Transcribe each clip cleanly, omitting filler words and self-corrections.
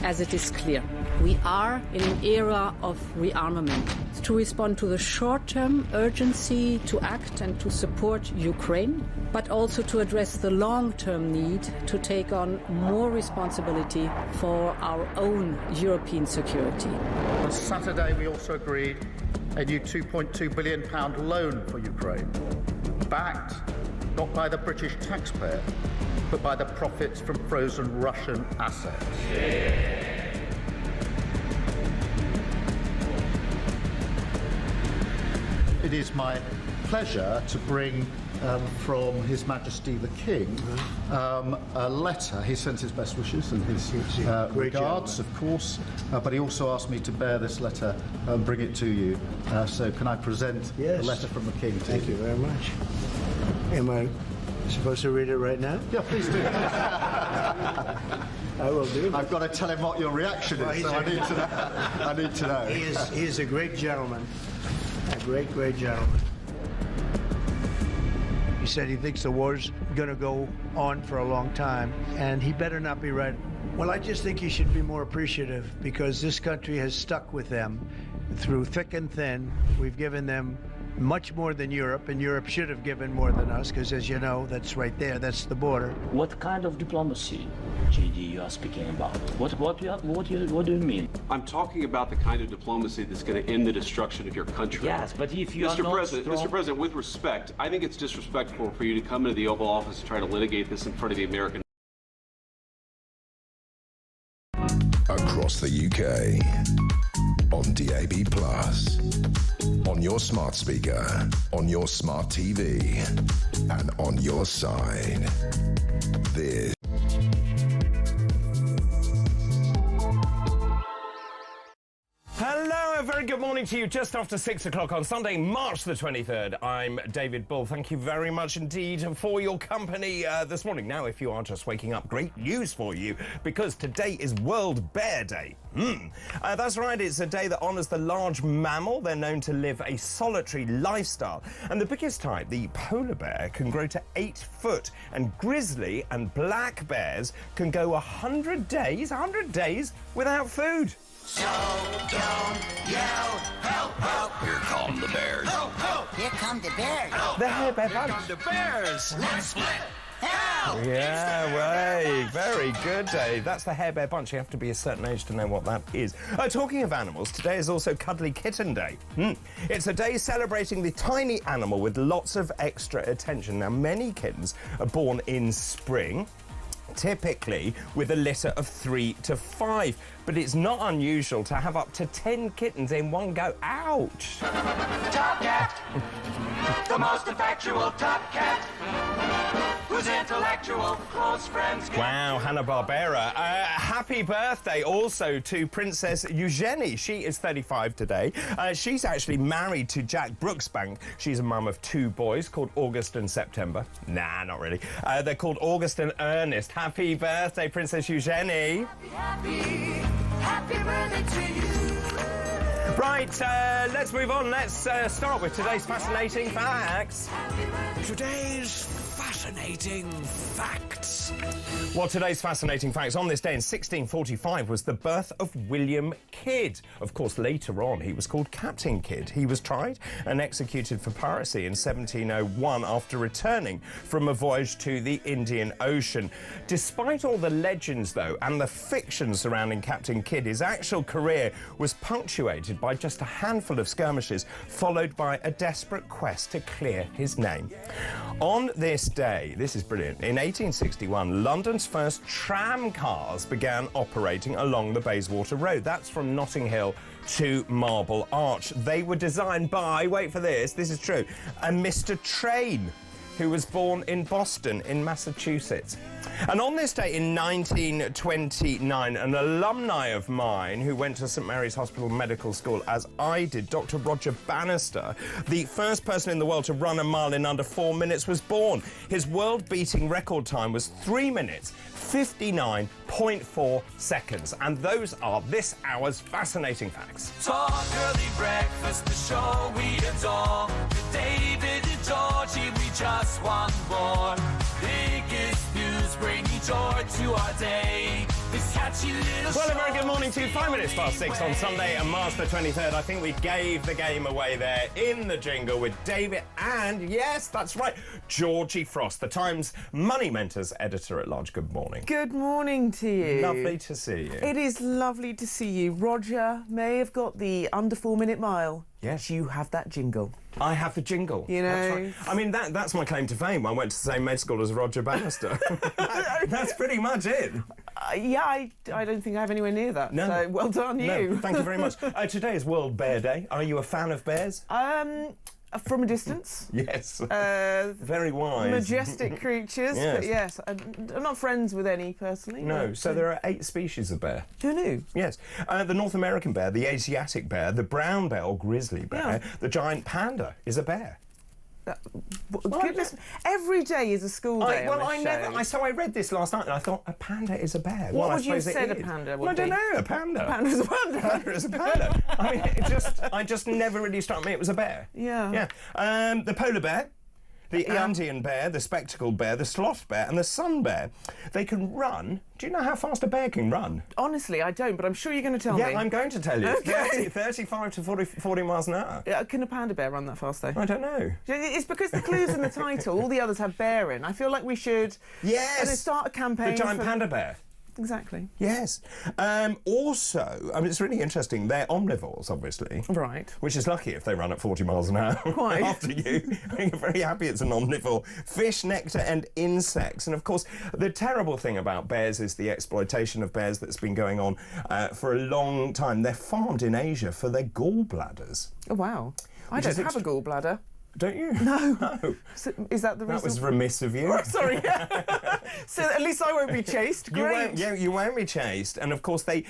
as it is clear. We are in an era of rearmament. To respond to the short-term urgency to act and to support Ukraine, but also to address the long-term need to take on more responsibility for our own European security. On Saturday, we also agreed a new £2.2 billion loan for Ukraine, backed not by the British taxpayer, but by the profits from frozen Russian assets. It is my pleasure to bring from His Majesty the King a letter. He sent his best wishes and his regards, of course, but he also asked me to bear this letter and bring it to you. So can I present the letter from the King to you? Thank you very much. Am I supposed to read it right now? Yeah, please do. I will do. I've got to tell him what your reaction is, so I need to know. I need to know. He is a great gentleman. A great, great gentleman. He said he thinks the war's going to go on for a long time, and he better not be right. Well, I just think he should be more appreciative, because this country has stuck with them through thick and thin. We've given them much more than Europe, and Europe should have given more than us, because as you know, that's right there, that's the border. What kind of diplomacy, JD, you are speaking about? What do you mean? I'm talking about the kind of diplomacy that's going to end the destruction of your country. Yes, but if you Mr. President, with respect, I think it's disrespectful for you to come into the Oval Office and try to litigate this in front of the American. Across the UK, on DAB+, on your smart speaker, on your smart TV, and on your side. This. Hello, a very good morning to you just after 6 o'clock on Sunday, March the 23rd. I'm David Bull. Thank you very much indeed for your company this morning. Now, if you are just waking up, great news for you, because today is World Bear Day. That's right, it's a day that honours the large mammal. They're known to live a solitary lifestyle. And the biggest type, the polar bear, can grow to 8 foot. And grizzly and black bears can go 100 days without food. So don't yell, help, help. Here come the bears. Help, help. Here come the bears. The Hair Bear Bunch. Here come the bears. Let's split. Help! Yeah, right. Very good, Dave. That's the Hair Bear Bunch. You have to be a certain age to know what that is. Talking of animals, today is also Cuddly Kitten Day. It's a day celebrating the tiny animal with lots of extra attention. Now, many kittens are born in spring, typically with a litter of 3 to 5. But it's not unusual to have up to 10 kittens in one go. Ouch! Top cat, the most effectual top cat, whose intellectual close friends. Wow, Hanna-Barbera. Happy birthday also to Princess Eugenie. She is 35 today. She's actually married to Jack Brooksbank. She's a mum of 2 boys called August and September. Nah, not really. They're called August and Ernest. Happy birthday, Princess Eugenie. Happy birthday to you. Right, let's move on. Let's start with today's fascinating facts. Today's fascinating facts. Well, today's fascinating facts on this day in 1645 was the birth of William Kidd. Of course, later on, he was called Captain Kidd. He was tried and executed for piracy in 1701 after returning from a voyage to the Indian Ocean. Despite all the legends, though, and the fiction surrounding Captain Kidd, his actual career was punctuated by just a handful of skirmishes, followed by a desperate quest to clear his name. On this day, this is brilliant, in 1861, London's first tram cars began operating along the Bayswater Road. That's from Notting Hill to Marble Arch. They were designed by, wait for this is true, a Mr. Train, who was born in Boston in Massachusetts. And on this day in 1929, an alumni of mine who went to St Mary's Hospital Medical School, as I did, Dr. Roger Bannister, the first person in the world to run a mile in under 4 minutes, was born. His world-beating record time was 3 minutes, 59.4 seconds. And those are this hour's fascinating facts. Talk early breakfast, the show we adore. With David and Georgie, we just want more. Biggest news bringing joy to our day. This catchy little Well, a show. very good morning to you. 5 minutes past 6 on Sunday and March the 23rd. I think we gave the game away there in the jingle with David and, yes, that's right, Georgie Frost, the Times Money Mentors editor at large. Good morning. Good morning to you. Lovely to see you. It is lovely to see you. Roger may have got the under 4 minute mile. Yes. You have that jingle. I have the jingle. You know. That's right. I mean, that's my claim to fame. I went to the same med school as Roger Bannister. That's pretty much it. Yeah, I don't think I have anywhere near that. No. So well done, you. No, thank you very much. Today is World Bear Day. Are you a fan of bears? From a distance. Yes. Very wise. Majestic creatures. Yes. But yes, I'm not friends with any personally. No, but, so there are 8 species of bear. Who knew? Yes. The North American bear, the Asiatic bear, the brown bear or grizzly bear, the giant panda is a bear. Goodness, every day is a school day. So I read this last night and I thought a panda is a bear. What well, would you have I said it a panda is. would Well, I don't be? know, a panda. A panda's a panda. A panda is a panda. I mean, I just never really struck me it was a bear. Yeah. Yeah. The polar bear, the Andean bear, the spectacled bear, the sloth bear and the sun bear. They can run. Do you know how fast a bear can run? Honestly, I don't, but I'm sure you're going to tell me. Yeah, I'm going to tell you. Okay. 35 to 40 miles an hour. Can a panda bear run that fast, though? I don't know. It's because the clue's in the title. All the others have bear in. I feel like we should start a campaign. The giant panda bear. Exactly. Yes. Also, I mean, it's really interesting. They're omnivores, obviously. Right. Which is lucky if they run at 40 miles an hour. Quite. After you. I'm very happy it's an omnivore. Fish, nectar and insects. And, of course, the terrible thing about bears is the exploitation of bears that's been going on for a long time. They're farmed in Asia for their gallbladders. Oh, wow. I don't have a gallbladder. Don't you? No. So, is that the reason? That was remiss of you. Oh, sorry. So at least I won't be chased. Great. You won't be chased. And of course, the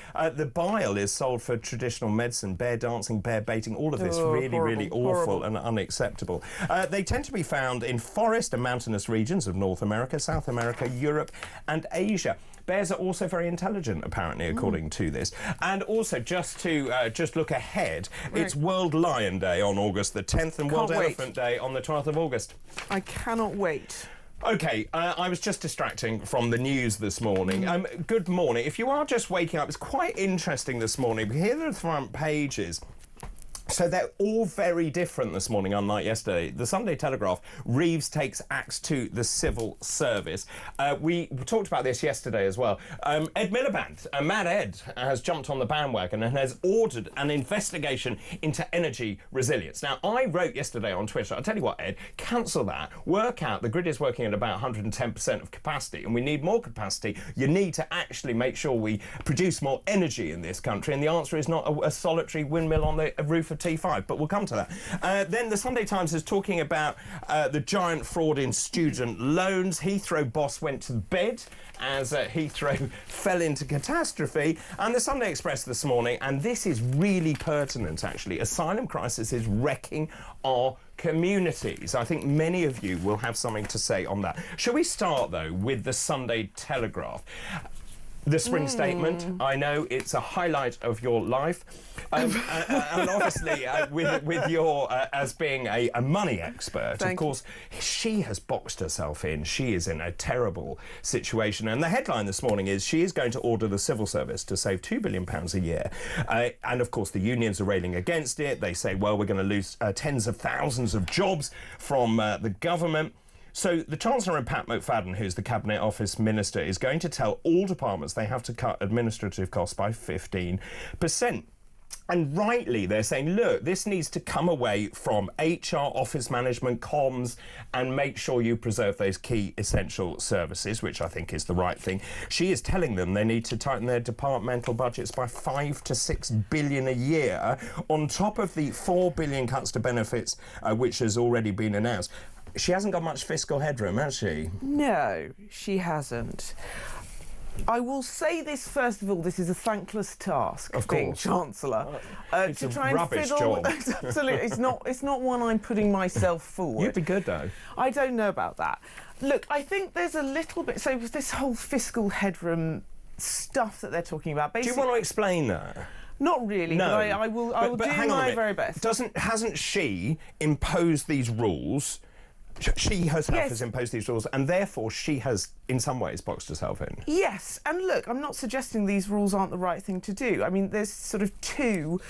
bile is sold for traditional medicine, bear dancing, bear baiting, all of this really awful and unacceptable. They tend to be found in forest and mountainous regions of North America, South America, Europe and Asia. Bears are also very intelligent, apparently, according to this. And also, just to look ahead, it's World Lion Day on August the 10th and World Elephant Day on the 12th of August. I cannot wait. OK, I was just distracting from the news this morning. Good morning. If you are just waking up, it's quite interesting this morning. Here are the front pages. So they're all very different this morning, unlike yesterday. The Sunday Telegraph, Reeves takes axe to the civil service. We talked about this yesterday as well. Ed Miliband, Mad Ed, has jumped on the bandwagon and has ordered an investigation into energy resilience. Now, I wrote yesterday on Twitter, I'll tell you what, Ed, cancel that, work out, the grid is working at about 110% of capacity, and we need more capacity. You need to actually make sure we produce more energy in this country, and the answer is not a solitary windmill on the roof of T5, but we'll come to that. Then the Sunday Times is talking about the giant fraud in student loans. Heathrow boss went to bed as Heathrow fell into catastrophe. And the Sunday Express this morning, and this is really pertinent actually, asylum crisis is wrecking our communities. I think many of you will have something to say on that. Shall we start though with the Sunday Telegraph? The spring statement, I know it's a highlight of your life. And obviously, with your, as being a money expert, of course, she has boxed herself in. She is in a terrible situation. And the headline this morning is she is going to order the civil service to save £2 billion a year. And of course, the unions are railing against it. They say, well, we're going to lose tens of thousands of jobs from the government. So the Chancellor and Pat McFadden, who's the Cabinet Office Minister, is going to tell all departments they have to cut administrative costs by 15%. And rightly, they're saying, look, this needs to come away from HR, office management, comms, and make sure you preserve those key essential services, which I think is the right thing. She is telling them they need to tighten their departmental budgets by £5 to £6 billion a year, on top of the £4 billion cuts to benefits, which has already been announced. She hasn't got much fiscal headroom, has she? No, she hasn't. I will say this first of all, this is a thankless task of being Chancellor. It's to a try and rubbish fiddle job. Absolutely, it's not one I'm putting myself forward. You'd be good though. I don't know about that. Look, I think there's a little bit, so this whole fiscal headroom stuff that they're talking about. Do you want to explain that? Not really, no. but I will do my very best. Hasn't she imposed these rules She herself has imposed these rules, and therefore she has, in some ways, boxed herself in. Yes, and look, I'm not suggesting these rules aren't the right thing to do. I mean, there's sort of two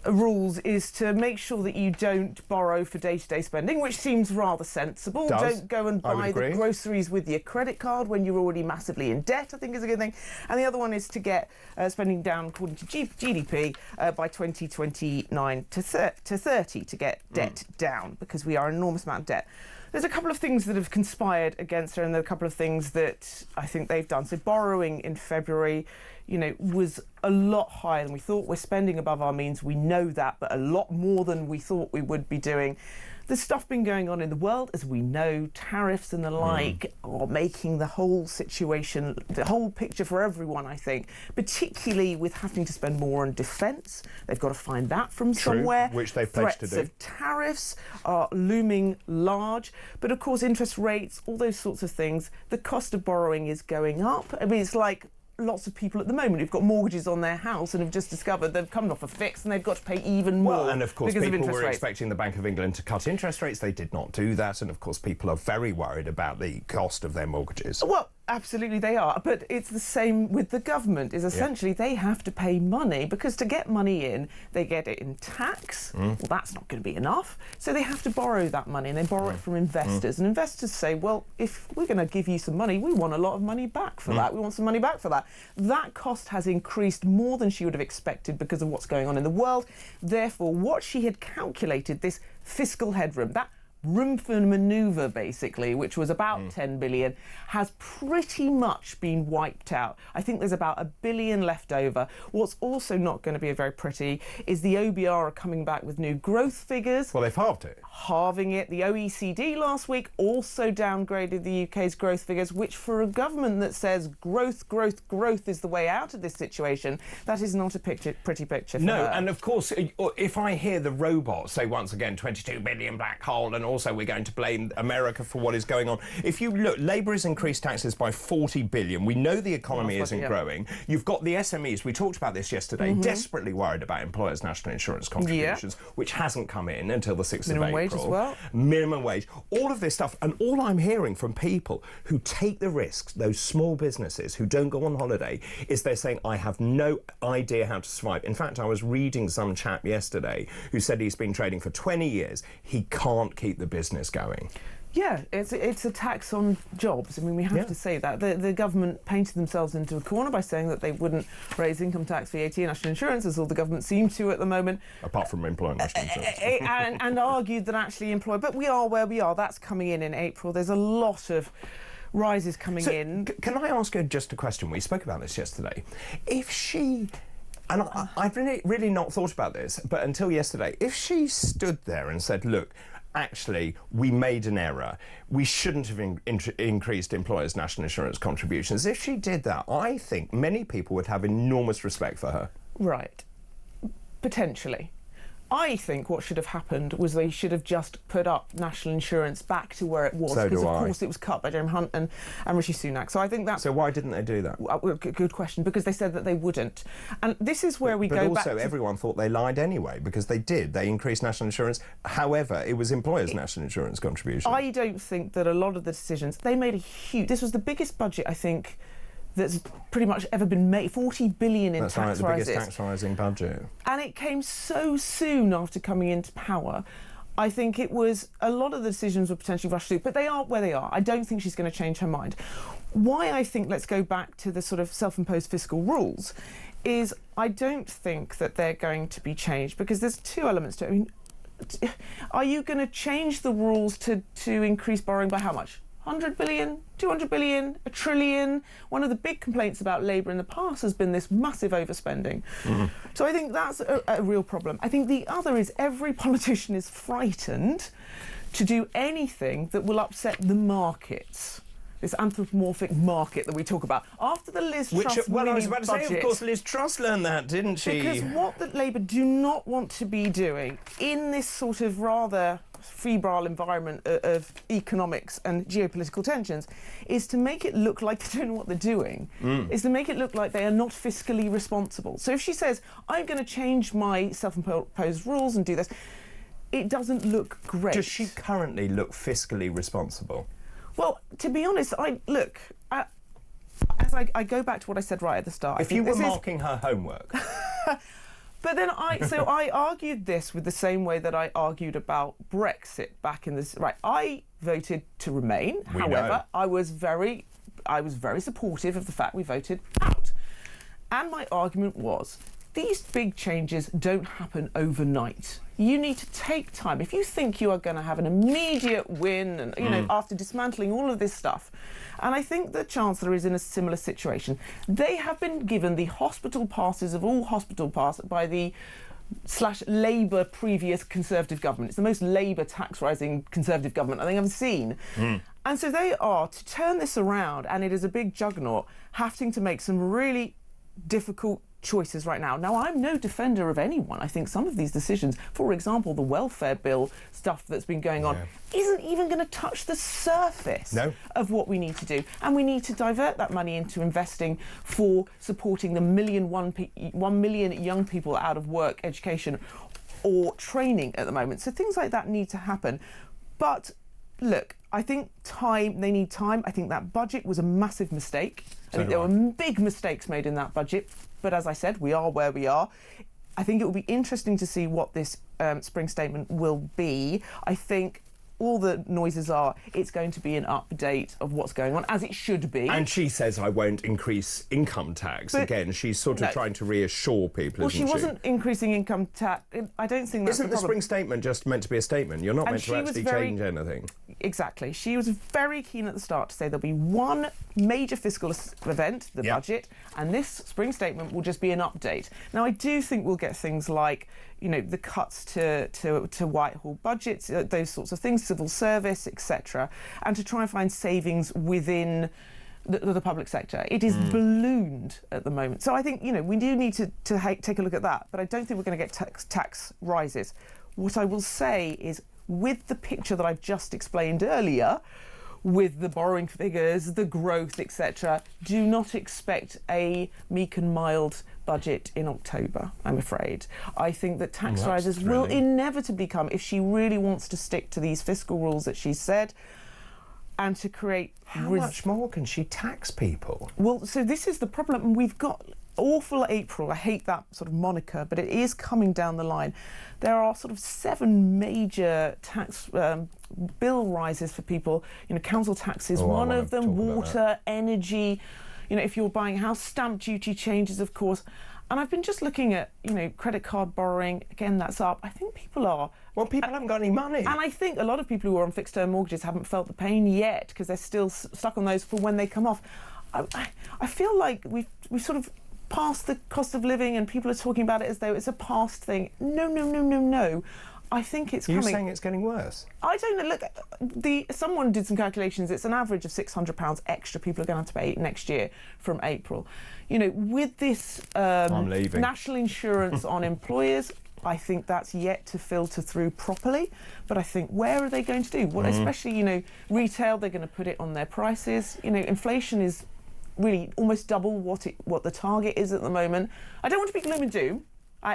rules is to make sure that you don't borrow for day-to-day spending, which seems rather sensible. Don't go and buy the groceries with your credit card when you're already massively in debt, I think is a good thing. And the other one is to get spending down, according to GDP, by 2029 to 30 to get debt down, because we are an enormous amount of debt. There's a couple of things that have conspired against her, and there are a couple of things that I think they've done. So borrowing in February, you know, was a lot higher than we thought. We're spending above our means, we know that, but a lot more than we thought we would be doing. There's stuff been going on in the world, as we know, tariffs and the like are making the whole situation, the whole picture for everyone, I think, particularly with having to spend more on defence. They've got to find that from somewhere. Which they've pledged to do. Threats of tariffs are looming large, but of course interest rates, all those sorts of things, the cost of borrowing is going up. I mean, it's like lots of people at the moment who've got mortgages on their house and have just discovered they've come off a fix and they've got to pay even more. Well, and of course people were rates. expecting the Bank of England to cut interest rates. They did not do that, and of course people are very worried about the cost of their mortgages. Well, absolutely they are, but it's the same with the government, is essentially they have to pay money, because to get money in, they get it in tax. Well, that's not going to be enough, so they have to borrow that money, and they borrow it from investors, and investors say, well, if we're going to give you some money, we want a lot of money back for that. We want some money back for that. That cost has increased more than she would have expected because of what's going on in the world. Therefore, what she had calculated, this fiscal headroom, that room for manoeuvre, basically, which was about 10 billion, has pretty much been wiped out. I think there's about $1 billion left over. What's also not going to be very pretty is the OBR are coming back with new growth figures. Well, they've halved it. Halving it. The OECD last week also downgraded the UK's growth figures, which for a government that says growth, growth, growth is the way out of this situation, that is not a pretty picture for her. And of course, if I hear the robots say once again 22 billion black hole, and also we're going to blame America for what is going on. If you look, Labour has increased taxes by 40 billion. We know the economy isn't growing. You've got the SMEs, we talked about this yesterday, desperately worried about employers' national insurance contributions, which hasn't come in until the 6th of April. Minimum wage as well. Minimum wage. All of this stuff. And all I'm hearing from people who take the risks, those small businesses who don't go on holiday, is they're saying, I have no idea how to survive. In fact, I was reading some chap yesterday who said he's been trading for 20 years. He can't keep the business going. Yeah, it's a tax on jobs. I mean, we have to say that. The government painted themselves into a corner by saying that they wouldn't raise income tax, VAT and national insurance, as all the government seem to at the moment. Apart from employing national insurance. and argued that actually employ... But we are where we are. That's coming in April. There's a lot of rises coming in. Can I ask her just a question? We spoke about this yesterday. If she... And I've really not thought about this, but until yesterday, if she stood there and said, look, actually, we made an error. We shouldn't have increased employers' national insurance contributions. If she did that, I think many people would have enormous respect for her. Right. Potentially. I think what should have happened was they should have just put up national insurance back to where it was, because of course it was cut by Jeremy Hunt and Rishi Sunak. So I think that's... So why didn't they do that? Good question, because they said that they wouldn't. And this is where we go back to... But also everyone thought they lied anyway, because they did. They increased national insurance. However, it was employers' national insurance contribution. I don't think that a lot of the decisions... They made a huge... This was the biggest budget, I think, that's pretty much ever been made. 40 billion in tax rises. That's right, the biggest tax rising budget. And it came so soon after coming into power. I think it was... A lot of the decisions were potentially rushed through, but they are where they are. I don't think she's going to change her mind. Why I think, let's go back to the sort of self-imposed fiscal rules, is I don't think that they're going to be changed, because there's two elements to it. I mean, are you going to change the rules to increase borrowing by how much? 100 billion, 200 billion, a trillion. One of the big complaints about Labour in the past has been this massive overspending. So I think that's a real problem. I think the other is every politician is frightened to do anything that will upset the markets. This anthropomorphic market that we talk about. After the Liz Truss well, I was about to budget, say, of course, Liz Truss learned that, didn't she? Because what the Labour do not want to be doing in this sort of rather febrile environment of economics and geopolitical tensions is to make it look like they don't know what they're doing, is to make it look like they are not fiscally responsible. So if she says, I'm going to change my self-imposed rules and do this, it doesn't look great. Does she currently look fiscally responsible? Well, to be honest, I go back to what I said right at the start. If you were marking her homework. But then I argued this with the same way that I argued about Brexit back in this. Right, I voted to remain. However, I was very supportive of the fact we voted out. And my argument was, these big changes don't happen overnight. You need to take time. If you think you are going to have an immediate win, and you know, after dismantling all of this stuff, and I think the Chancellor is in a similar situation. They have been given the hospital passes of all hospital passes by the /Labour previous Conservative government. It's the most Labour tax-rising Conservative government I think I've seen. And so they are, to turn this around, and it is a big juggernaut, having to make some really difficult choices right now. Now, I'm no defender of anyone. I think some of these decisions, for example, the welfare bill stuff that's been going on, isn't even going to touch the surface of what we need to do. And we need to divert that money into investing for supporting the 1 million young people out of work, education or training at the moment. So things like that need to happen. But look, I think they need time. I think that budget was a massive mistake. I think there were big mistakes made in that budget. But as I said, we are where we are. I think it will be interesting to see what this spring statement will be. I think all the noises are it's going to be an update of what's going on, as it should be. And she says, I won't increase income tax. But again, she's sort of trying to reassure people, isn't she? Well, she wasn't increasing income tax. I don't think that's Isn't the spring statement just meant to be a statement? You're not meant to actually change anything. Exactly. She was very keen at the start to say there'll be one major fiscal event, the budget, and this spring statement will just be an update. Now, I do think we'll get things like, you know, the cuts to Whitehall budgets, those sorts of things, civil service, etc., and to try and find savings within the public sector. It is ballooned at the moment. So I think, you know, we do need to take a look at that, but I don't think we're going to get tax rises. What I will say is, with the picture that I've just explained earlier, with the borrowing figures, the growth, etc., do not expect a meek and mild budget in October, I'm afraid. I think that tax rises will inevitably come if she really wants to stick to these fiscal rules that she's said and to create... How much more can she tax people? Well, so this is the problem. We've got awful April. I hate that sort of moniker, but it is coming down the line. There are sort of 7 major tax bill rises for people. You know, council taxes, one of them, water, energy. You know, if you're buying a house, stamp duty changes, of course. And I've been just looking at, you know, credit card borrowing. Again, that's up. I think people are... Well, people haven't got any money. And I think a lot of people who are on fixed-term mortgages haven't felt the pain yet because they're still stuck on those for when they come off. I feel like we've sort of passed the cost of living and people are talking about it as though it's a past thing. No. I think it's coming. You're saying it's getting worse? I don't know. Look, someone did some calculations. It's an average of £600 extra people are going to have to pay next year from April. You know, with this national insurance on employers, I think that's yet to filter through properly. But I think, where are they going to do? Well, especially, you know, retail, they're going to put it on their prices. You know, inflation is really almost double what the target is at the moment. I don't want to be gloom and doom,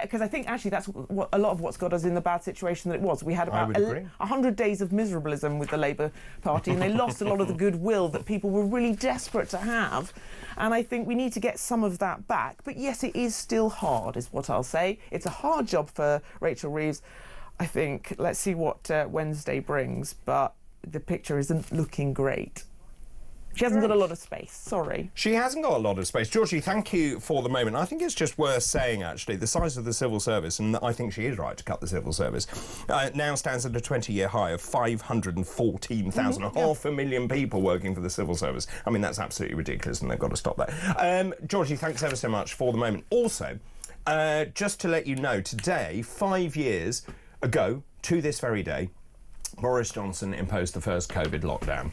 because I think actually that's a lot of what's got us in the bad situation that it was. We had about 100 days of miserabilism with the Labour Party, and they lost a lot of the goodwill that people were really desperate to have. And I think we need to get some of that back. But yes, it is still hard, is what I'll say. It's a hard job for Rachel Reeves. I think, let's see what Wednesday brings, but the picture isn't looking great. She hasn't got a lot of space, sorry. She hasn't got a lot of space. Georgie, thank you for the moment. I think it's just worth saying, actually, the size of the civil service, and I think she is right to cut the civil service, now stands at a 20-year high of 514,000, half a million people working for the civil service. I mean, that's absolutely ridiculous, and they've got to stop that. Georgie, thanks ever so much for the moment. Also, just to let you know, today, 5 years ago, to this very day, Boris Johnson imposed the first COVID lockdown.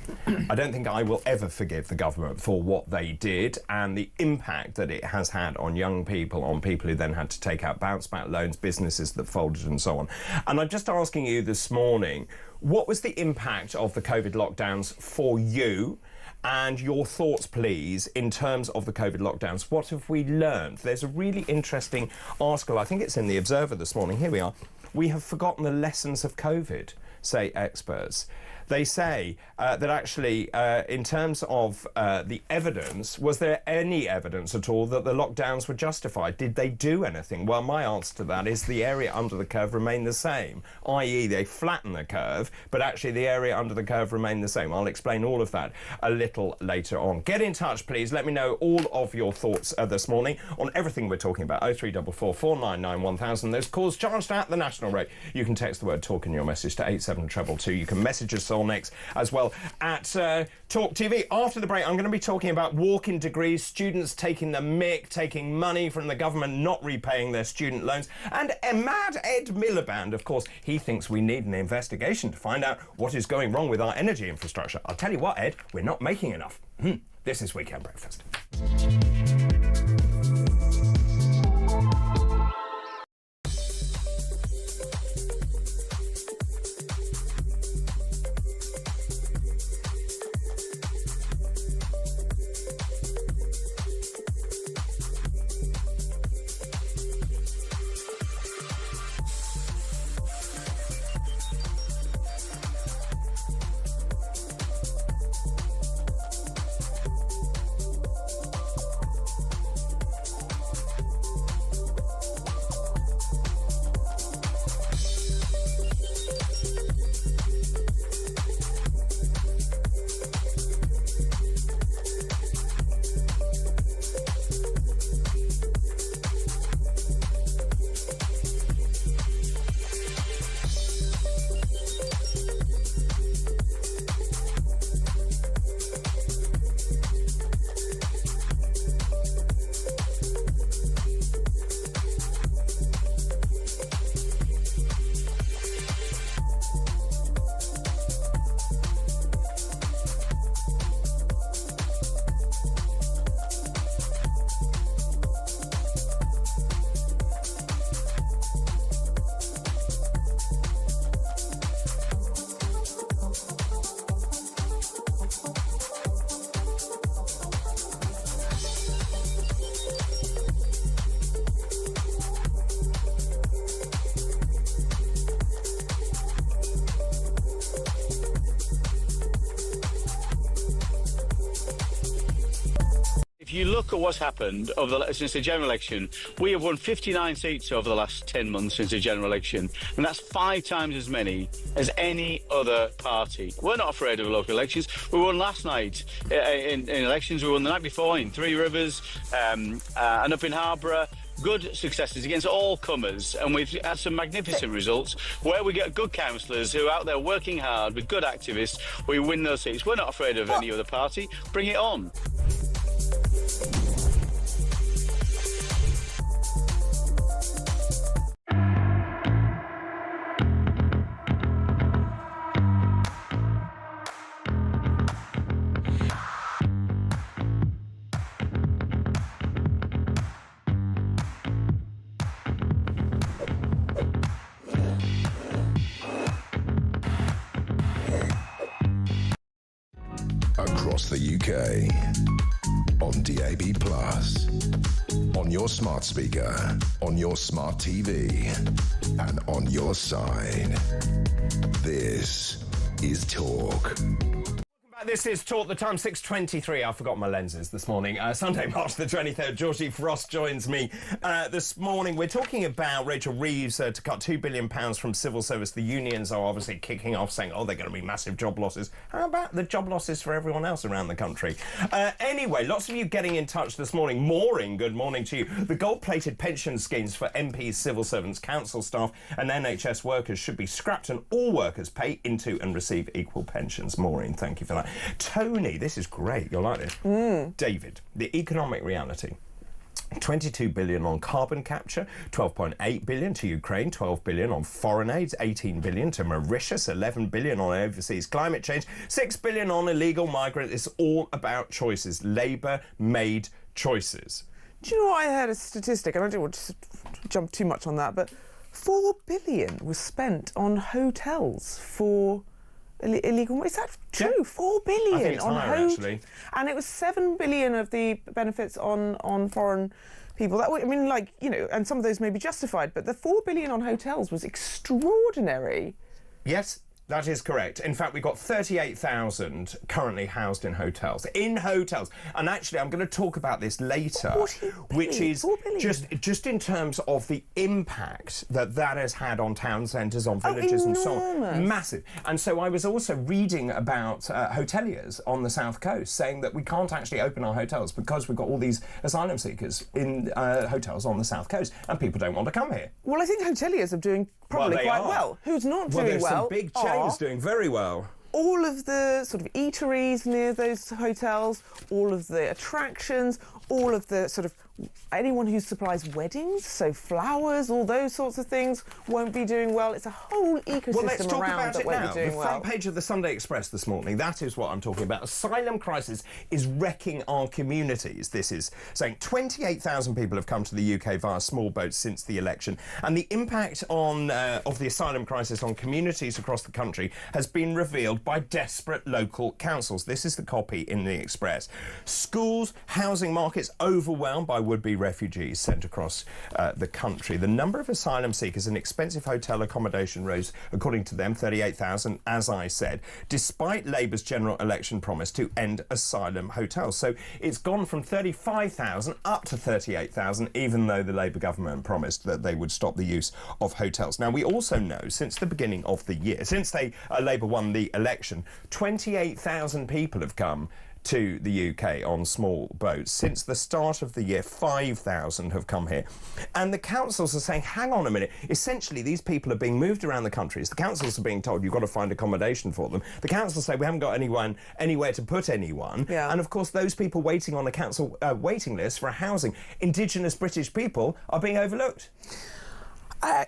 I don't think I will ever forgive the government for what they did and the impact that it has had on young people, on people who then had to take out bounce-back loans, businesses that folded and so on. And I'm just asking you this morning, what was the impact of the COVID lockdowns for you? And your thoughts, please, in terms of the COVID lockdowns. What have we learned? There's a really interesting article, I think it's in The Observer this morning. Here we are. we have forgotten the lessons of COVID, say experts. They say that actually, in terms of the evidence, was there any evidence at all that the lockdowns were justified? Did they do anything? Well, my answer to that is the area under the curve remained the same, i.e. they flattened the curve, but actually the area under the curve remained the same. I'll explain all of that a little later on. Get in touch, please. Let me know all of your thoughts this morning on everything we're talking about. 0344 499 1000. There's calls charged at the national rate. You can text the word talk in your message to 87222. You can message us next as well at talkTV. After the break, I'm going to be talking about walking degrees, students taking the mick, taking money from the government, not repaying their student loans, and a mad Ed Miliband. Of course, he thinks we need an investigation to find out what is going wrong with our energy infrastructure. I'll tell you what, Ed, we're not making enough. This is Weekend Breakfast. If you look at what's happened since the general election, we have won 59 seats over the last 10 months since the general election, and that's 5 times as many as any other party. We're not afraid of local elections. We won last night in elections. We won the night before in Three Rivers and up in Harborough. Good successes against all comers, and we've had some magnificent results where we get good councillors who are out there working hard with good activists. We win those seats. We're not afraid of any other party. Bring it on. Across the UK, on DAB+, on your smart speaker, on your smart TV, and on your side. This is Talk. This is Talk, the time 6:23. I forgot my lenses this morning. Sunday, March the 23rd. Georgie Frost joins me this morning. We're talking about Rachel Reeves to cut £2 billion from civil service. The unions are obviously kicking off, saying, oh, they're going to be massive job losses. How about the job losses for everyone else around the country? Anyway, lots of you getting in touch this morning. Maureen, good morning to you. The gold-plated pension schemes for MPs, civil servants, council staff and NHS workers should be scrapped and all workers pay into and receive equal pensions. Maureen, thank you for that. Tony, this is great. You'll like this. David, the economic reality. 22 billion on carbon capture, 12.8 billion to Ukraine, 12 billion on foreign aid, 18 billion to Mauritius, 11 billion on overseas climate change, 6 billion on illegal migrants. It's all about choices. Labour made choices. Do you know what? I heard a statistic, and I don't want to jump too much on that, but 4 billion was spent on hotels for illegal. Is that true? Yeah. 4 billion I think it's on higher, actually. And it was 7 billion of the benefits on foreign people. I mean, like, you know, and some of those may be justified, but the $4 billion on hotels was extraordinary. Yes, that is correct. In fact, we've got 38,000 currently housed in hotels. And actually, I'm going to talk about this later, which is just in terms of the impact that has had on town centres, on villages and so on. Massive. And so I was also reading about hoteliers on the South Coast saying that we can't actually open our hotels because we've got all these asylum seekers in hotels on the South Coast and people don't want to come here. Well, I think hoteliers are doing probably quite well. Who's not doing there's well? Some big chains doing very well. All of the sort of eateries near those hotels, all of the attractions, all of the sort of anyone who supplies weddings, so flowers, all those sorts of things won't be doing well. It's a whole ecosystem well, let's talk around about that it won't now. be doing the well. Front page of the Sunday Express this morning, that is what I'm talking about. Asylum crisis is wrecking our communities. This is saying 28,000 people have come to the UK via small boats since the election, and the impact on of the asylum crisis on communities across the country has been revealed by desperate local councils. This is the copy in the Express. Schools, housing markets overwhelmed by would-be refugees sent across the country. The number of asylum seekers in expensive hotel accommodation rose, according to them, 38,000, as I said, despite Labour's general election promise to end asylum hotels. So it's gone from 35,000 up to 38,000, even though the Labour government promised that they would stop the use of hotels. Now, we also know, since the beginning of the year, since Labour won the election, 28,000 people have come to the UK on small boats. Since the start of the year, 5,000 have come here. And the councils are saying, hang on a minute, essentially these people are being moved around the countries. The councils are being told you've got to find accommodation for them. The councils say we haven't got anywhere to put anyone. Yeah. And of course those people waiting on a council waiting list for housing, Indigenous British people, are being overlooked.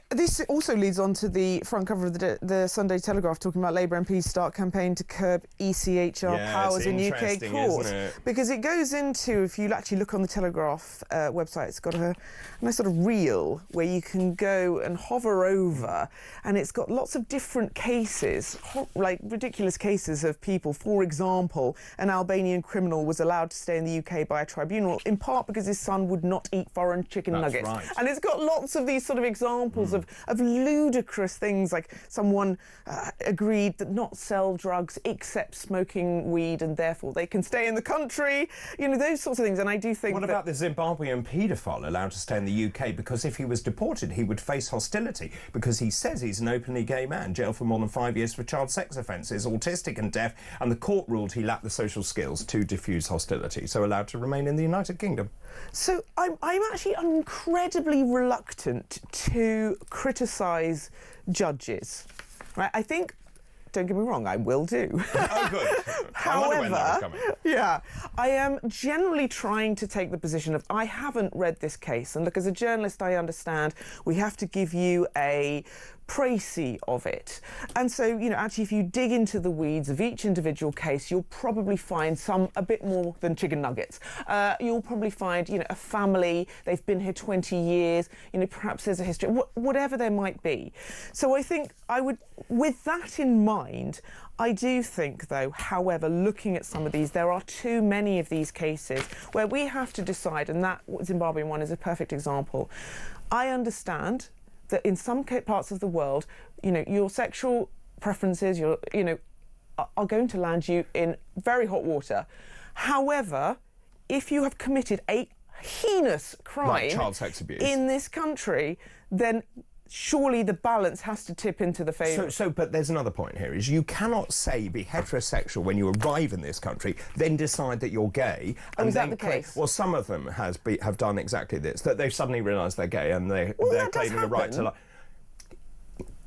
This also leads on to the front cover of the Sunday Telegraph, talking about Labour MPs start campaign to curb ECHR powers in UK courts. Because it goes into, if you actually look on the Telegraph website, it's got a nice sort of reel where you can go and hover over, and it's got lots of different cases, like ridiculous cases of people. For example, an Albanian criminal was allowed to stay in the UK by a tribunal, in part because his son would not eat foreign chicken nuggets. Right. And it's got lots of these sort of examples of ludicrous things, like someone agreed to not sell drugs except smoking weed, and therefore they can stay in the country. You know, those sorts of things. And I do think What about the Zimbabwean paedophile allowed to stay in the UK because if he was deported he would face hostility because he says he's an openly gay man, jailed for more than 5 years for child sex offences, autistic and deaf, and the court ruled he lacked the social skills to diffuse hostility, so allowed to remain in the United Kingdom. So I'm actually incredibly reluctant to criticise judges. Right? I think, don't get me wrong, I will do. Oh, good. However, yeah, I am generally trying to take the position of I haven't read this case, and look, as a journalist, I understand we have to give you a précis of it. And so, you know, actually, if you dig into the weeds of each individual case, you'll probably find some a bit more than chicken nuggets. You'll probably find, you know, a family, they've been here 20 years, you know, perhaps there's a history, whatever there might be. So I think I would, with that in mind, I do think, though, however, looking at some of these, there are too many of these cases where we have to decide, and that Zimbabwean one is a perfect example. I understand that in some parts of the world, you know, your sexual preferences, are going to land you in very hot water. However, if you have committed a heinous crime, like child sex abuse, in this country, then surely the balance has to tip into the favour. But there's another point here, is you cannot be heterosexual when you arrive in this country, then decide that you're gay. And is that the case? Well, some of them have done exactly this, that they've suddenly realised they're gay and they're claiming the right to life.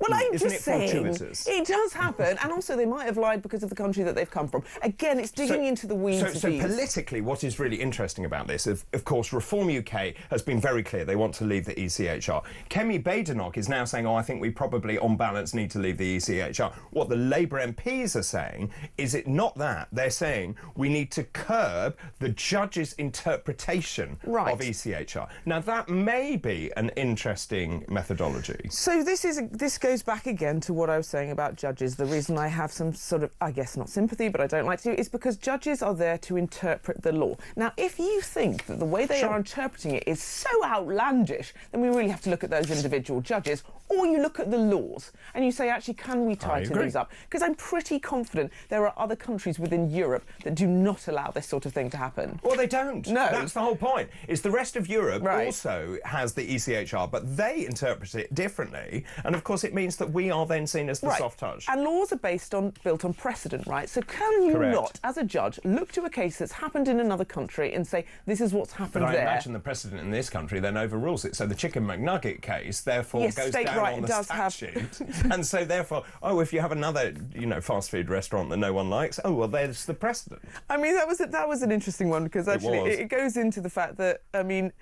Well, I'm Isn't just it saying, fortuitous? it does happen, and also they might have lied because of the country that they've come from. Again, it's digging into the weeds. So politically, what is really interesting about this, of course, Reform UK has been very clear they want to leave the ECHR. Kemi Badenoch is now saying, I think we probably, on balance, need to leave the ECHR. What the Labour MPs are saying is it not that. They're saying we need to curb the judge's interpretation of ECHR. Now, that may be an interesting methodology. So this goes goes back again to what I was saying about judges. The reason I have some sort of, I guess not sympathy, but I don't like to, is because judges are there to interpret the law. Now, if you think that the way they are interpreting it is so outlandish, then we really have to look at those individual judges, or you look at the laws and you say, actually, can we tighten these up? Because I'm pretty confident there are other countries within Europe that do not allow this sort of thing to happen. Well, they don't. No. That's the whole point. Is the rest of Europe also has the ECHR, but they interpret it differently, and of course it means that we are then seen as the soft touch. And laws are built on precedent, right? So can you not, as a judge, look to a case that's happened in another country and say, this is what's happened but there? I imagine the precedent in this country then overrules it. So the Chicken McNugget case therefore goes down on the statute. And so therefore, if you have another, fast food restaurant that no one likes, well, there's the precedent. I mean, that was an interesting one, because actually it goes into the fact that, I mean,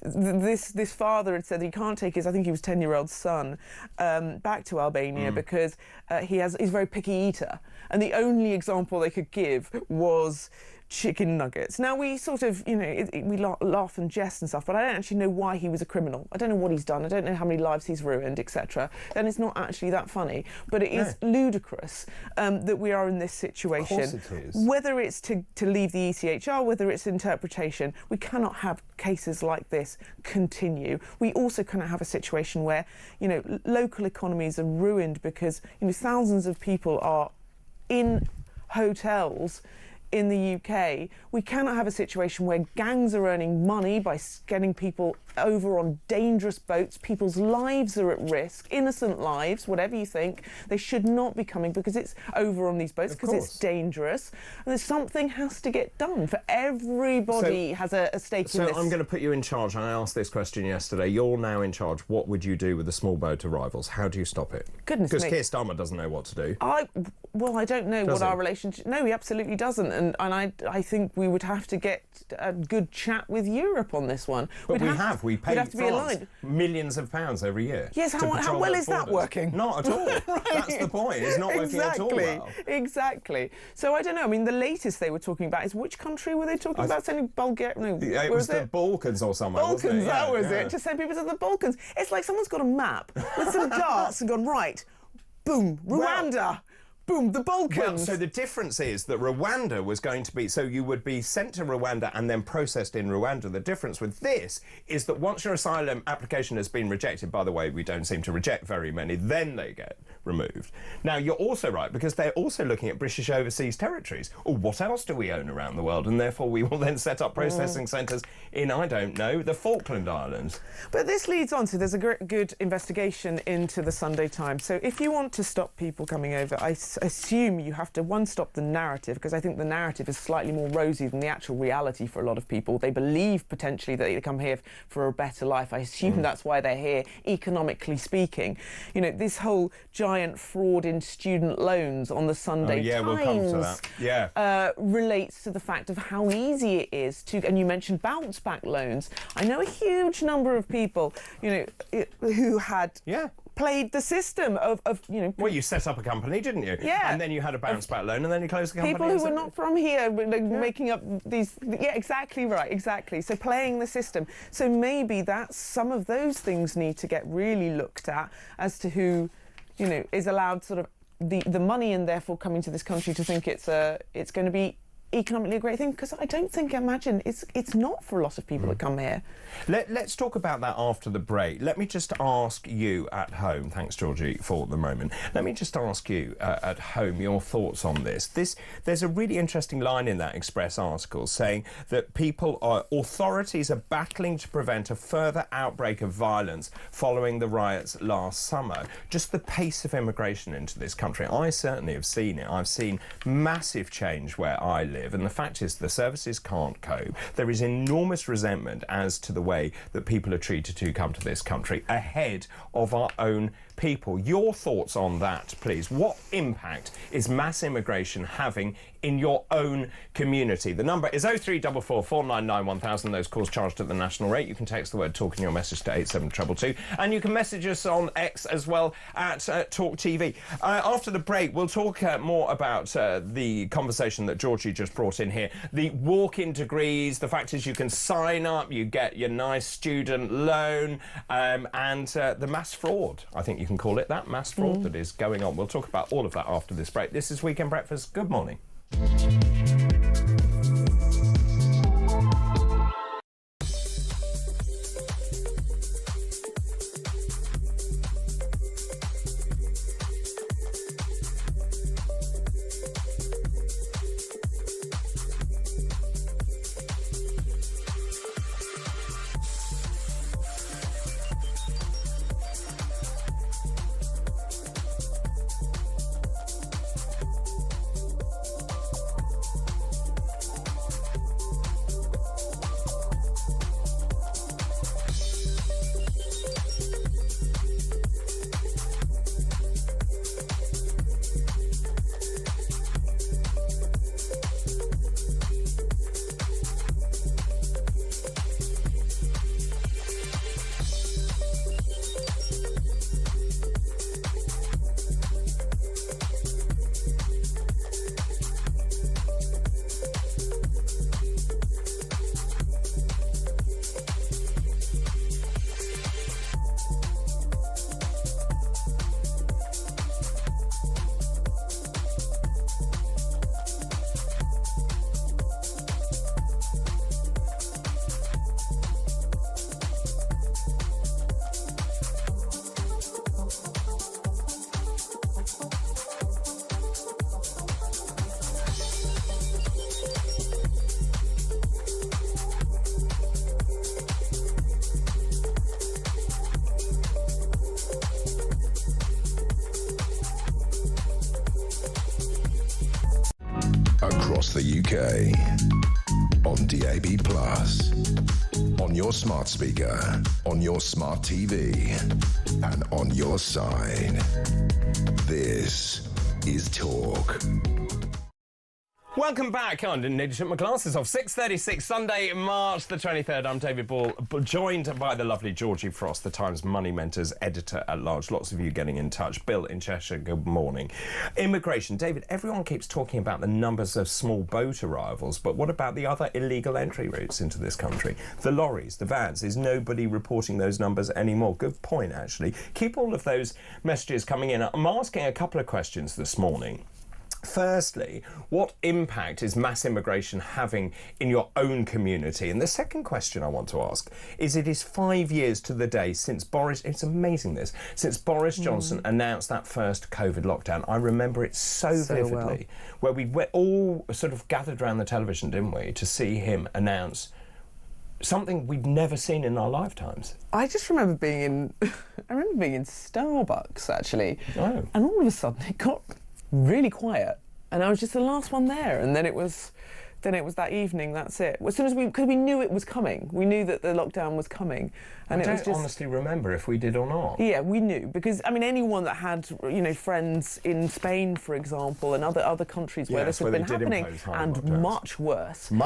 this father had said he can't take his, I think he was 10-year-old son, back to Albania because he's a very picky eater, and the only example they could give was chicken nuggets. Now, we sort of, we laugh and jest and stuff, but I don't actually know why he was a criminal. I don't know what he's done. I don't know how many lives he's ruined, etc. Then it's not actually that funny. But it is ludicrous that we are in this situation. Of course it is. Whether it's to leave the ECHR, whether it's interpretation, we cannot have cases like this continue. We also cannot have a situation where, local economies are ruined because, thousands of people are in hotels in the UK. We cannot have a situation where gangs are earning money by getting people over on dangerous boats. People's lives are at risk, innocent lives, whatever you think. They should not be coming because it's over on these boats, because it's dangerous. And something has to get done. For everybody has a stake in this. So I'm going to put you in charge. I asked this question yesterday. You're now in charge. What would you do with the small boat arrivals? How do you stop it? Goodness me. Because Keir Starmer doesn't know what to do. I don't know what our relationship... No, he absolutely doesn't. And I think we would have to get a good chat with Europe on this one. But we pay France millions of pounds every year. Yes, how well is that working? Not at all. That's the point. It's not working at all well. Exactly. So I don't know. I mean, the latest they were talking about is, which country were they talking about? Sending Bulgaria? No, it was the Balkans or somewhere. Balkans, that was it. To send people to the Balkans. It's like someone's got a map with some darts and gone, right, boom, Rwanda. Boom, the Balkans. Well, so the difference is that Rwanda was going to be... So you would be sent to Rwanda and then processed in Rwanda. The difference with this is that once your asylum application has been rejected, by the way, we don't seem to reject very many, then they get removed. Now, you're also right, because they're also looking at British overseas territories. Or what else do we own around the world? And therefore, we will then set up processing centres in, I don't know, the Falkland Islands. But this leads on to, there's a good investigation into the Sunday Times. So if you want to stop people coming over, I assume you have to, one, stop the narrative, because I think the narrative is slightly more rosy than the actual reality for a lot of people. They believe potentially that they come here for a better life. I assume that's why they're here, economically speaking. This whole giant fraud in student loans on the Sunday Times we'll come to that. relates to the fact of how easy it is to, and you mentioned bounce back loans. I know a huge number of people, who had played the system of Well, you set up a company, didn't you? Yeah. And then you had a bounce back loan, and then you closed the company. People who were not from here, making up these... Yeah, exactly right, exactly. So playing the system. So maybe some of those things need to get really looked at as to who, is allowed sort of the money, and therefore coming to this country to think it's going to be economically a great thing, because I don't imagine it's not for a lot of people that come here. Let's talk about that after the break. Let me just ask you at home, thanks Georgie for the moment, let me just ask you at home your thoughts on this. There's a really interesting line in that Express article saying that authorities are battling to prevent a further outbreak of violence following the riots last summer. Just the pace of immigration into this country, I certainly have seen it. I've seen massive change where I live, and the fact is the services can't cope. There is enormous resentment as to the way that people are treated who come to this country ahead of our own people. Your thoughts on that, please. What impact is mass immigration having in your own community? The number is 0344 499 1000. Those calls charged at the national rate. You can text the word talk in your message to 87222, and you can message us on X as well at talkTV. After the break, we'll talk more about the conversation that Georgie just just brought in here. The walk-in degrees, the fact is you can sign up, you get your nice student loan, and the mass fraud, I think you can call it that, mass fraud that is going on. We'll talk about all of that after this break. This is Weekend Breakfast. Good morning. Across the UK, on DAB+, on your smart speaker, on your smart TV, and on your side. This is Talk. Welcome back. I nearly took my glasses off. 6:36, Sunday, March the 23rd. I'm David Ball, joined by the lovely Georgie Frost, the Times Money Mentors editor-at-large. Lots of you getting in touch. Bill in Cheshire, good morning. Immigration. David, everyone keeps talking about the numbers of small boat arrivals, but what about the other illegal entry routes into this country? The lorries, the vans. Is nobody reporting those numbers anymore? Good point, actually. Keep all of those messages coming in. I'm asking a couple of questions this morning. Firstly, what impact is mass immigration having in your own community? And the second question I want to ask is, it is 5 years to the day since it's amazing this, since Boris Johnson announced that first COVID lockdown. I remember it so vividly, where we were all sort of gathered around the television, didn't we, to see him announce something we'd never seen in our lifetimes. I just remember being in, Starbucks, actually. Oh. And all of a sudden it got really quiet, and I was just the last one there, and then it was that evening. That's it. As soon as because we knew it was coming, we knew that the lockdown was coming, and I don't honestly remember if we did or not. Yeah, we knew, because I mean, anyone that had friends in Spain, for example, and other countries where this had been happening, and much worse. It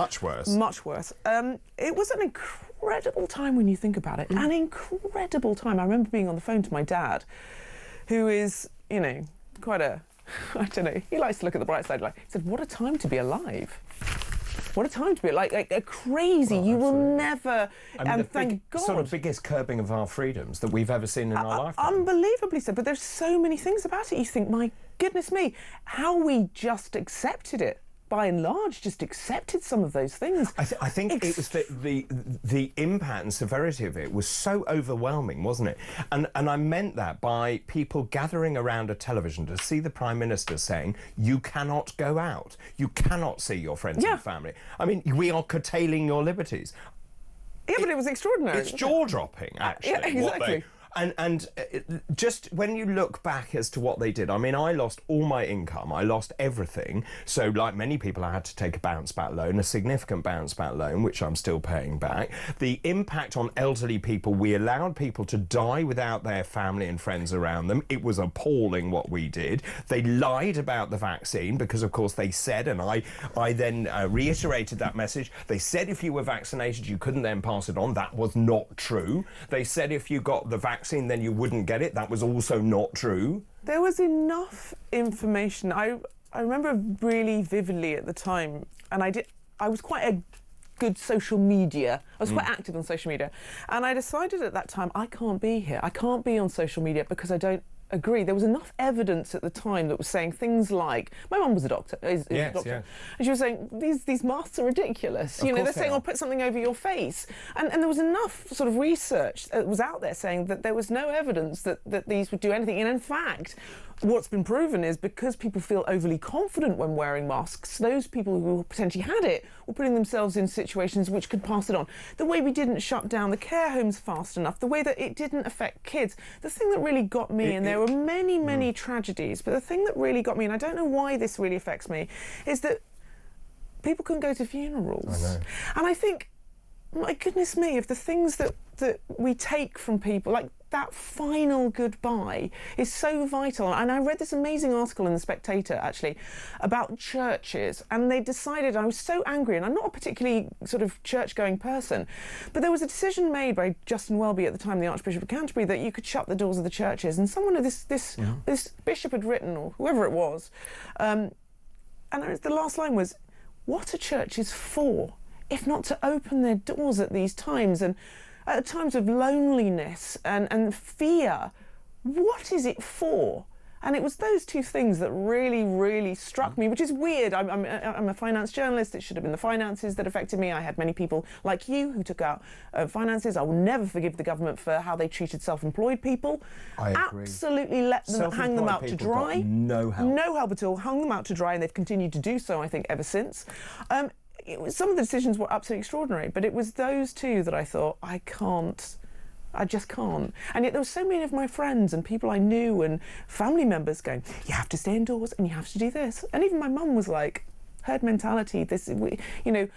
was an incredible time when you think about it. An incredible time. I remember being on the phone to my dad, who is quite a, I don't know, he likes to look at the bright side. He said, what a time to be alive. What a time to be like a crazy. You will never. And thank God. Sort of biggest curbing of our freedoms that we've ever seen in our lifetime. Unbelievably so. But there's so many things about it. You think, my goodness me, how we just accepted it. By and large, just accepted some of those things. I think it was the impact and severity of it was so overwhelming, wasn't it? And I meant that by people gathering around a television to see the Prime Minister saying, you cannot go out, you cannot see your friends and family. I mean, we are curtailing your liberties. Yeah, but it was extraordinary. It's jaw-dropping, actually. Yeah, exactly. And just when you look back as to what they did, I mean, I lost all my income, I lost everything. So like many people, I had to take a bounce back loan, a significant bounce back loan, which I'm still paying back. The impact on elderly people, we allowed people to die without their family and friends around them. It was appalling what we did. They lied about the vaccine because, of course, they said, and I then reiterated that message, they said if you were vaccinated, you couldn't then pass it on. That was not true. They said if you got the vaccine, then you wouldn't get it. That was also not true. There was enough information. I remember really vividly at the time and I was quite a good social media. I was quite active on social media, and I decided at that time I can't be here. I can't be on social media because I don't agree. There was enough evidence at the time that was saying things like, my mum was a doctor, is a doctor, and she was saying these masks are ridiculous. You know, they're saying, "Oh, put something over your face," and there was enough sort of research that was out there saying that there was no evidence that these would do anything. And in fact, what's been proven is because people feel overly confident when wearing masks, those people who potentially had it were putting themselves in situations which could pass it on. The way we didn't shut down the care homes fast enough, the way that it didn't affect kids. The thing that really got me, and there were many tragedies, but the thing that really got me, and I don't know why this really affects me, is that people couldn't go to funerals. I know. And I think, my goodness me, if the things that we take from people, like that final goodbye, is so vital. And I read this amazing article in The Spectator, actually, about churches, and they decided, I was so angry, and I'm not a particularly sort of church-going person, but there was a decision made by Justin Welby at the time, the Archbishop of Canterbury, that you could shut the doors of the churches. And someone, this bishop had written, or whoever it was, and the last line was, "What are churches for, if not to open their doors at these times, and at times of loneliness and fear? What is it for?" And it was those two things that really struck me, which is weird. I'm a finance journalist. It should have been the finances that affected me. I had many people like you who took out finances. I will never forgive the government for how they treated self-employed people. I agree. Absolutely let them hang them out to dry. Got no help. No help at all. Hung them out to dry, and they've continued to do so, I think, ever since. Some of the decisions were absolutely extraordinary, but it was those two that I thought, I just can't. And yet there were so many of my friends and people I knew and family members going, "You have to stay indoors and you have to do this." And even my mum was like, herd mentality,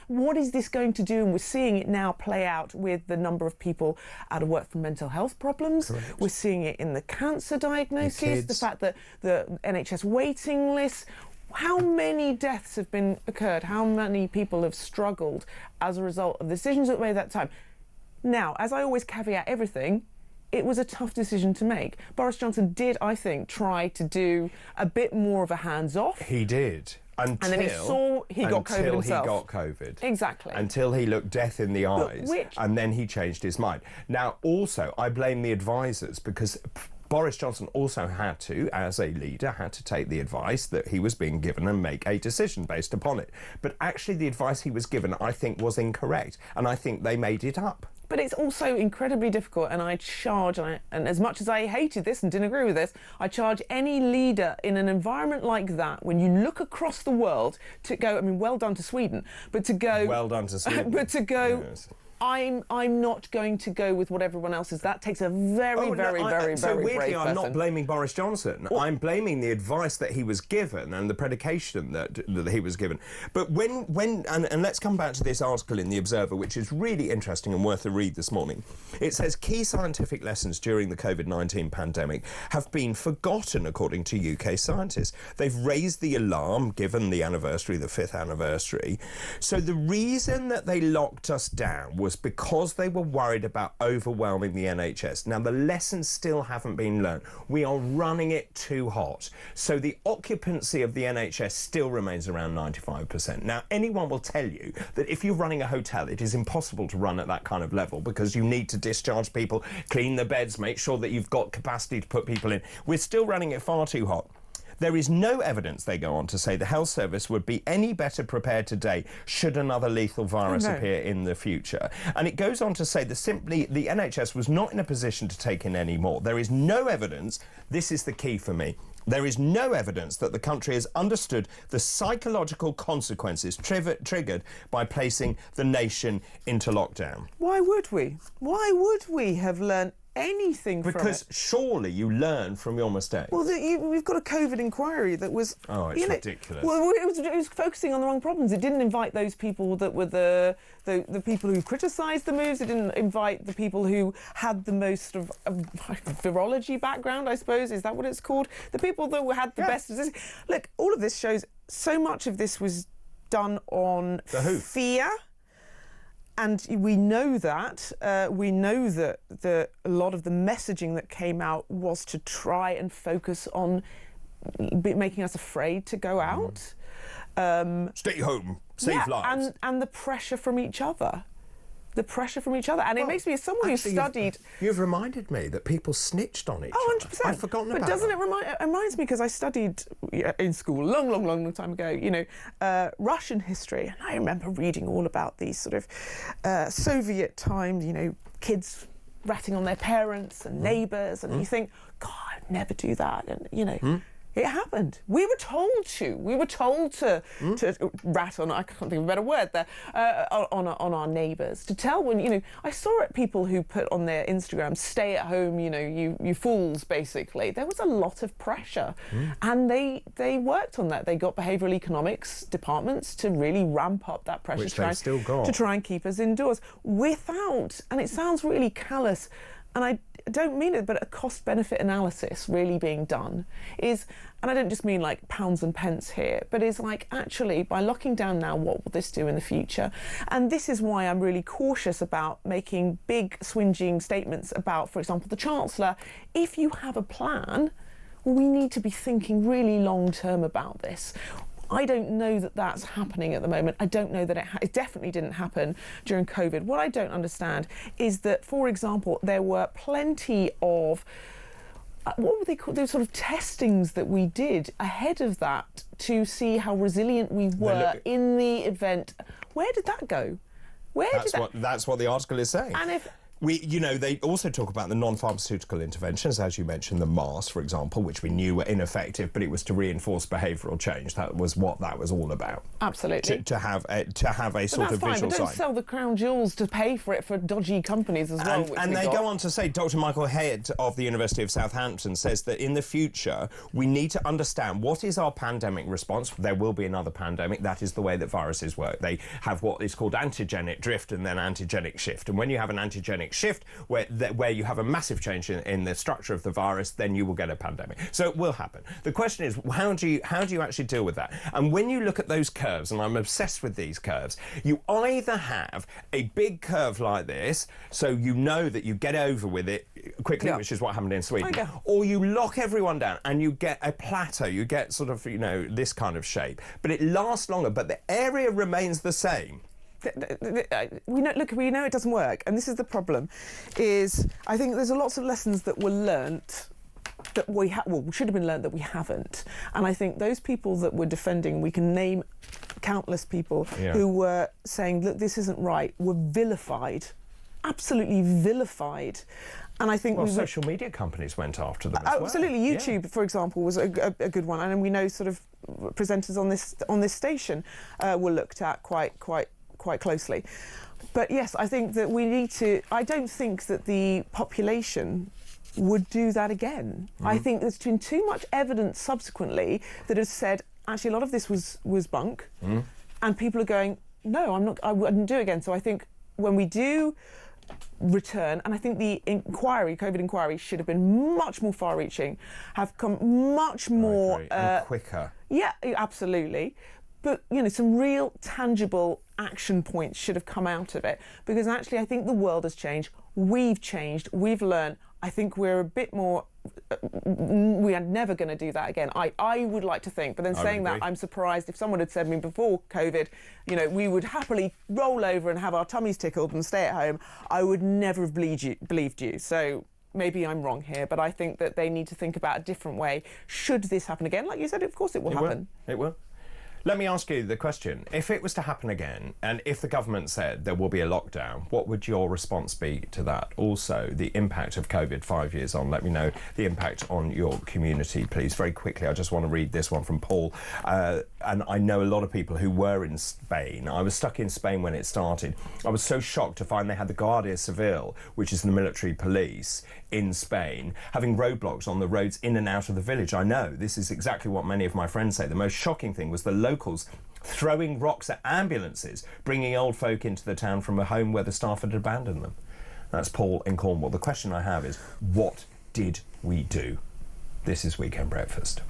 what is this going to do? And we're seeing it now play out with the number of people out of work for mental health problems. Correct. We're seeing it in the cancer diagnoses, the fact that the NHS waiting lists. How many deaths have occurred? How many people have struggled as a result of the decisions that were made at that time? Now, as I always caveat everything, it was a tough decision to make. Boris Johnson did, I think, try to do a bit more of a hands-off. He did. And then he saw he got COVID himself. He got COVID. Exactly. Until he looked death in the eyes. And then he changed his mind. Now, also, I blame the advisors, because Boris Johnson also had to, as a leader, had to take the advice that he was being given and make a decision based upon it. But actually the advice he was given, I think, was incorrect. And I think they made it up. But it's also incredibly difficult, and I charge, and as much as I hated this and didn't agree with this, I charge any leader in an environment like that, when you look across the world, to go, I mean, well done to Sweden, but to go... Well done to Sweden. But to go... Yes. I'm not going to go with what everyone else is. That takes a very brave So weirdly, brave I'm not person. blaming Boris Johnson. Well, I'm blaming the advice that he was given and the predication that he was given. But and let's come back to this article in The Observer, which is really interesting and worth a read this morning. It says key scientific lessons during the COVID-19 pandemic have been forgotten, according to UK scientists. They've raised the alarm, given the anniversary, the 5th anniversary. So the reason that they locked us down was because they were worried about overwhelming the NHS. Now, the lessons still haven't been learned. We are running it too hot. So the occupancy of the NHS still remains around 95%. Now, anyone will tell you that if you're running a hotel, it is impossible to run at that kind of level, because you need to discharge people, clean the beds, make sure that you've got capacity to put people in. We're still running it far too hot. There is no evidence, they go on to say, the health service would be any better prepared today should another lethal virus appear in the future. And it goes on to say that simply the NHS was not in a position to take in any more. There is no evidence, this is the key for me, there is no evidence that the country has understood the psychological consequences triggered by placing the nation into lockdown. Why would we? Why would we have learned anything from it? Because surely you learn from your mistakes. Well, we've got a COVID inquiry that was... Oh, it's ridiculous. Well, it was focusing on the wrong problems. It didn't invite those people that were the people who criticised the moves. It didn't invite the people who had the most sort of virology background, I suppose. Is that what it's called? The people that had the best... Look, all of this shows so much of this was done on fear. And we know that. We know that a lot of the messaging that came out was to try and focus on making us afraid to go out. Stay home. save lives. And the pressure from each other. The pressure from each other. And it makes me, as someone who studied... You've reminded me that people snitched on each other. 100%. I've forgotten about But doesn't that. it reminds me, because I studied in school long time ago, you know, Russian history, and I remember reading all about these sort of Soviet times, you know, kids ratting on their parents and neighbours, and you think, God, I'd never do that, and, you know... It happened. We were told to. We were told to rat on, I can't think of a better word there, on our neighbours. To tell when, you know, I saw it people who put on their Instagram, stay at home, you know, you fools, basically. There was a lot of pressure. And they worked on that. They got behavioural economics departments to really ramp up that pressure. Which they've still got. To try and keep us indoors. Without, and it sounds really callous, and I don't mean it, but a cost-benefit analysis really being done is, and I don't just mean like pounds and pence here, but is like, actually, by locking down now, what will this do in the future? And this is why I'm really cautious about making big swinging statements about, for example, the Chancellor. If you have a plan, we need to be thinking really long-term about this. I don't know that that's happening at the moment. I don't know that it definitely didn't happen during COVID. What I don't understand is that, for example, there were plenty of what were they called? Those sort of testings that we did ahead of that to see how resilient we were in the event. Where did that go? That's what the article is saying. And if... You know, they also talk about the non-pharmaceutical interventions, as you mentioned, the masks, for example, which we knew were ineffective, but it was to reinforce behavioural change. That was what that was all about. Absolutely. To have a sort of visual sign. But don't sell the crown jewels to pay for it for dodgy companies as well. And they go on to say, Dr. Michael Head of the University of Southampton says that in the future we need to understand what is our pandemic response. There will be another pandemic. That is the way that viruses work. They have what is called antigenic drift and then antigenic shift. And when you have an antigenic shift where you have a massive change in the structure of the virus, then you will get a pandemic. So it will happen. The question is, how do you actually deal with that? And when you look at those curves, and I'm obsessed with these curves, you either have a big curve like this, so you know that you get over with it quickly, which is what happened in Sweden, or you lock everyone down and you get a plateau, you get sort of, you know, this kind of shape, but it lasts longer, but the area remains the same. We know it doesn't work, and this is the problem. Is I think there's lots of lessons that were learnt that should have been learnt that we haven't. And I think those people that were defending, we can name countless people who were saying, look, this isn't right, were vilified, absolutely vilified. And I think social media companies went after them as well. Absolutely. YouTube, for example, was a good one, and we know sort of presenters on this station were looked at quite closely. But yes, I think that we need to... I don't think that the population would do that again. I think there's been too much evidence subsequently that has said, actually, a lot of this was bunk, and people are going, no, I wouldn't do it again. So I think when we do return, and I think the COVID inquiry should have been much more far-reaching, have come much more... and quicker. Yeah, absolutely. But, you know, some real tangible action points should have come out of it, because actually I think the world has changed. We've changed. We've learned. I think we're a bit more... we are never going to do that again. I would like to think, but then saying that, I'm surprised if someone had said to me before COVID, you know, we would happily roll over and have our tummies tickled and stay at home, I would never have believed you. So maybe I'm wrong here, but I think that they need to think about a different way. Should this happen again? Like you said, of course it will happen. It will. Let me ask you the question. If it was to happen again, and if the government said there will be a lockdown, what would your response be to that? Also, the impact of COVID 5 years on. Let me know the impact on your community, please. Very quickly, I just want to read this one from Paul. And I know a lot of people who were in Spain. I was stuck in Spain when it started. I was so shocked to find they had the Guardia Civil, which is the military police, in Spain, having roadblocks on the roads in and out of the village. I know, this is exactly what many of my friends say. The most shocking thing was the locals throwing rocks at ambulances, bringing old folk into the town from a home where the staff had abandoned them. That's Paul in Cornwall. The question I have is, what did we do? This is Weekend Breakfast.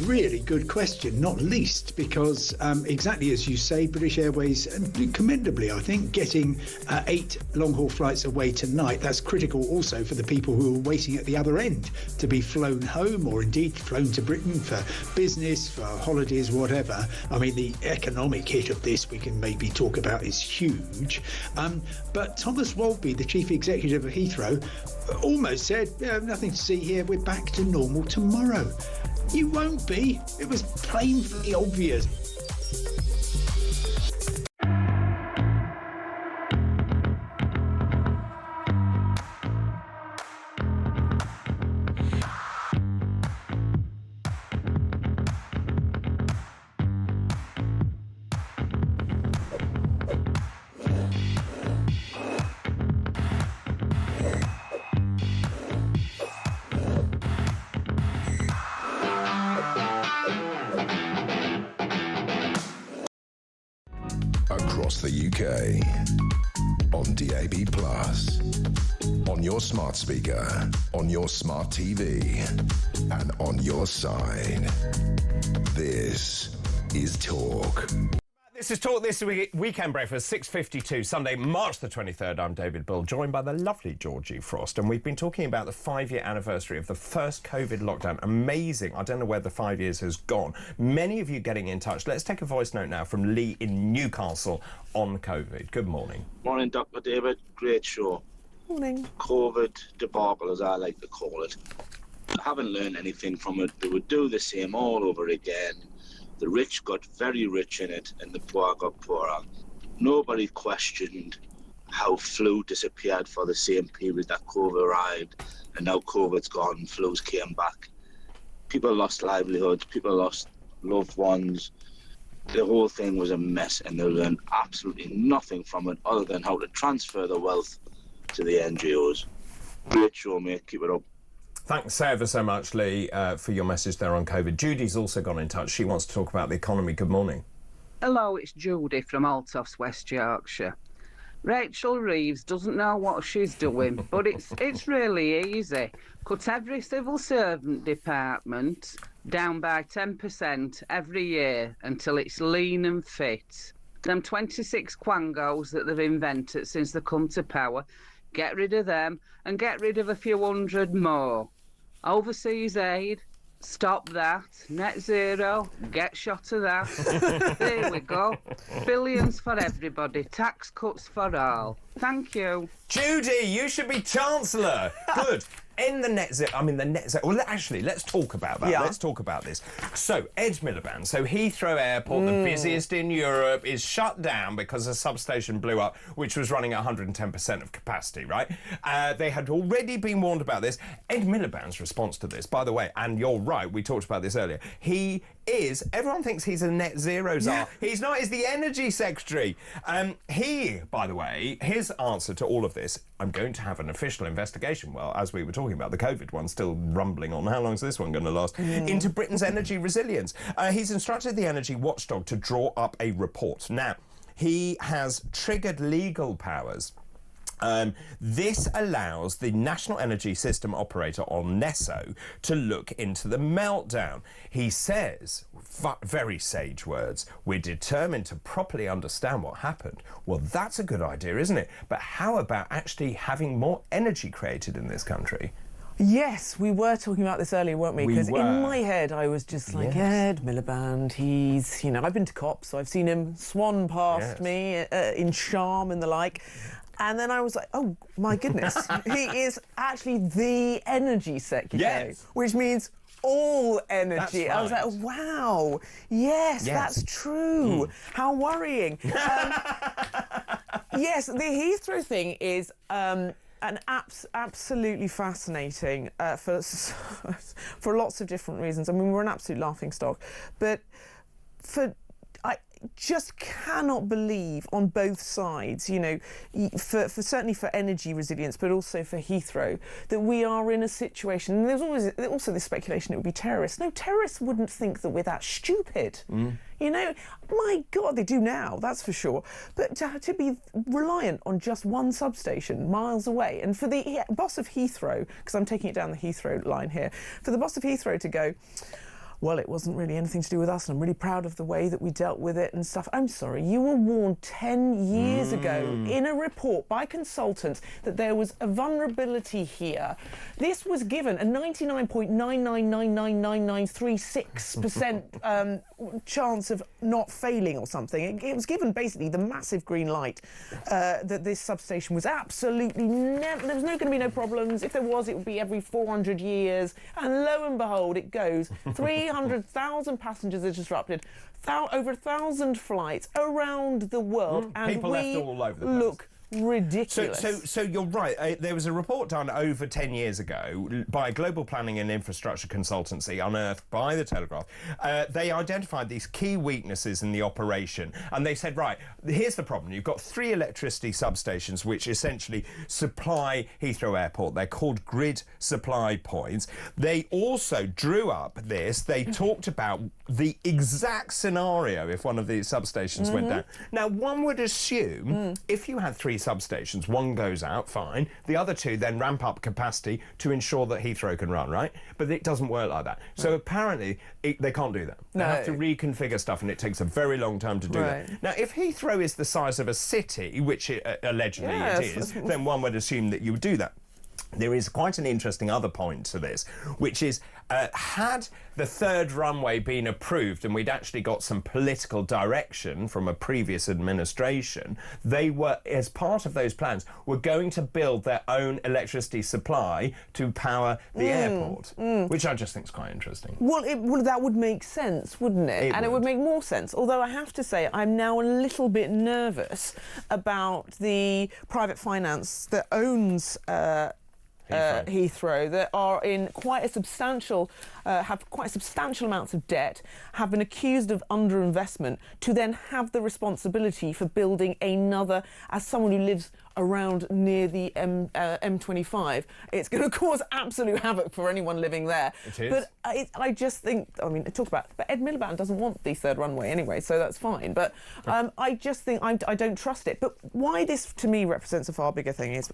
really good question, not least because, exactly as you say, British Airways, commendably, I think, getting 8 long-haul flights away tonight. That's critical also for the people who are waiting at the other end to be flown home or indeed flown to Britain for business, for holidays, whatever. I mean, the economic hit of this we can maybe talk about is huge. But Thomas Walby, the chief executive of Heathrow, almost said, nothing to see here, we're back to normal tomorrow. You won't be. It was plainly obvious. Across the UK, on DAB+, on your smart speaker, on your smart TV, and on your side. This is Talk. This is Talk This Weekend Breakfast, 6:52, Sunday, March the 23rd. I'm David Bull, joined by the lovely Georgie Frost, and we've been talking about the 5-year anniversary of the first COVID lockdown. Amazing. I don't know where the 5 years has gone. Many of you getting in touch. Let's take a voice note now from Lee in Newcastle on COVID. Good morning. Morning, Dr. David. Great show. Morning. COVID debacle, as I like to call it. I haven't learned anything from it. They would do the same all over again. The rich got very rich in it and the poor got poorer. Nobody questioned how flu disappeared for the same period that COVID arrived, and now COVID's gone and flu's came back. People lost livelihoods, people lost loved ones. The whole thing was a mess, and they learned absolutely nothing from it other than how to transfer the wealth to the NGOs. Great show, mate. Keep it up. Thanks ever so much, Lee, for your message there on COVID. Judy's also gone in touch. She wants to talk about the economy. Good morning. Hello, it's Judy from Altofts, West Yorkshire. Rachel Reeves doesn't know what she's doing, but it's really easy. Cut every civil servant department down by 10% every year until it's lean and fit. Them 26 quangos that they've invented since they come to power, get rid of them and get rid of a few hundred more. Overseas aid, stop that. Net zero, get shot of that. There we go. Billions for everybody, tax cuts for all. Thank you. Judy, you should be Chancellor. Good. In the net zero, well, actually, let's talk about that. Yeah. Let's talk about this. So, Ed Miliband, Heathrow Airport, the busiest in Europe, is shut down because a substation blew up, which was running at 110% of capacity, right? They had already been warned about this. Ed Miliband's response to this, by the way, and you're right, we talked about this earlier, everyone thinks he's a net zero czar. Yeah. He's not, he's the energy secretary. By the way, his answer to all of this, I'm going to have an official investigation, well, as we were talking about, the COVID one still rumbling on, how long is this one going to last, into Britain's energy resilience. He's instructed the energy watchdog to draw up a report. Now, he has triggered legal powers. This allows the National Energy System Operator, or NESO, to look into the meltdown. He says, very sage words, we're determined to properly understand what happened. Well, that's a good idea, isn't it? But how about actually having more energy created in this country? Yes, we were talking about this earlier, weren't we? Because in my head, I was just like, Ed Miliband, he's, I've been to COP, so I've seen him swan past me in Charm and the like. And then I was like, oh, my goodness, he is actually the energy secretary, which means all energy. Right. I was like, wow, yes, that's true. How worrying. Yes, the Heathrow thing is an absolutely fascinating for lots of different reasons. I mean, we're an absolute laughingstock, but I just cannot believe on both sides, for certainly for energy resilience, but also for Heathrow, that we are in a situation, and there's always also this speculation it would be terrorists. No, terrorists wouldn't think that we're that stupid. My God, they do now, that's for sure. But to be reliant on just one substation miles away, and for the boss of Heathrow, because I'm taking it down the Heathrow line here, for the boss of Heathrow to go, well, it wasn't really anything to do with us, and I'm really proud of the way that we dealt with it and stuff. I'm sorry, you were warned 10 years ago in a report by consultants that there was a vulnerability here. This was given a 99.9999936% chance of not failing or something. It was given basically the massive green light that this substation was absolutely never, there was going to be no problems. If there was, it would be every 400 years. And lo and behold, it goes. 300,000 passengers are disrupted, over 1,000 flights around the world, and people left all over the place. Look ridiculous. So you're right. There was a report done over 10 years ago by a global planning and infrastructure consultancy unearthed by the Telegraph. They identified these key weaknesses in the operation, and they said, right, here's the problem. You've got 3 electricity substations which essentially supply Heathrow Airport. They're called grid supply points. They also drew up this. They talked about the exact scenario if one of these substations went down. Now, one would assume if you had 3 substations, one goes out, fine. The other 2 then ramp up capacity to ensure that Heathrow can run, right? But it doesn't work like that. So apparently they can't do that. They have to reconfigure stuff, and it takes a very long time to do that. Now, if Heathrow is the size of a city, which allegedly it is, then one would assume that you would do that. There is quite an interesting other point to this, which is, had the 3rd runway been approved and we'd actually got some political direction from a previous administration, they were, as part of those plans, were going to build their own electricity supply to power the airport, which I just think is quite interesting. Well, that would make sense, wouldn't it? And it would make more sense. Although I have to say, I'm now a little bit nervous about the private finance that owns Heathrow, that are in quite a substantial, have quite substantial amounts of debt, have been accused of underinvestment, to then have the responsibility for building another. As someone who lives around near the M25, it's going to cause absolute havoc for anyone living there. It is. But I just think, I mean, talk about, but Ed Miliband doesn't want the 3rd runway anyway, so that's fine. But I just think I don't trust it. But why this to me represents a far bigger thing is,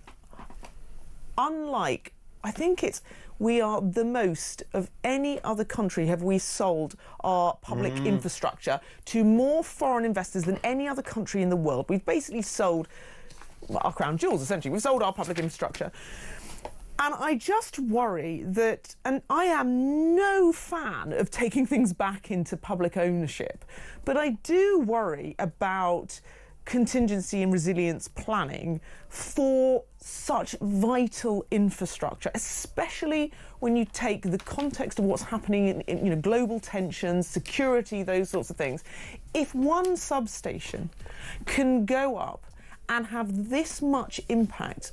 unlike, I think it's, we are the most of any other country have we sold our public infrastructure to more foreign investors than any other country in the world. We've basically sold our crown jewels, essentially. We've sold our public infrastructure. And I just worry that, and I am no fan of taking things back into public ownership, but I do worry about contingency and resilience planning for such vital infrastructure, especially when you take the context of what's happening in global tensions, security, those sorts of things. If one substation can go up and have this much impact,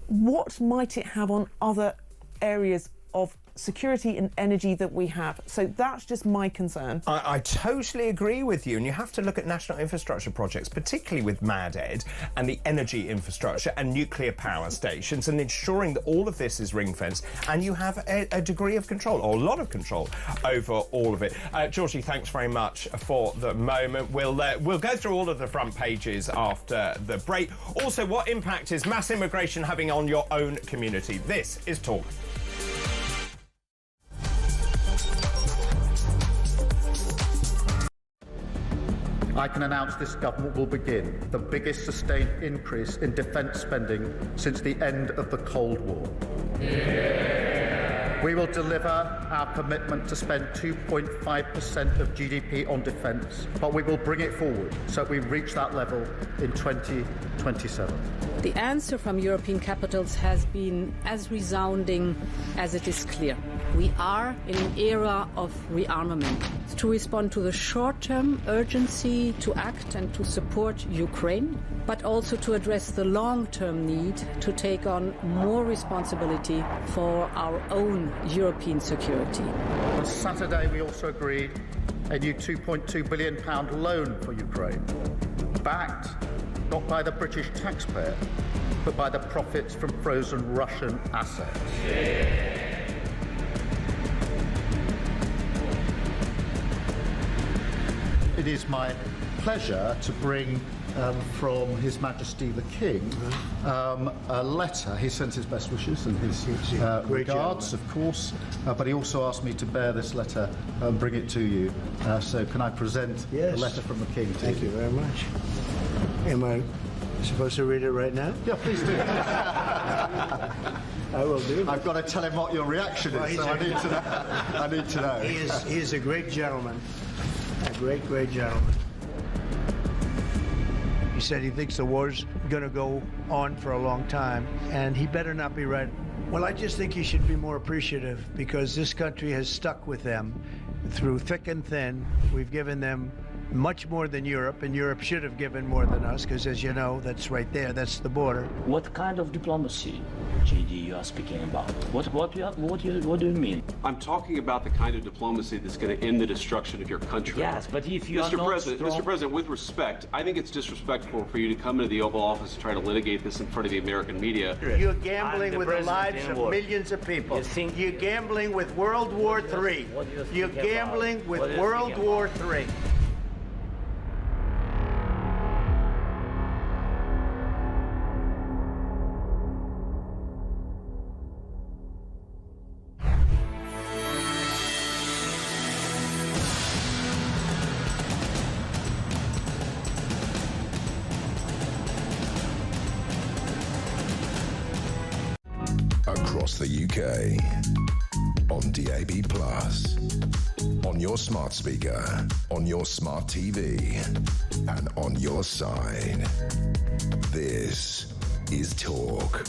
what might it have on other areas of security and energy that we have? So that's just my concern. I totally agree with you, and you have to look at national infrastructure projects, particularly with MADED and the energy infrastructure and nuclear power stations, and ensuring that all of this is ring-fenced and you have a degree of control, or a lot of control, over all of it. Georgie, thanks very much for the moment. We'll go through all of the front pages after the break. Also, what impact is mass immigration having on your own community? This is Talk. I can announce this government will begin the biggest sustained increase in defence spending since the end of the Cold War. We will deliver our commitment to spend 2.5% of GDP on defence, but we will bring it forward so we reach that level in 2027. The answer from European capitals has been as resounding as it is clear. We are in an era of rearmament to respond to the short-term urgency to act and to support Ukraine, but also to address the long-term need to take on more responsibility for our own European security. On Saturday, we also agreed a new £2.2 billion loan for Ukraine, backed not by the British taxpayer, but by the profits from frozen Russian assets. It is my pleasure to bring from His Majesty the King a letter. He sent his best wishes and his regards, of course, but he also asked me to bear this letter and bring it to you. So can I present the letter from the King to Thank you very much. Am I supposed to read it right now? Yeah, please do. I will do. I've got to tell him what your reaction is, so I need to know. I need to know. He is a great gentleman. A great, great gentleman. He said he thinks the war's going to go on for a long time, and he better not be right. Well, I just think he should be more appreciative, because this country has stuck with them through thick and thin. We've given them much more than Europe, and Europe should have given more than us, because as you know, that's right there, that's the border. What kind of diplomacy, JD, you are speaking about? What do you mean? I'm talking about the kind of diplomacy that's going to end the destruction of your country. Yes, but if you are Mr. not President, strong... Mr. President, with respect, I think it's disrespectful for you to come into the Oval Office and try to litigate this in front of the American media. You're gambling with the lives of millions of people. You're gambling with World War III. You're gambling with World War III. Across the UK, on DAB+, on your smart speaker, on your smart TV, and on your side. This is Talk.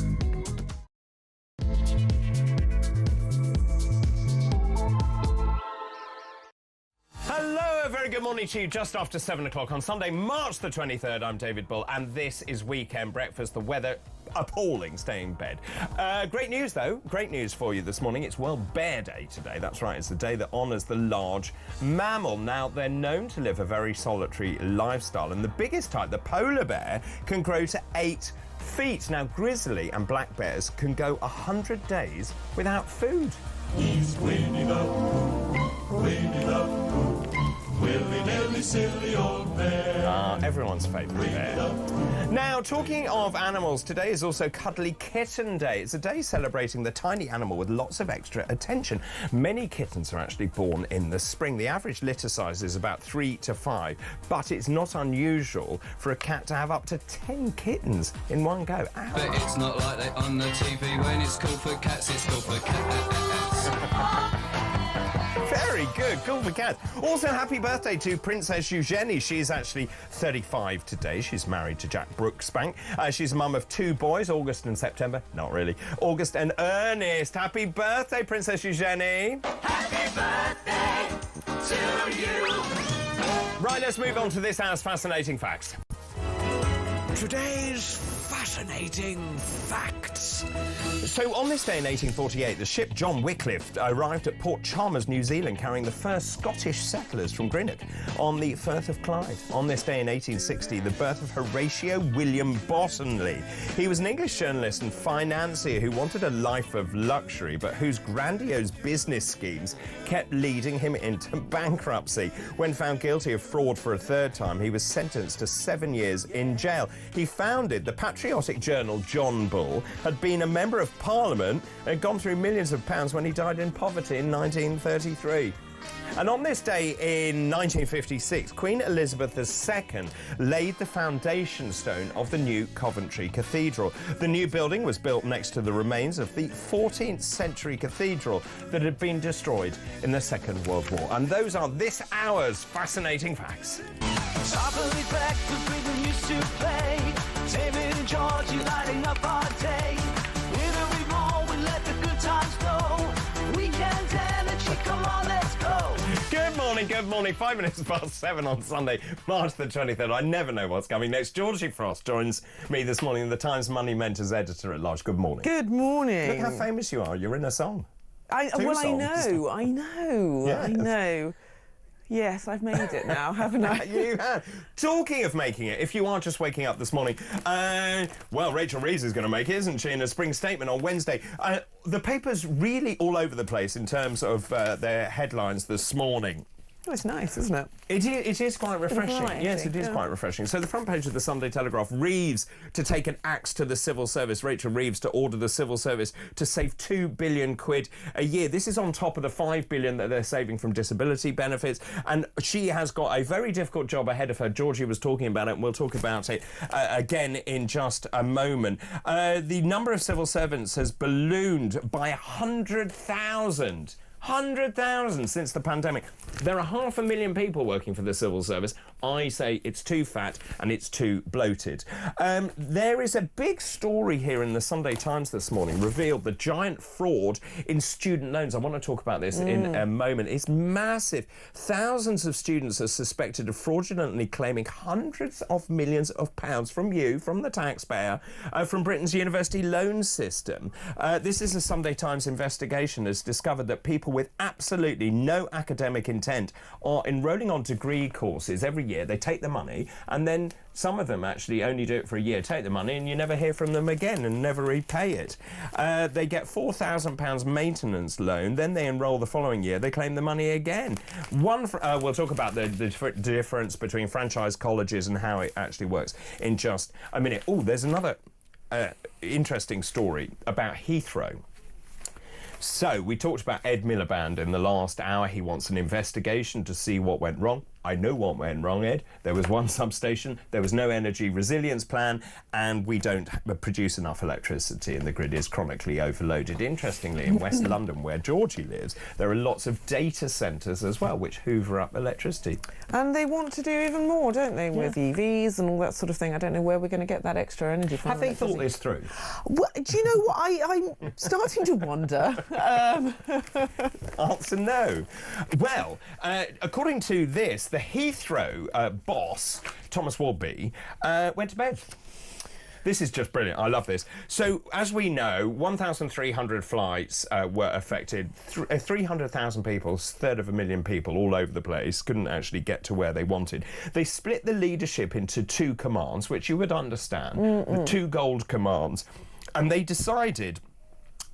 Hello, a very good morning to you. Just after 7 o'clock on Sunday, March the 23rd. I'm David Bull, and this is Weekend Breakfast. The weather appalling, stay in bed. Great news, though. Great news for you this morning. It's World Bear Day today. That's right. It's the day that honours the large mammal. Now, they're known to live a very solitary lifestyle, and the biggest type, the polar bear, can grow to 8 feet. Now, grizzly and black bears can go 100 days without food. He's Winnie the Pooh, Winnie the Pooh, willy-nilly, silly old bear. Everyone's favourite bear. Now, talking of animals, today is also Cuddly Kitten Day. It's a day celebrating the tiny animal with lots of extra attention. Many kittens are actually born in the spring. The average litter size is about 3 to 5, but it's not unusual for a cat to have up to 10 kittens in one go. Ow. But it's not like they on the TV when it's called for cats, it's called for cats. Very good, cool for cats. Also, happy birthday to Princess Eugenie. She's actually 35 today. She's married to Jack Brooksbank. She's a mum of 2 boys, August and September. Not really. August and Ernest. Happy birthday, Princess Eugenie. Happy birthday to you. Right, let's move on to this hour's fascinating facts. Today's fascinating facts. So, on this day in 1848, the ship John Wycliffe arrived at Port Chalmers, New Zealand, carrying the first Scottish settlers from Greenock on the Firth of Clyde. On this day in 1860, the birth of Horatio William Bottomley. He was an English journalist and financier who wanted a life of luxury, but whose grandiose business schemes kept leading him into bankruptcy. When found guilty of fraud for a 3rd time, he was sentenced to 7 years in jail. He founded the patriotic journal John Bull, had been a member of Parliament, and had gone through millions of pounds when he died in poverty in 1933. And on this day in 1956, Queen Elizabeth II laid the foundation stone of the new Coventry Cathedral. The new building was built next to the remains of the 14th century cathedral that had been destroyed in the Second World War. And those are this hour's fascinating facts. Sharply back to Britain used to play. David and George lighting up our day. With every ball we let the good times go. Weekend energy, come on, let's go. Good morning. 5 minutes past 7 on Sunday, March the 23rd. I never know what's coming next. Georgie Frost joins me this morning, the Times Money Mentors editor at large. Good morning. Good morning. Look how famous you are. You're in a song. I know. Yes, I've made it now, haven't I? You have. Talking of making it, if you are just waking up this morning, well, Rachel Reeves is going to make it, isn't she, in a spring statement on Wednesday. The paper's really all over the place in terms of their headlines this morning. Oh, it's nice, isn't it? It is quite refreshing. variety, Yes, it is yeah. quite refreshing. So the front page of the Sunday Telegraph, Reeves to take an axe to the civil service. Rachel Reeves to order the civil service to save £2 billion a year. This is on top of the £5 billion that they're saving from disability benefits. And she has got a very difficult job ahead of her. Georgie was talking about it, and we'll talk about it again in just a moment. The number of civil servants has ballooned by 100,000. 100,000 since the pandemic. There are 500,000 people working for the civil service. I say it's too fat and it's too bloated. There is a big story here in the Sunday Times this morning, revealed the giant fraud in student loans. I want to talk about this in a moment. It's massive. Thousands of students are suspected of fraudulently claiming hundreds of millions of pounds from you, from the taxpayer, from Britain's university loan system. This is a Sunday Times investigation has discovered that people with absolutely no academic intent are enrolling on degree courses every year. They take the money, and then some of them actually only do it for a year, take the money, and you never hear from them again and never repay it. They get £4,000 maintenance loan, then they enrol the following year, they claim the money again. We'll talk about the difference between franchise colleges and how it actually works in just a minute. Oh, there's another interesting story about Heathrow. So, we talked about Ed Miliband in the last hour. He wants an investigation to see what went wrong. I know what went wrong, Ed. There was one substation, there was no energy resilience plan, and we don't produce enough electricity, and the grid is chronically overloaded. Interestingly, in West London, where Georgie lives, there are lots of data centres as well, which hoover up electricity. And they want to do even more, don't they, with EVs and all that sort of thing. I don't know where we're going to get that extra energy from. Have they thought this through? Well, do you know what? I'm starting to wonder. Answer no. Well, according to this, the Heathrow boss, Thomas Wadby, went to bed. This is just brilliant. I love this. So, as we know, 1,300 flights were affected. 300,000 people, 250,000 people all over the place, couldn't actually get to where they wanted. They split the leadership into two commands, which you would understand, the two gold commands. And they decided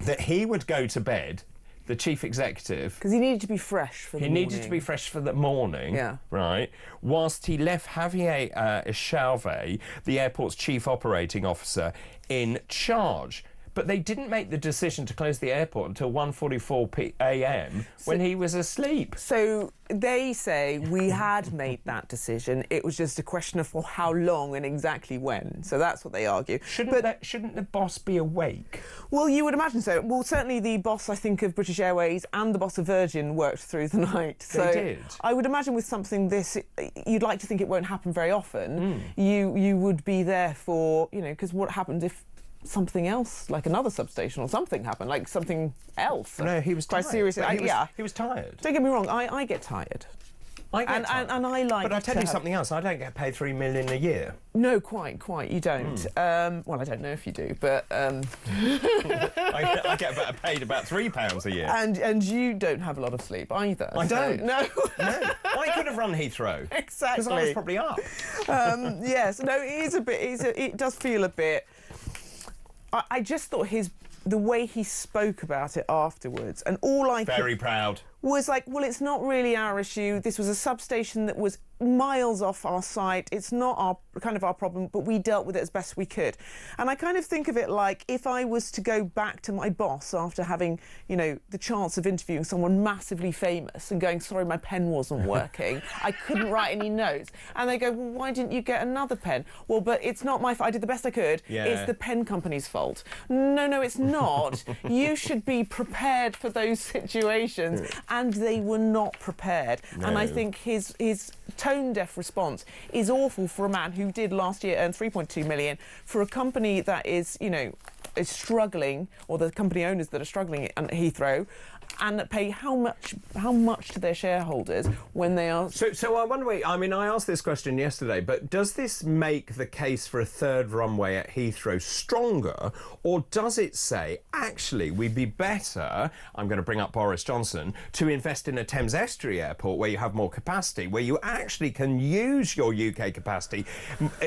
that he would go to bed, the chief executive, because he needed to be fresh for the morning. He needed to be fresh for the morning, yeah. Right, whilst he left Javier Echalve, the airport's chief operating officer, in charge. But they didn't make the decision to close the airport until 1:44 a.m. when he was asleep. So they say we had made that decision. It was just a question of for how long and exactly when. So that's what they argue. Shouldn't the boss be awake? Well, you would imagine so. Well, certainly the boss, I think, of British Airways and the boss of Virgin worked through the night. So they did. I would imagine with something this, you'd like to think it won't happen very often. You would be there for, you know, because what happened if something else, like another substation or something happened, like something else? No, he was quite tired. seriously. He was tired. Don't get me wrong, I get tired. I get tired. And I like. But I tell you something else. I don't get paid $3 million a year. No, quite. You don't. Well, I don't know if you do, but I get paid about £3 a year. And you don't have a lot of sleep either. I don't. No. No. I could have run Heathrow. Exactly. Because I was probably up. Yes. No. It is a bit. It does feel a bit. I just thought the way he spoke about it afterwards, and all I very proud. Was like, well, it's not really our issue. This was a substation that was miles off our site. It's not our problem, but we dealt with it as best we could. And I kind of think of it like if I was to go back to my boss after having, you know, the chance of interviewing someone massively famous and going, sorry, my pen wasn't working. I couldn't write any notes. And they go, well, why didn't you get another pen? Well, but it's not my fault. I did the best I could. Yeah. It's the pen company's fault. No, it's not. You should be prepared for those situations. And they were not prepared. No. And I think his tone-deaf response is awful for a man who did last year earn $3.2 million for a company that is, you know, is struggling, or the company owners that are struggling at Heathrow, and that pay how much to their shareholders when they are... So I wonder, I mean, I asked this question yesterday, but does this make the case for a third runway at Heathrow stronger, or does it say, actually, we'd be better, I'm going to bring up Boris Johnson, to invest in a Thames Estuary airport where you have more capacity, where you actually can use your UK capacity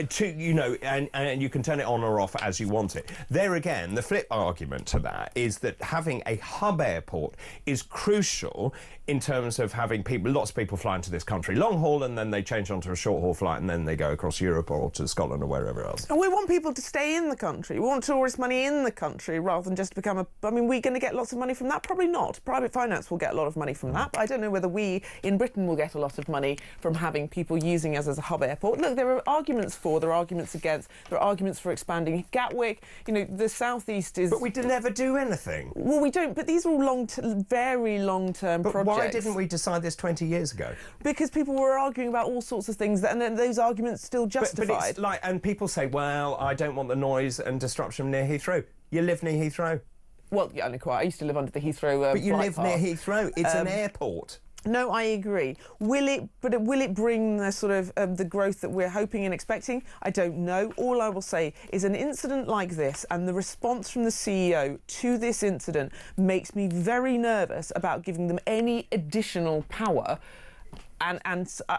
to, you know, and you can turn it on or off as you want it. There again, the flip argument to that is that having a hub airport is crucial in terms of having lots of people fly into this country long haul, and then they change onto a short haul flight, and then they go across Europe or to Scotland or wherever else. And we want people to stay in the country. We want tourist money in the country rather than just become a... I mean, we're going to get lots of money from that? Probably not. Private finance will get a lot of money from that, but I don't know whether we in Britain will get a lot of money from having people using us as a hub airport. Look, there are arguments for, there are arguments against, there are arguments for expanding Gatwick. You know, the southeast is... But we never do anything. Well, we don't, but these are all very long-term projects. But why didn't we decide this 20 years ago? Because people were arguing about all sorts of things, and then those arguments still justified. But it's like, and people say, well, I don't want the noise and disruption near Heathrow. You live near Heathrow. Well, yeah, only quite. I used to live under the Heathrow But you live path. near Heathrow. It's an airport. No, I agree. Will it bring the sort of the growth that we're hoping and expecting? I don't know. All I will say is an incident like this and the response from the CEO to this incident makes me very nervous about giving them any additional power. And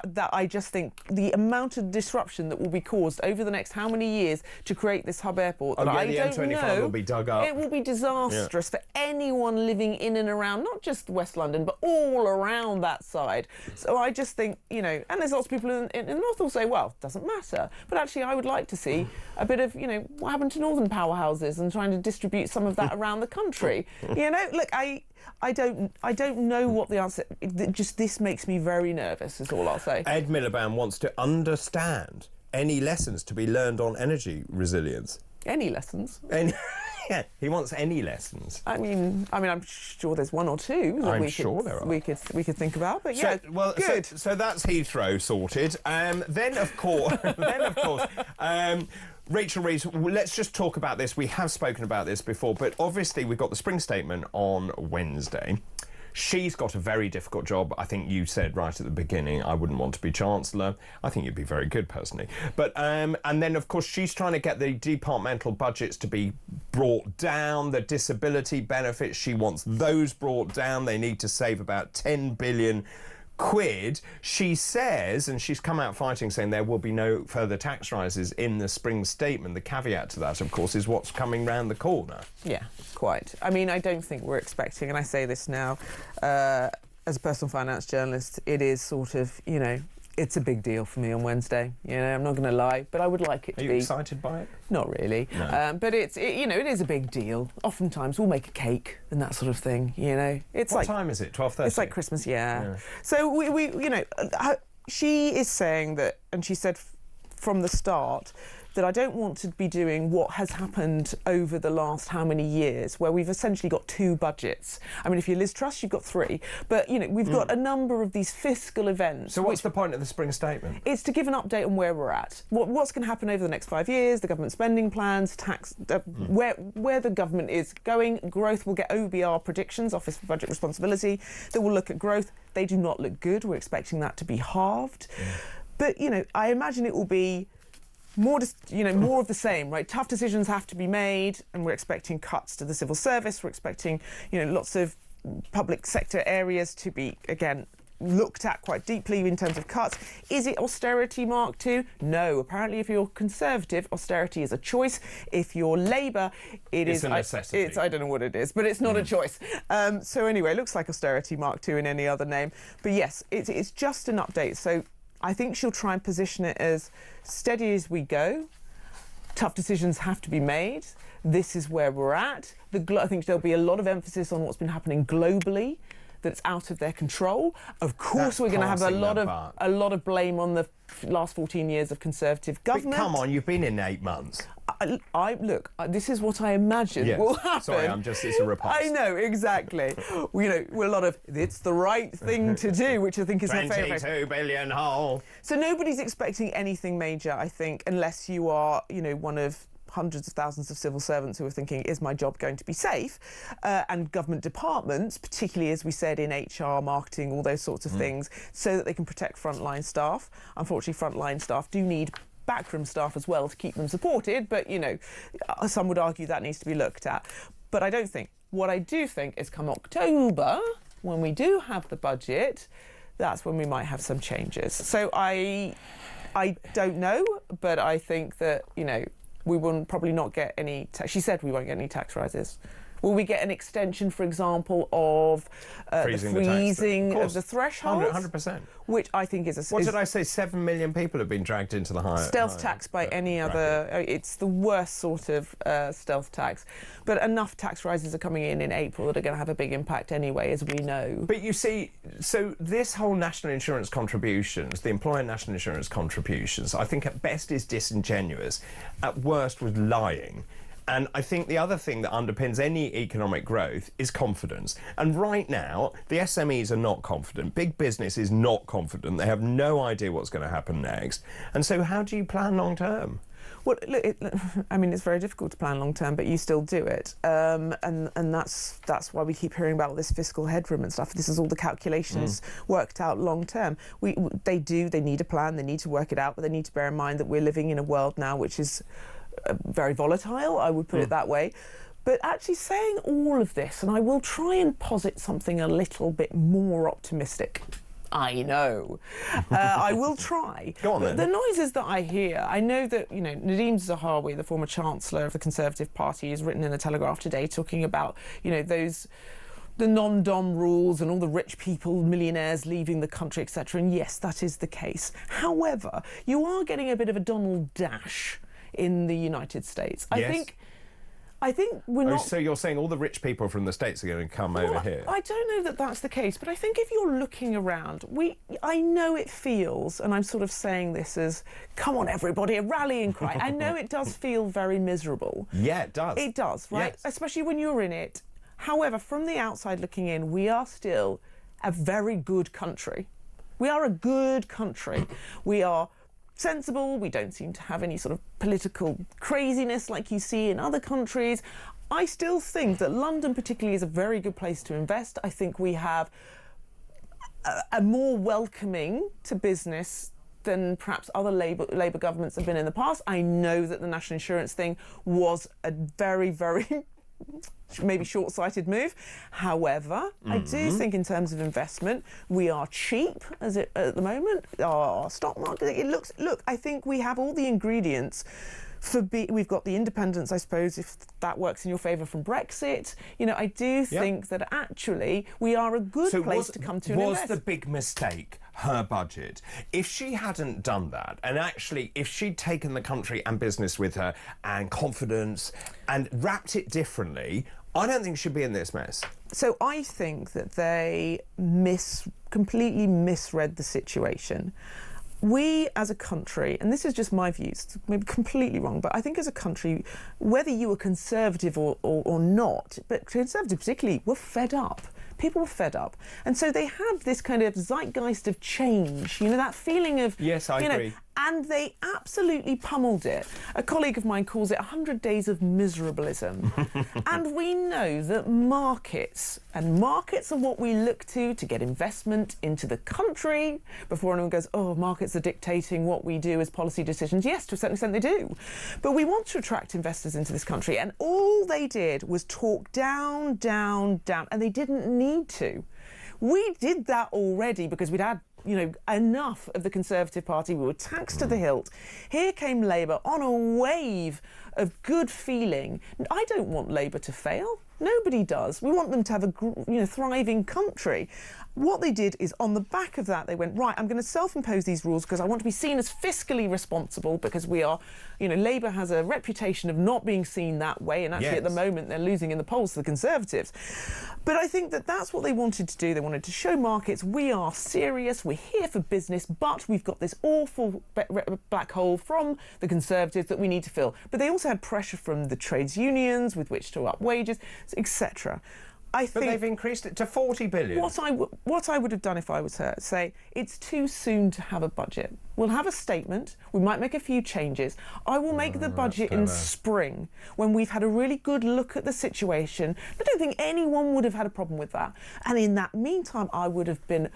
that I just think the amount of disruption that will be caused over the next how many years to create this hub airport that I don't know. M25 will be dug up. It will be disastrous for anyone living in and around, not just West London, but all around that side. So I just think, you know, and there's lots of people in the north who'll say, well, it doesn't matter. But actually, I would like to see a bit of, you know, what happened to northern powerhouses and trying to distribute some of that around the country. You know, look, I don't know what the answer. Just this makes me very nervous. Is all I'll say. Ed Miliband wants to understand any lessons to be learned on energy resilience. Any lessons? Yeah, he wants any lessons. I mean, I'm sure there's one or two that we could think about. But yeah, good. So that's Heathrow sorted. Then of course. Rachel Reeves, let's just talk about this. We have spoken about this before, but obviously we've got the spring statement on Wednesday. She's got a very difficult job. I think you said right at the beginning, I wouldn't want to be Chancellor. I think you'd be very good, personally. But and then, of course, she's trying to get the departmental budgets to be brought down, the disability benefits, she wants those brought down. They need to save about 10 billion quid. She says, and she's come out fighting, saying there will be no further tax rises in the spring statement. The caveat to that, of course, is what's coming round the corner. Yeah, quite. I mean, I don't think we're expecting, and I say this now, as a personal finance journalist, it is sort of, you know, it's a big deal for me on Wednesday. You know, I'm not going to lie, but I would like it to be. Are you excited by it? Not really. No. But you know, it is a big deal. Oftentimes we'll make a cake and that sort of thing. You know, it's what like time is it? 12:30. It's like Christmas, yeah. So we you know, she is saying that, and she said from the start that I don't want to be doing what has happened over the last how many years, where we've essentially got two budgets. I mean, if you're Liz Truss, you've got three. But, you know, we've got a number of these fiscal events. So what's the point of the spring statement? It's to give an update on where we're at. What's going to happen over the next 5 years, the government spending plans, tax, where the government is going. Growth will get OBR predictions, Office for Budget Responsibility, that will look at growth. They do not look good. We're expecting that to be halved. But, you know, I imagine it will be more of the same, right? Tough decisions have to be made, and we're expecting cuts to the civil service. We're expecting, you know, lots of public sector areas to be, again, looked at quite deeply in terms of cuts. Is it austerity Mark II? No. Apparently, if you're Conservative, austerity is a choice. If you're Labour, it's a necessity. I don't know what it is, but it's not a choice. So anyway, it looks like austerity Mark II in any other name. But yes, it's just an update. So I think she'll try and position it as steady as we go. Tough decisions have to be made. This is where we're at. I think there'll be a lot of emphasis on what's been happening globally, that's out of their control. Of course, we're going to have a lot of blame on the last 14 years of Conservative government. But come on, you've been in 8 months. Look, this is what I imagine will happen. Sorry, it's a riposte. I know, exactly. We're a lot of, it's the right thing to do, which I think is my favourite. 22 billion hole. So nobody's expecting anything major, I think, unless you are, you know, one of hundreds of thousands of civil servants who are thinking, is my job going to be safe? And government departments, particularly, as we said, in HR, marketing, all those sorts of things, so that they can protect frontline staff. Unfortunately, frontline staff do need backroom staff as well to keep them supported, but, you know, some would argue that needs to be looked at. But I don't think. What I do think is come October, when we do have the budget, that's when we might have some changes. So I don't know, but I think that, you know, we will probably not get any... She said we won't get any tax rises. Will we get an extension, for example, of the freezing of the threshold? 100%. Which I think is a... What did I say? 7 million people have been dragged into the higher... Stealth tax by any other... It's the worst sort of stealth tax. But enough tax rises are coming in April that are going to have a big impact anyway, as we know. But you see, so this whole national insurance contributions, the employer national insurance contributions, I think at best is disingenuous, at worst was lying. And I think the other thing that underpins any economic growth is confidence. And right now, the SMEs are not confident. Big business is not confident. They have no idea what's going to happen next. And so how do you plan long term? Well, look, I mean, it's very difficult to plan long term, but you still do it, and that's why we keep hearing about all this fiscal headroom and stuff. This is all the calculations worked out long term. They need a plan. They need to work it out, but they need to bear in mind that we're living in a world now which is very volatile, I would put it that way. But actually saying all of this, and I will try and posit something a little bit more optimistic. I know. I will try. Go on, then. The noises that I hear, I know that, you know, Nadhim Zahawi, the former Chancellor of the Conservative Party, has written in the Telegraph today talking about, you know, the non-dom rules and all the rich people, millionaires leaving the country, etc. And yes, that is the case. However, you are getting a bit of a Donald Dash in the United States. I think we're not... So you're saying all the rich people from the States are going to come over here? I don't know that that's the case, but I think if you're looking around, I know it feels, and I'm sort of saying this as, come on everybody, a rallying cry. I know it does feel very miserable. Yeah, it does. It does, right? Yes. Especially when you're in it. However, from the outside looking in, we are still a very good country. We are a good country. We are sensible, we don't seem to have any sort of political craziness like you see in other countries. I still think that London particularly is a very good place to invest. I think we have a more welcoming to business than perhaps other Labour governments have been in the past. I know that the national insurance thing was a very, very maybe short-sighted move. However, I do think in terms of investment, we are cheap at the moment. Our stock market, look, I think we have all the ingredients we've got the independence, I suppose, if that works in your favour, from Brexit. You know, I do think that actually we are a good place to come to and invest. Was the big mistake her budget? If she hadn't done that, and actually if she'd taken the country and business with her and confidence and wrapped it differently, I don't think she'd be in this mess. So I think that they completely misread the situation. We as a country, and this is just my views, maybe completely wrong, but I think as a country, whether you were Conservative or not, but Conservative particularly, were fed up. People were fed up. And so they had this kind of zeitgeist of change, you know, that feeling of... Yes, I agree. And they absolutely pummeled it. A colleague of mine calls it 100 days of miserablism. And we know that markets are what we look to get investment into the country. Before anyone goes, oh, markets are dictating what we do as policy decisions. Yes, to a certain extent they do. But we want to attract investors into this country. And all they did was talk down, down, down. And they didn't need to. We did that already because we'd had, you know, enough of the Conservative Party. We were taxed to the hilt. Here came Labour on a wave of good feeling. I don't want Labour to fail. Nobody does. We want them to have a thriving country. What they did is, on the back of that, they went, right, I'm going to self-impose these rules because I want to be seen as fiscally responsible, because we are, you know, Labour has a reputation of not being seen that way, and actually at the moment they're losing in the polls to the Conservatives. But I think that that's what they wanted to do. They wanted to show markets, we are serious, we're here for business, but we've got this awful black hole from the Conservatives that we need to fill. But they also had pressure from the trades unions with which to up wages, etc. But they've increased it to 40 billion. What I would have done if I was her, say, it's too soon to have a budget. We'll have a statement, we might make a few changes. I will make the budget in spring, when we've had a really good look at the situation. I don't think anyone would have had a problem with that. And in that meantime, I would have been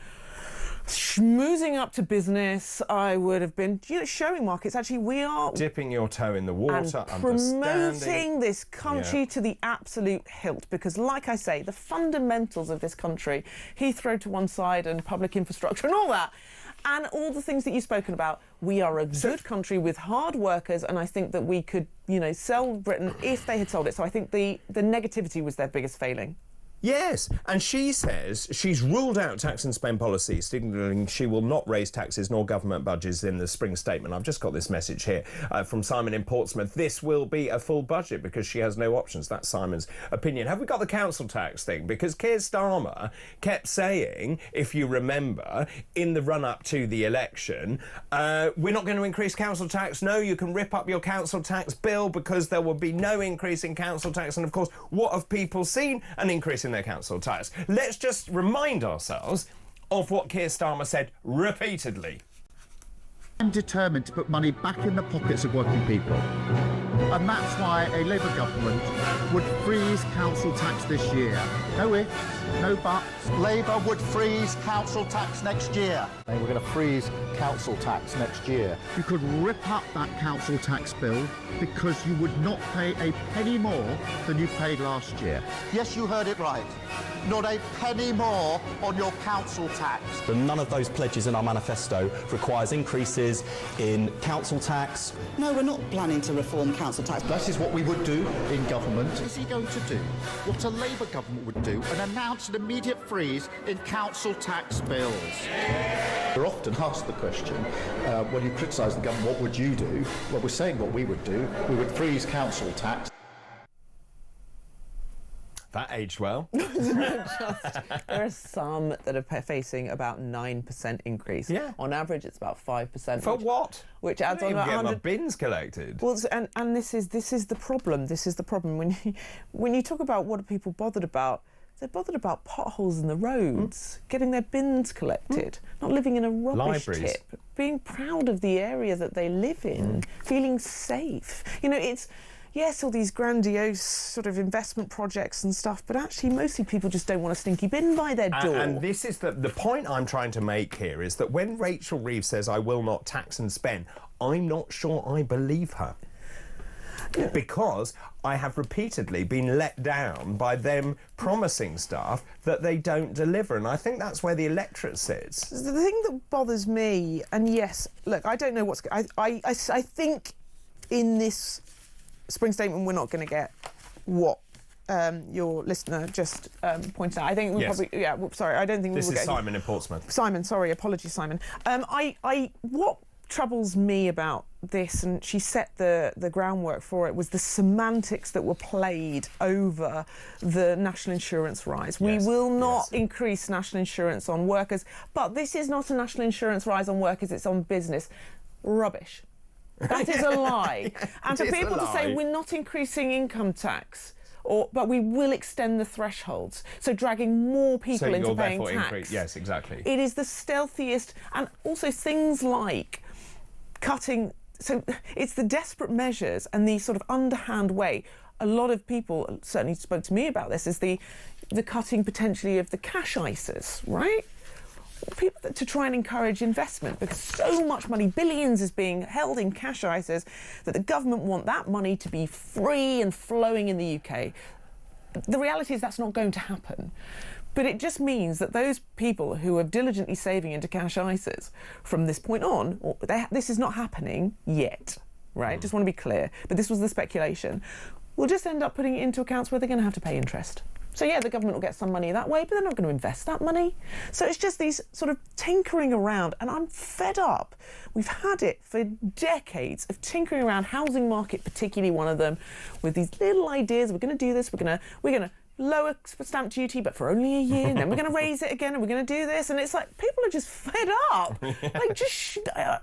schmoozing up to business. I would have been, you know, showing markets, actually, we are... dipping your toe in the water, and promoting this country to the absolute hilt. Because, like I say, the fundamentals of this country, Heathrow to one side and public infrastructure and all that, And all the things that you've spoken about. We are a good country with hard workers, and I think that we could, you know, sell Britain if they had sold it. So I think the negativity was their biggest failing. Yes, and she says she's ruled out tax and spend policy, signalling she will not raise taxes nor government budgets in the spring statement. I've just got this message here from Simon in Portsmouth. This will be a full budget because she has no options. That's Simon's opinion. Have we got the council tax thing? Because Keir Starmer kept saying, if you remember, in the run-up to the election, we're not going to increase council tax. No, you can rip up your council tax bill because there will be no increase in council tax. And, of course, what have people seen? An increase in their council tax. Let's just remind ourselves of what Keir Starmer said repeatedly. I'm determined to put money back in the pockets of working people. And that's why a Labour government would freeze council tax this year. No ifs, no buts. Labour would freeze council tax next year. We're going to freeze council tax next year. You could rip up that council tax bill because you would not pay a penny more than you paid last year. Yes, you heard it right. Not a penny more on your council tax. None of those pledges in our manifesto requires increases in council tax. No, we're not planning to reform council tax. That is what we would do in government. Is he going to do what a Labour government would do and announce an immediate freeze in council tax bills? We're often asked the question, when you criticise the government, what would you do? Well, we're saying what we would do. We would freeze council tax. That aged well. There are some that are facing about 9% increase. Yeah. On average, it's about 5%. For what? Which adds on about 100. $100. Bins collected. Well, and this is the problem. This is the problem when you talk about what are people bothered about. They're bothered about potholes in the roads, getting their bins collected, not living in a rubbish tip, being proud of the area that they live in, feeling safe. You know, it's. Yes, all these grandiose sort of investment projects and stuff, but actually mostly people just don't want a stinky bin by their door. And this is the point I'm trying to make here is that when Rachel Reeves says, I will not tax and spend, I'm not sure I believe her. Yeah. Because I have repeatedly been let down by them promising stuff that they don't deliver, and I think that's where the electorate sits. The thing that bothers me, and yes, look, I don't know what's... I think in this spring statement we're not going to get what your listener just pointed out. I think we probably... Yeah, sorry, I don't think we will get... This is Simon in Portsmouth. Simon, sorry, apologies, Simon. What troubles me about this, and she set the groundwork for it, was the semantics that were played over the national insurance rise. We will not increase national insurance on workers, but this is not a national insurance rise on workers, it's on business. Rubbish. That is a lie. And for people to say we're not increasing income tax, but we will extend the thresholds, so dragging more people into paying tax. Yes, exactly. It is the stealthiest, and also things like cutting. So it's the desperate measures and the sort of underhand way. A lot of people certainly spoke to me about this, is the cutting potentially of the cash ISAs, right? People to try and encourage investment, because so much money, billions, is being held in cash ISAs that the government want that money to be free and flowing in the UK. The reality is that's not going to happen. But it just means that those people who are diligently saving into cash ISAs from this point on, this is not happening yet, right? Just want to be clear. But this was the speculation. We'll just end up putting it into accounts where they're going to have to pay interest. So, yeah, the government will get some money that way, but they're not going to invest that money. So it's just these sort of tinkering around, and I'm fed up. We've had it for decades of tinkering around, housing market particularly one of them, with these little ideas. We're going to do this, we're going to lower stamp duty, but for only a year, and then we're going to raise it again, and we're going to do this, and it's like, people are just fed up. Like, just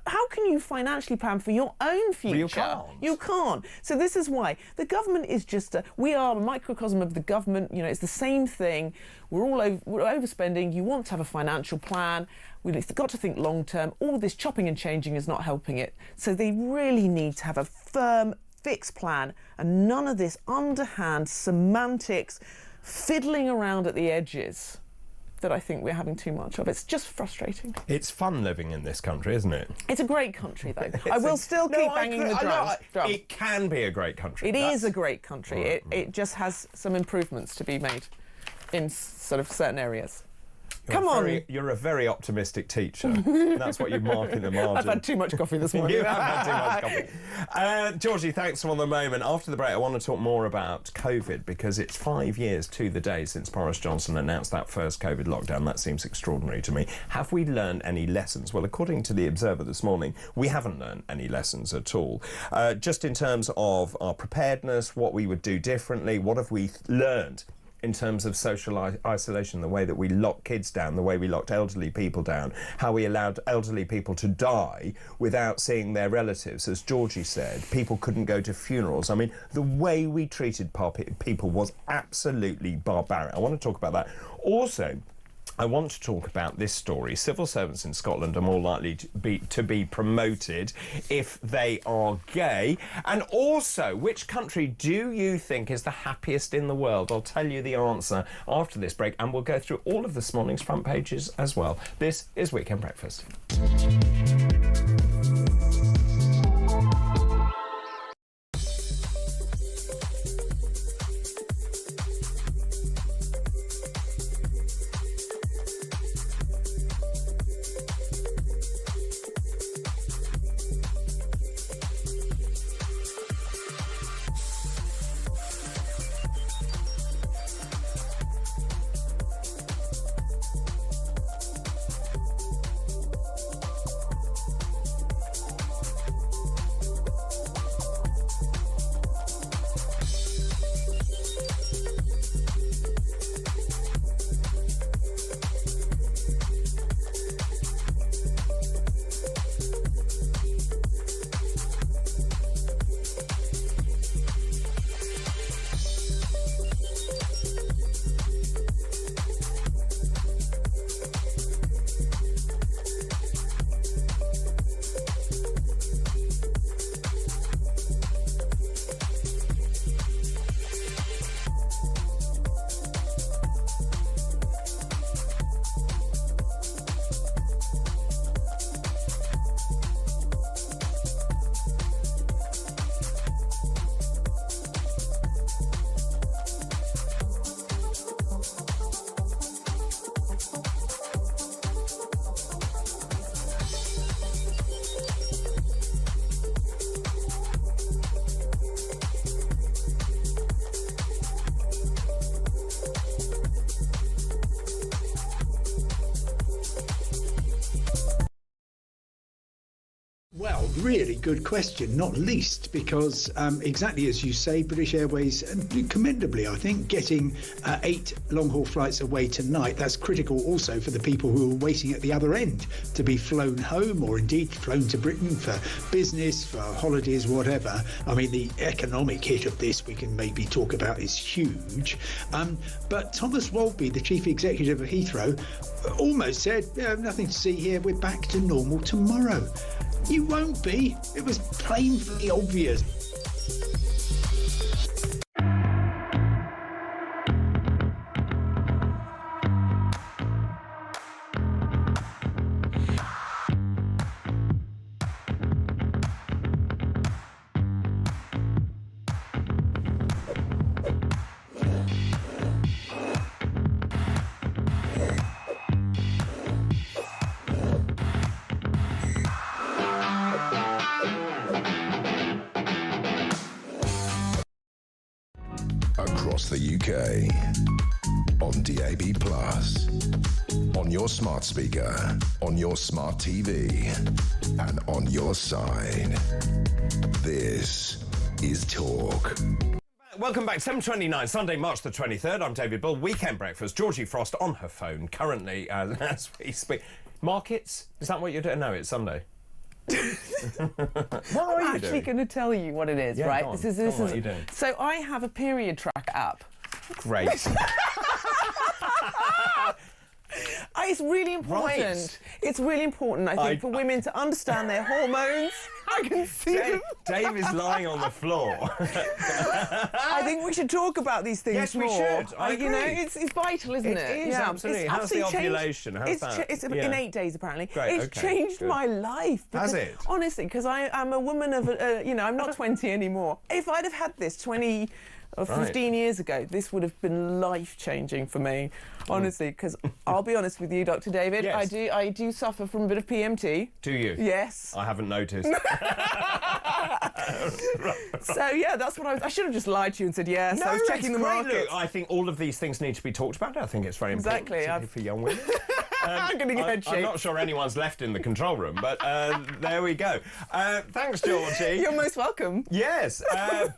how can you financially plan for your own future? You can't. So this is why the government is just we are a microcosm of the government. You know, it's the same thing. We're overspending. You want to have a financial plan. We've got to think long term. All this chopping and changing is not helping it. So they really need to have a firm, fixed plan, and none of this underhand semantics, fiddling around at the edges that I think we're having too much of. It's just frustrating. It's fun living in this country, isn't it? It's a great country, though. I will still keep banging the drum. It can be a great country. It is a great country. It just has some improvements to be made in sort of certain areas. You're a very optimistic teacher. That's what you mark in the margin. I've had too much coffee this morning. You have had too much coffee. Georgie, thanks for the moment. After the break, I want to talk more about COVID, because it's 5 years to the day since Boris Johnson announced that first COVID lockdown. That seems extraordinary to me. Have we learned any lessons? Well, according to the Observer this morning, we haven't learned any lessons at all. Just in terms of our preparedness, what we would do differently, what have we learned in terms of social isolation, the way that we locked kids down, the way we locked elderly people down, how we allowed elderly people to die without seeing their relatives. As Georgie said, people couldn't go to funerals. I mean, the way we treated people was absolutely barbaric. I want to talk about that. Also, I want to talk about this story. Civil servants in Scotland are more likely to be promoted if they are gay. And also, which country do you think is the happiest in the world? I'll tell you the answer after this break, and we'll go through all of this morning's front pages as well. This is Weekend Breakfast. Well, really good question, not least because, exactly as you say, British Airways, commendably, I think, getting 8 long-haul flights away tonight. That's critical also for the people who are waiting at the other end to be flown home, or indeed flown to Britain for business, for holidays, whatever. I mean, the economic hit of this we can maybe talk about is huge. But Thomas Walby, the chief executive of Heathrow, almost said, nothing to see here, we're back to normal tomorrow. You won't be. It was plainly obvious. Across the UK, on DAB+, on your smart speaker, on your smart TV, and on your side. This is Talk. Welcome back, 7:29, Sunday, March the 23rd. I'm David Bull. Weekend Breakfast. Georgie Frost on her phone currently as we speak. Markets? Is that what you're doing? No, it's Sunday. I'm actually going to tell you what it is, right? This is what are you doing? So I have a period tracker app. Great. It's really important. Right. It's really important, I think, for women to understand their hormones. I can see them. Dave is lying on the floor. I think we should talk about these things more. Yes, we should. I agree. You know, it's vital, isn't it? It is, absolutely. How's the ovulation? How's that? It's in 8 days, apparently. Great, it's changed my life. Has it? Honestly, because I'm a woman of, I'm not 20 anymore. If I'd have had this 20 or 15 years ago, this would have been life-changing for me, honestly, because I'll be honest with you, Dr. David, Yes. I do suffer from a bit of PMT. Do you? Yes. I haven't noticed. So, yeah, that's what I should have just lied to you and said yes. I was checking the market. Look, I think all of these things need to be talked about. I think it's very important, particularly for young women. I'm getting head shake. I'm not sure anyone's left in the control room, but there we go. Thanks, Georgie. You're most welcome. Yes.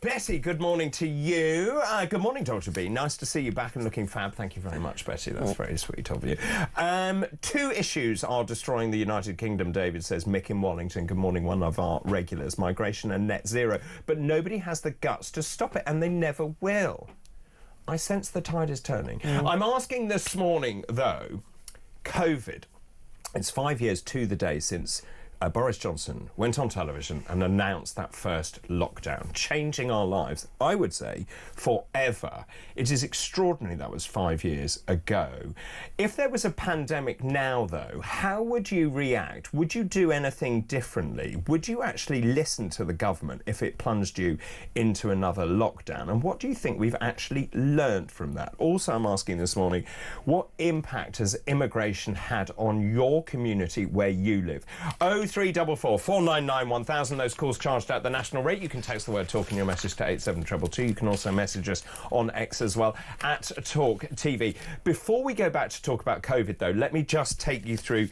Betty, good morning to you. Good morning, Dr. B. Nice to see you back and looking fab. Thank you very much, Betty. That's very sweet of you. 2 issues are destroying the United Kingdom, David says. Mick in Wallington. Good morning, one of our regulars. Migration and net zero. But nobody has the guts to stop it, and they never will. I sense the tide is turning. I'm asking this morning, though, COVID. It's 5 years to the day since Boris Johnson went on television and announced that first lockdown, changing our lives, I would say, forever. It is extraordinary that was 5 years ago. If there was a pandemic now, though, how would you react? Would you do anything differently? Would you actually listen to the government if it plunged you into another lockdown? And what do you think we've actually learnt from that? Also, I'm asking this morning, what impact has immigration had on your community where you live? 0344 499 1000. Those calls charged at the national rate. You can text the word talk in your message to 87222. You can also message us on X as well at talkTV. Before we go back to talk about COVID, though, let me just take you through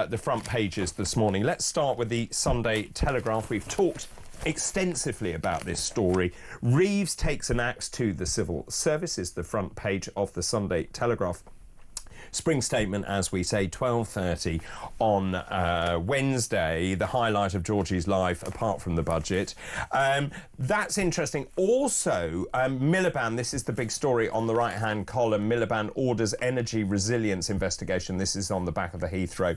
the front pages this morning. Let's start with the Sunday Telegraph. We've talked extensively about this story. Reeves takes an axe to the civil service is the front page of the Sunday Telegraph. Spring statement, as we say, 12:30 on Wednesday, the highlight of Georgie's life, apart from the budget. That's interesting. Also, Miliband, this is the big story on the right-hand column. Miliband orders energy resilience investigation. This is on the back of the Heathrow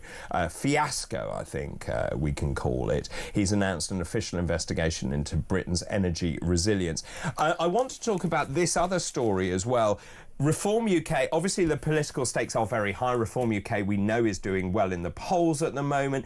fiasco, I think we can call it. He's announced an official investigation into Britain's energy resilience. I want to talk about this other story as well. Reform UK, obviously the political stakes are very high. Reform UK, we know, is doing well in the polls at the moment.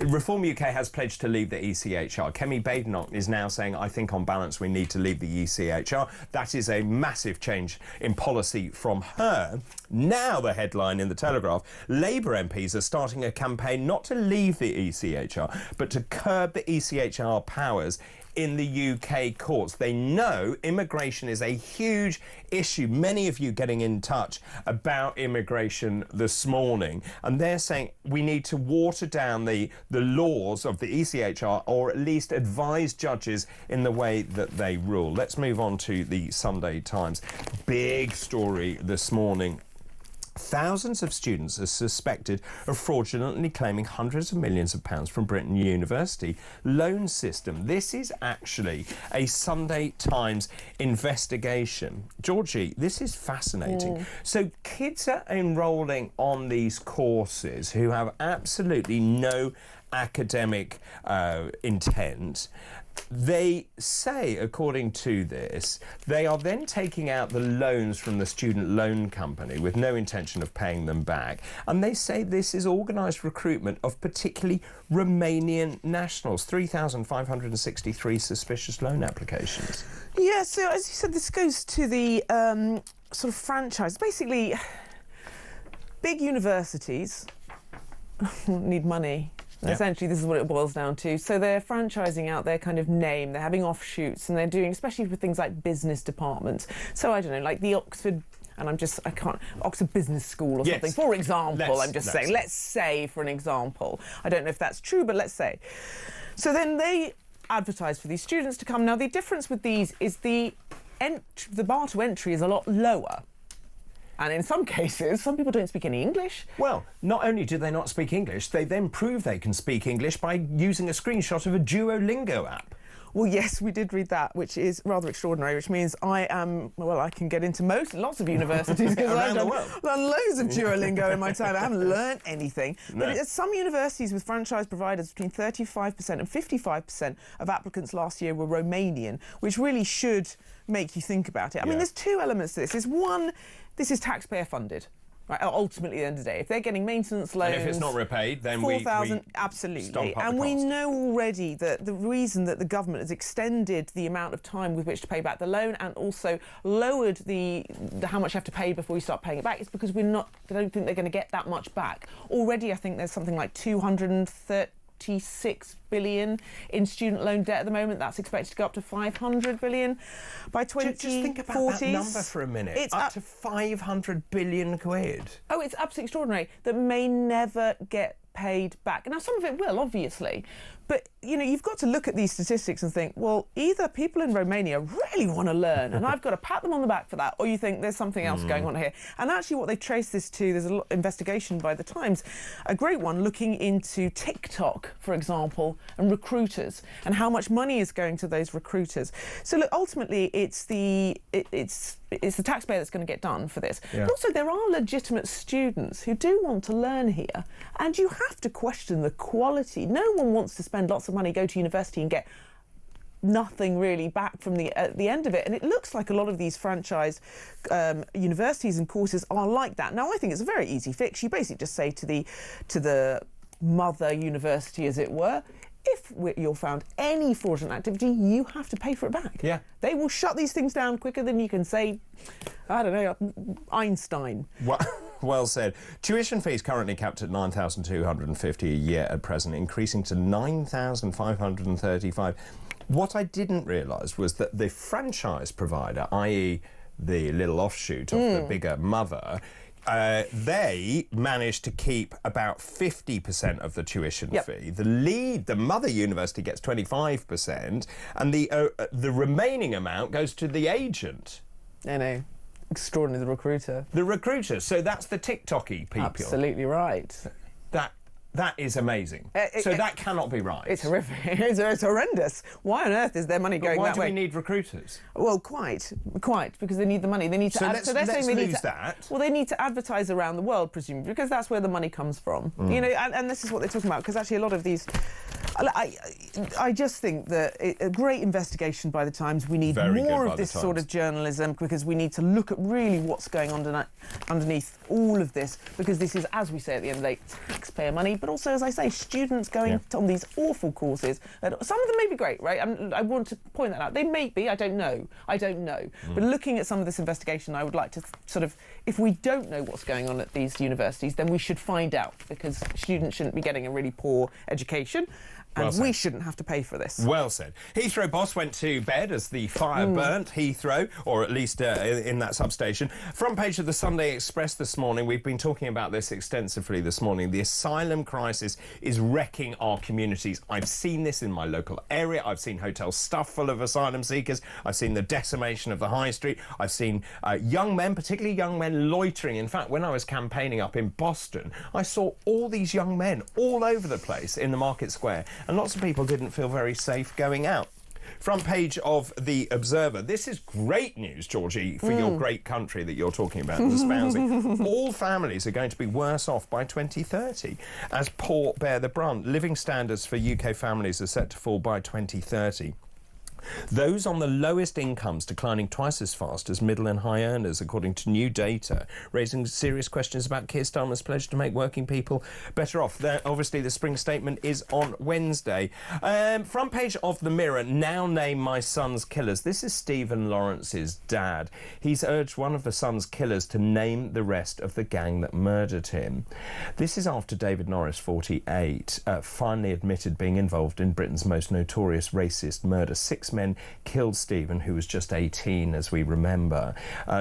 Reform UK has pledged to leave the ECHR. Kemi Badenoch is now saying, I think on balance we need to leave the ECHR. That is a massive change in policy from her. Now the headline in the Telegraph, Labour MPs are starting a campaign not to leave the ECHR, but to curb the ECHR powers in the UK courts. They know immigration is a huge issue. Many of you getting in touch about immigration this morning, and they're saying we need to water down the laws of the ECHR, or at least advise judges in the way that they rule. Let's move on to the Sunday Times. Big story this morning. Thousands of students are suspected of fraudulently claiming hundreds of millions of pounds from Britain University loan system. This is actually a Sunday Times investigation. Georgie, this is fascinating. So kids are enrolling on these courses who have absolutely no academic intent. They say, according to this, they are then taking out the loans from the student loan company with no intention of paying them back. And they say this is organised recruitment of particularly Romanian nationals. 3,563 suspicious loan applications. Yeah, so as you said, this goes to the sort of franchise. Basically, big universities need money. Yep. Essentially, this is what it boils down to. So they're franchising out their kind of name, they're having offshoots, and they're doing, especially with things like business departments. So I don't know, like the Oxford, Oxford Business School or something, for example, let's say, for an example. I don't know if that's true, but let's say. So then they advertise for these students to come. Now, the difference with these is the bar to entry is a lot lower. And in some cases, some people don't speak any English. Well, not only do they not speak English, they then prove they can speak English by using a screenshot of a Duolingo app. Well, yes, we did read that, which is rather extraordinary, which means I can get into lots of universities because I've done loads of Duolingo in my time. I haven't learnt anything. No. But some universities with franchise providers, between 35% and 55% of applicants last year were Romanian, which really should make you think about it. I mean, there's two elements to this. One, this is taxpayer funded. Right, ultimately, at the end of the day, if they're getting maintenance loans... And if it's not repaid, then $4,000, absolutely. And we know already that the reason that the government has extended the amount of time with which to pay back the loan and also lowered the how much you have to pay before you start paying it back is because I don't think they're going to get that much back. Already, I think there's something like 236 billion in student loan debt at the moment. That's expected to go up to 500 billion by 2040. Just think about that number for a minute. It's up to 500 billion quid. Oh, it's absolutely extraordinary. That may never get paid back. Now, some of it will, obviously, but, you know, you've got to look at these statistics and think, well, either people in Romania really want to learn, and I've got to pat them on the back for that, or you think there's something else going on here. And actually what they trace this to, there's an investigation by The Times, a great one, looking into TikTok, for example, and recruiters, and how much money is going to those recruiters. So, look, ultimately, it's the taxpayer that's going to get done for this. Yeah. But also, there are legitimate students who do want to learn here, and you have to question the quality. No one wants to spend lots of money, go to university and get nothing really back from at the end of it. And it looks like a lot of these franchise universities and courses are like that. Now, I think it's a very easy fix. You basically just say to the mother university, as it were, if you're found any fraudulent activity, you have to pay for it back. Yeah. They will shut these things down quicker than you can say, I don't know, Einstein. Well said. Tuition fees currently capped at $9,250 a year at present, increasing to $9,535. What I didn't realise was that the franchise provider, i.e. the little offshoot of the bigger mother, they managed to keep about 50% of the tuition fee. The mother university gets 25%, and the remaining amount goes to the agent. I know. Extraordinary, the recruiter. The recruiter. So that's the TikTok-y people. Absolutely right. That is amazing. So that cannot be right. It's horrific. It's horrendous. Why on earth is their money going that way? Why do we need recruiters? Well, quite, because they need the money. They need to. So let's lose that. Well, they need to advertise around the world, presumably, because that's where the money comes from. You know, and this is what they're talking about. Because actually, a lot of these. I just think that a great investigation by The Times. We need more of this sort of journalism because we need to look at really what's going on underneath all of this, because this is, as we say at the end of the day, taxpayer money, but also, as I say, students going on these awful courses. Some of them may be great, right? I want to point that out. They may be, I don't know. But looking at some of this investigation, I would like to sort of, if we don't know what's going on at these universities, then we should find out, because students shouldn't be getting a really poor education. And we shouldn't have to pay for this. Well said. Heathrow boss went to bed as the fire burnt Heathrow, or at least in that substation. Front page of the Sunday Express this morning. We've been talking about this extensively this morning. The asylum crisis is wrecking our communities. I've seen this in my local area. I've seen hotels stuffed full of asylum seekers. I've seen the decimation of the high street. I've seen young men, particularly young men, loitering. In fact, when I was campaigning up in Boston, I saw all these young men all over the place in the market square. And lots of people didn't feel very safe going out. Front page of The Observer. This is great news, Georgie, for your great country that you're talking about and espousing. All families are going to be worse off by 2030 as poor bear the brunt. Living standards for UK families are set to fall by 2030. Those on the lowest incomes declining twice as fast as middle and high earners, according to new data, raising serious questions about Keir Starmer's pledge to make working people better off. Obviously, the spring statement is on Wednesday. Front page of The Mirror, now name my son's killers. This is Stephen Lawrence's dad. He's urged one of the son's killers to name the rest of the gang that murdered him. This is after David Norris, 48, finally admitted being involved in Britain's most notorious racist murder. 6 men killed Stephen, who was just 18, as we remember.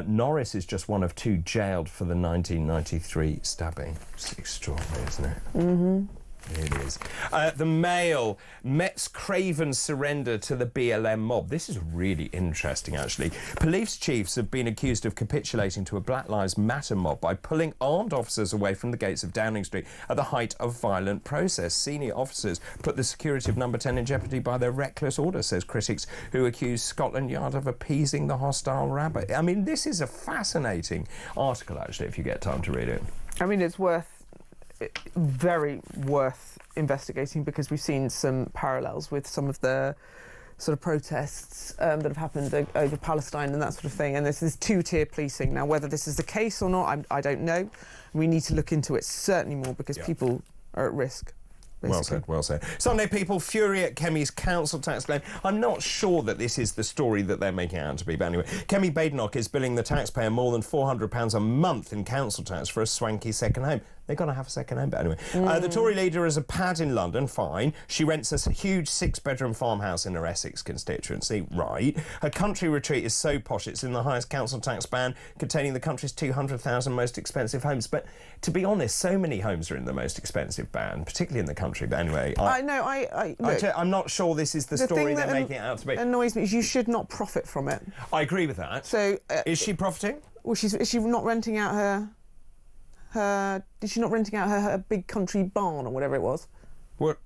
Norris is just one of 2 jailed for the 1993 stabbing. It's extraordinary, isn't it? It is. The Mail, Met's craven surrender to the BLM mob. This is really interesting, actually. Police chiefs have been accused of capitulating to a Black Lives Matter mob by pulling armed officers away from the gates of Downing Street at the height of violent protests. Senior officers put the security of Number 10 in jeopardy by their reckless order, says critics who accuse Scotland Yard of appeasing the hostile rabble. I mean, this is a fascinating article, actually, if you get time to read it. I mean, it's very worth investigating, because we've seen some parallels with some of the sort of protests that have happened over Palestine and that sort of thing, and there's this two-tier policing. Now, whether this is the case or not, I don't know. We need to look into it certainly more, because people are at risk. Basically. Well said, well said. Sunday people, fury at Kemi's council tax claim. I'm not sure that this is the story that they're making it out to be, but anyway, Kemi Badenoch is billing the taxpayer more than £400 a month in council tax for a swanky second home. They're going to have a second home, but anyway. The Tory leader has a pad in London, fine. She rents a huge 6-bedroom farmhouse in her Essex constituency, right. Her country retreat is so posh it's in the highest council tax band, containing the country's 200,000 most expensive homes. But to be honest, so many homes are in the most expensive band, particularly in the country. But anyway, I'm not sure this is the story they're making it out to be. Annoys me is you should not profit from it. I agree with that. So is she profiting? Well, is she not renting out her big country barn or whatever it was? Well,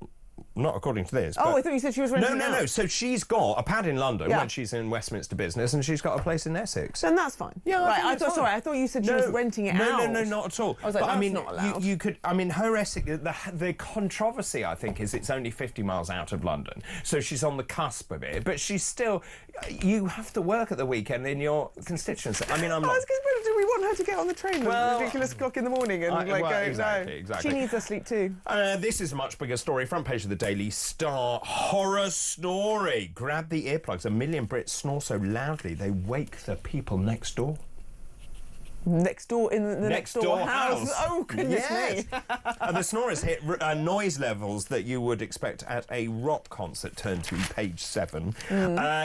not according to this. Oh, I thought you said she was renting out. No. So she's got a pad in London when she's in Westminster business, and she's got a place in Essex. Then that's fine. Yeah, right. I thought you said she was renting it out. No, not at all. I was like, but that's not allowed. You could. I mean, her Essex. The controversy, I think, is it's only 50 miles out of London, so she's on the cusp of it. But she's still. You have to work at the weekend in your constituency. I mean, I'm not. Do we want her to get on the train at ridiculous o'clock in the morning and go? Exactly. She needs her sleep too. This is a much bigger story. Front page of the Daily Star. Horror story. Grab the earplugs. 1 million Brits snore so loudly they wake the people next door. Next door in the next door house. Oh, goodness me. The snorers hit noise levels that you would expect at a rock concert. Turn to page 7.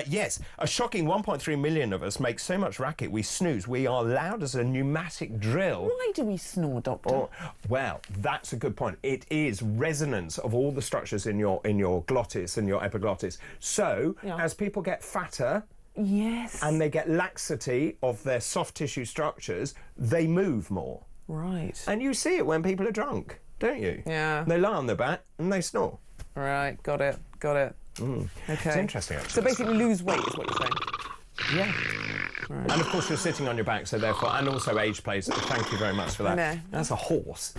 Yes, a shocking 1.3 million of us make so much racket we snooze. We are loud as a pneumatic drill. Why do we snore, Doctor? Well, that's a good point. It is resonance of all the structures in your glottis and your epiglottis. So, as people get fatter... Yes. And they get laxity of their soft tissue structures, they move more. Right. And you see it when people are drunk, don't you? Yeah. They lie on their back and they snore. Right, got it. Okay. It's interesting, actually. So basically lose weight is what you're saying? Yeah. Right. And of course you're sitting on your back, so therefore, and also age plays. Thank you very much for that. No. That's a horse.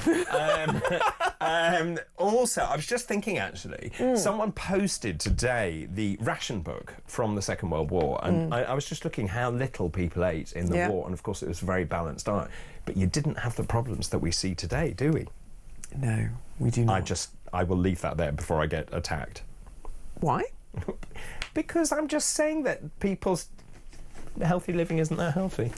Also, I was just thinking actually, someone posted today the ration book from the Second World War, and I was just looking how little people ate in the war, and of course it was a very balanced diet. But you didn't have the problems that we see today, do we? No, we do not. I will leave that there before I get attacked. Why? Because I'm just saying that people's healthy living isn't that healthy.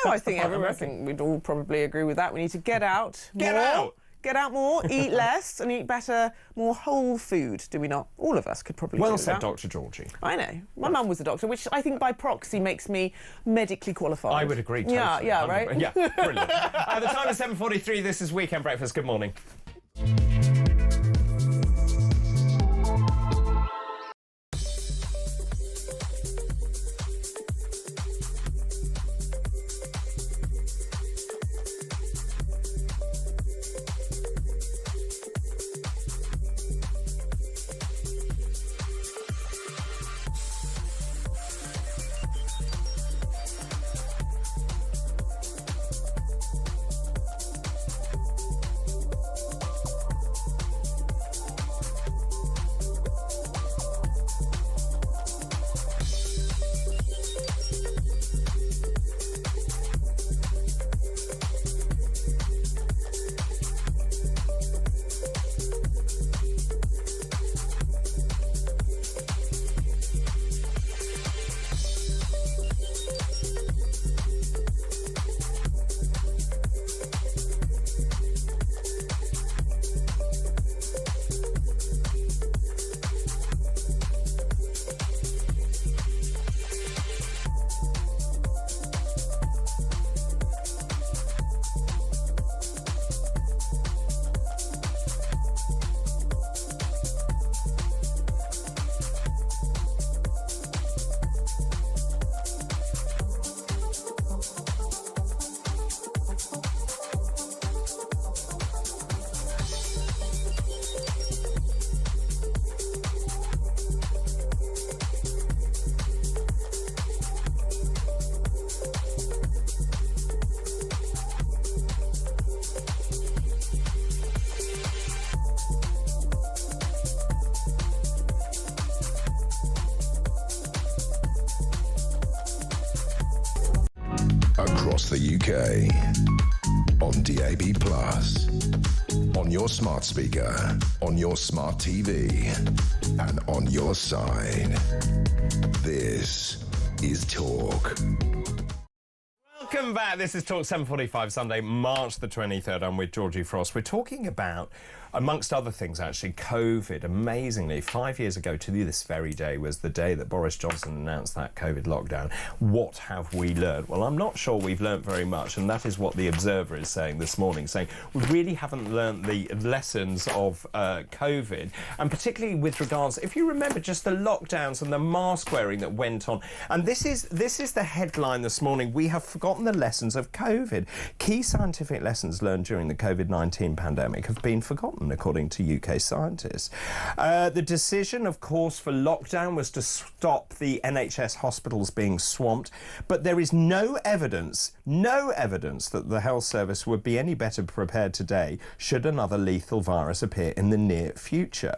I think we'd all probably agree with that. We need to get out more. Get out more, eat less, and eat better, more whole food, do we not? All of us could probably do that. Well said, Dr. Georgie. I know. My mum was a doctor, which I think by proxy makes me medically qualified. I would agree totally. Yeah, right? Yeah, brilliant. The time is 7:43. This is Weekend Breakfast. Good morning. across the UK. On DAB+, on your smart speaker, on your smart TV, and on your side. This is Talk. Welcome back. This is Talk 7:45 Sunday, March the 23rd. I'm with Georgie Frost. We're talking about, amongst other things actually, COVID. Amazingly, 5 years ago to this very day was the day that Boris Johnson announced that COVID lockdown. What have we learned? Well, I'm not sure we've learnt very much, and that is what the Observer is saying this morning, saying we really haven't learnt the lessons of COVID, and particularly with regards, if you remember, just the lockdowns and the mask wearing that went on. And this is the headline this morning. We have forgotten the lessons of COVID. Key scientific lessons learned during the COVID-19 pandemic have been forgotten, according to UK scientists. The decision, of course, for lockdown was to stop the NHS hospitals being swamped, but there is no evidence that the health service would be any better prepared today should another lethal virus appear in the near future.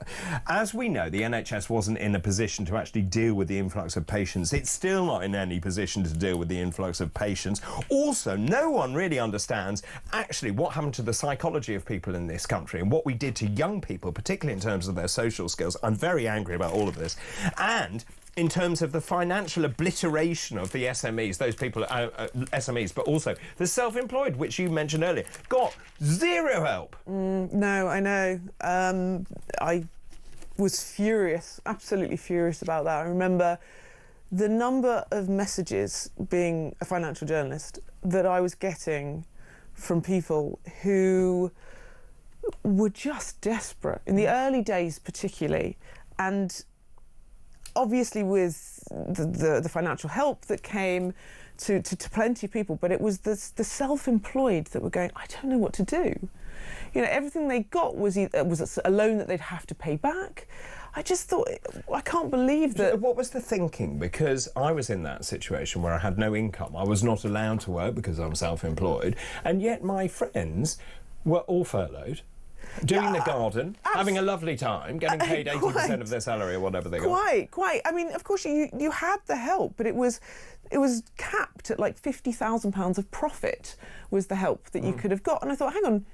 As we know, the NHS wasn't in a position to actually deal with the influx of patients. It's still not in any position to deal with the influx of patients. Also, no one really understands actually what happened to the psychology of people in this country and what we did to young people, particularly in terms of their social skills. I'm very angry about all of this. And in terms of the financial obliteration of the SMEs, those people, SMEs, but also the self-employed, which you mentioned earlier, got zero help. No, I know. I was furious, absolutely furious about that. I remember the number of messages, being a financial journalist, that I was getting from people who were just desperate, in the early days particularly, and obviously with the financial help that came to plenty of people, but it was the self-employed that were going, I don't know what to do. You know, everything they got was a loan that they'd have to pay back. I just thought, I can't believe that. What was the thinking? Because I was in that situation where I had no income. I was not allowed to work because I'm self-employed, and yet my friends were all furloughed, doing the garden, having a lovely time, getting paid 80% of their salary or whatever they got. Quite. I mean, of course, you had the help, but it was capped at like £50,000 of profit was the help that you could have got. And I thought, hang on,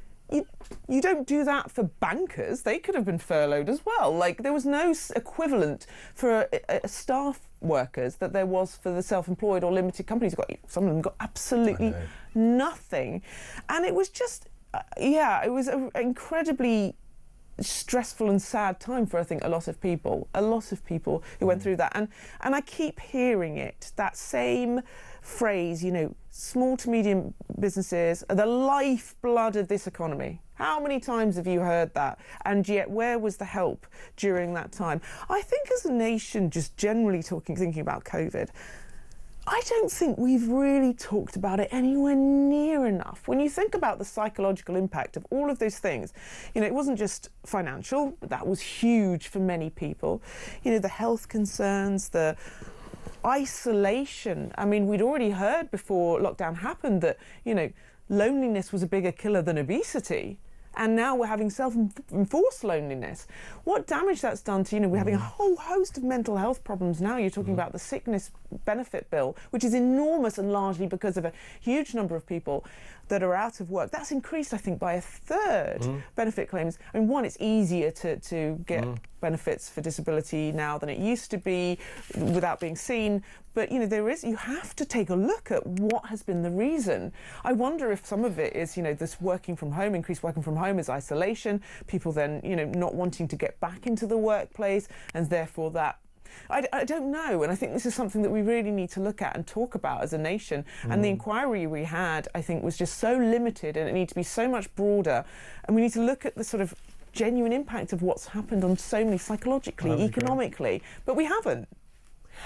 you don't do that for bankers. They could have been furloughed as well. Like, there was no equivalent for staff workers that there was for the self-employed or limited companies. Some of them got absolutely nothing. And it was just, it was an incredibly stressful and sad time for, I think, a lot of people who went through that. And I keep hearing it, that same phrase, you know, small to medium businesses are the lifeblood of this economy. How many times have you heard that? And yet, where was the help during that time? I think as a nation, just generally thinking about COVID, I don't think we've really talked about it anywhere near enough. When you think about the psychological impact of all of those things, you know, it wasn't just financial, that was huge for many people. You know, the health concerns, the isolation. I mean, we'd already heard before lockdown happened that, you know, loneliness was a bigger killer than obesity. And now we're having self-enforced loneliness. What damage that's done to, you know, we're having a whole host of mental health problems now. You're talking about the sickness benefit bill, which is enormous and largely because of a huge number of people that are out of work. That's increased, I think, by a third benefit claims. I mean, one, it's easier to get benefits for disability now than it used to be without being seen. But, you know, you have to take a look at what has been the reason. I wonder if some of it is, you know, this working from home, increased working from home is isolation, people then, you know, not wanting to get back into the workplace, and therefore that, I don't know, and I think this is something that we really need to look at and talk about as a nation. And the inquiry we had, I think, was just so limited, and it needs to be so much broader, and we need to look at the sort of genuine impact of what's happened on so many psychologically, economically, but we haven't.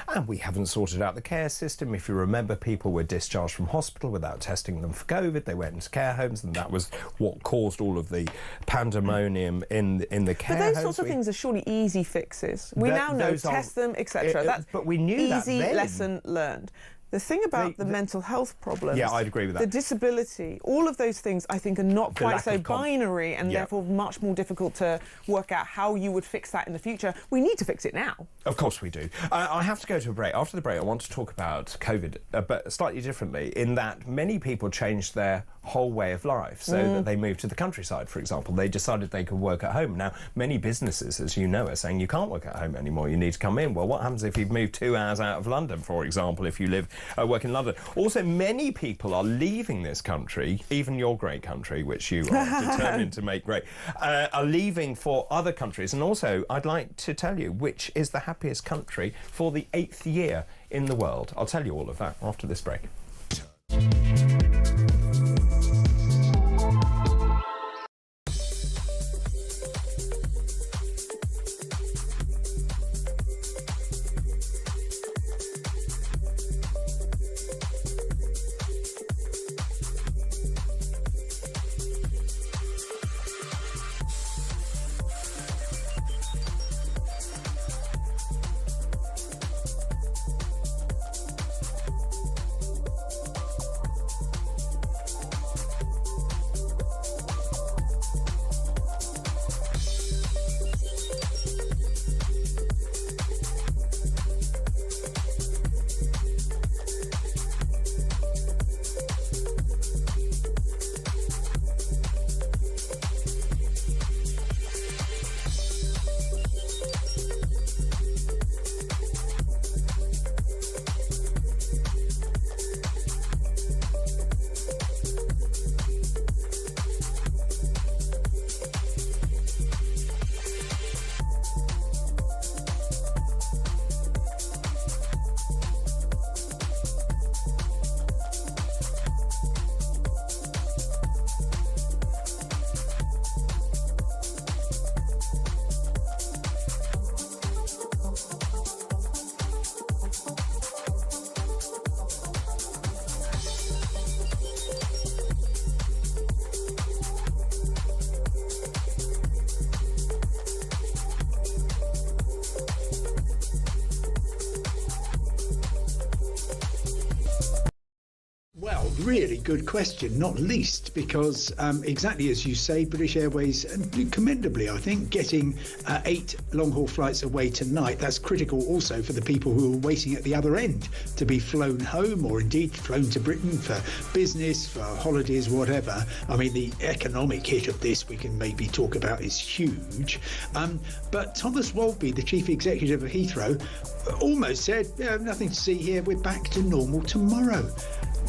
And we haven't sorted out the care system. If you remember, people were discharged from hospital without testing them for COVID. They went into care homes, and that was what caused all of the pandemonium in the care homes. But those sorts of things are surely easy fixes. We now know, test them, etc. But we knew that then. Easy lesson learned. The thing about the mental health problems... Yeah, I'd agree with that. The disability, all of those things, I think, are not quite so binary and therefore much more difficult to work out how you would fix that in the future. We need to fix it now. Of course we do. I have to go to a break. After the break, I want to talk about COVID, but slightly differently, in that many people changed their whole way of life, so that they moved to the countryside, for example. They decided they could work at home. Now, many businesses, as you know, are saying you can't work at home anymore, you need to come in. Well, what happens if you've moved 2 hours out of London, for example, if you work in London? Also, many people are leaving this country, even your great country, which you are determined to make great, are leaving for other countries. And also, I'd like to tell you which is the happiest country for the 8th year in the world. I'll tell you all of that after this break. Really good question, not least because exactly as you say, British Airways, commendably I think, getting 8 long-haul flights away tonight. That's critical also for the people who are waiting at the other end to be flown home, or indeed flown to Britain for business, for holidays, whatever. I mean, the economic hit of this we can maybe talk about is huge. But Thomas Walby, the chief executive of Heathrow, almost said, nothing to see here, we're back to normal tomorrow.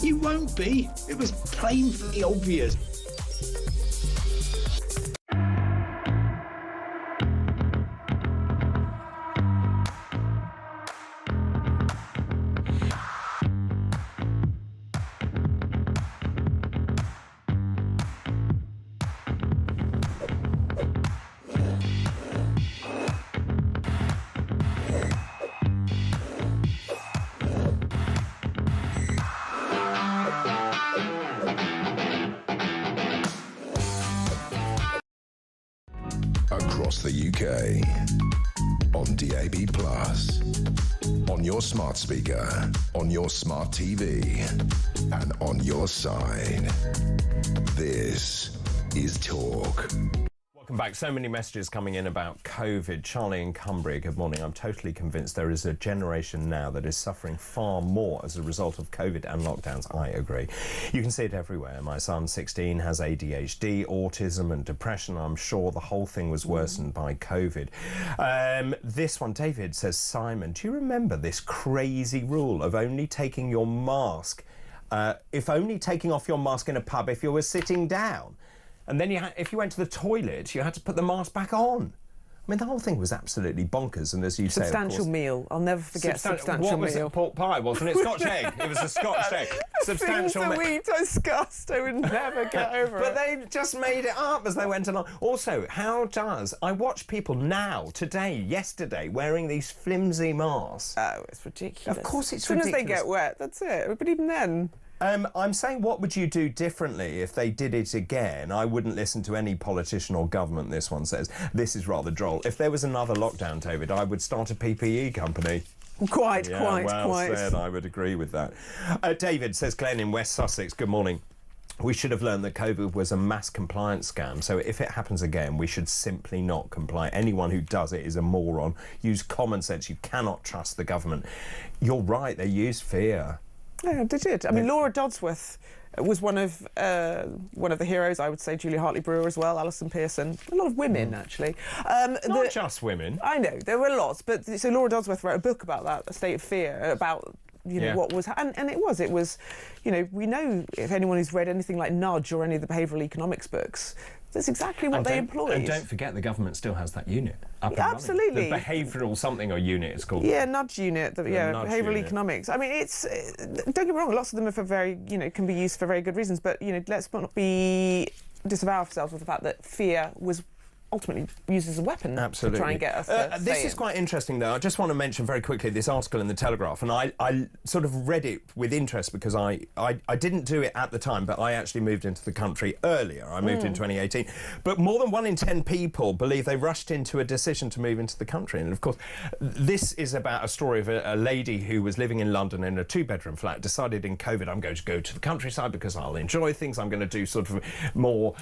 You won't be. It was plainly obvious. Across the UK, on DAB+, on your smart speaker, on your smart TV, and on your side. This is Talk. Welcome back. So many messages coming in about COVID. Charlie in Cumbria, good morning. I'm totally convinced there is a generation now that is suffering far more as a result of COVID and lockdowns. I agree. You can see it everywhere. My son, 16, has ADHD, autism and depression. I'm sure the whole thing was worsened by COVID. This one, David says, Simon, do you remember this crazy rule of only taking your mask, if only taking off your mask in a pub if you were sitting down? And then if you went to the toilet, you had to put the mask back on. I mean, the whole thing was absolutely bonkers, and as you say, substantial meal. I'll never forget substantial what was meal. It? Pork pie, wasn't it? Scotch egg. It was a Scotch egg. Substantial meal. Things that we discussed, I would never get over But they just made it up as they went along. Also, I watch people now, today, yesterday, wearing these flimsy masks. Oh, it's ridiculous. Of course it's ridiculous. As soon as they get wet, that's it. But even then... I'm saying, what would you do differently if they did it again? I wouldn't listen to any politician or government, this one says. This is rather droll. If there was another lockdown, David, I would start a PPE company. Quite. Said, I would agree with that. David, says Glenn in West Sussex, good morning. We should have learned that COVID was a mass compliance scam, so if it happens again, we should simply not comply. Anyone who does it is a moron. Use common sense. You cannot trust the government. You're right, they use fear. Yeah, they did. I mean, Laura Dodsworth was one of the heroes, I would say. Julia Hartley-Brewer as well, Alison Pearson. A lot of women, actually. Not just women. I know, there were lots. But so Laura Dodsworth wrote a book about that, A State of Fear, about what was... And it was, we know if anyone who's read anything like Nudge or any of the behavioural economics books, that's exactly what they employed. And don't forget, the government still has that unit up and absolutely. running. The behavioural something or unit, it's called. Yeah, Nudge unit. Behavioural economics. I mean, it's... don't get me wrong, lots of them are for very, can be used for very good reasons, but, let's not disavow ourselves with the fact that fear was ultimately used as a weapon to try and get us to this is quite interesting, though. I just want to mention very quickly this article in the Telegraph, and I sort of read it with interest because I didn't do it at the time, but I actually moved into the country earlier. I moved in 2018. But more than 1 in 10 people believe they rushed into a decision to move into the country. And, of course, this is about a story of a lady who was living in London in a 2-bedroom flat, decided in COVID, I'm going to go to the countryside because I'll enjoy things, I'm going to do sort of more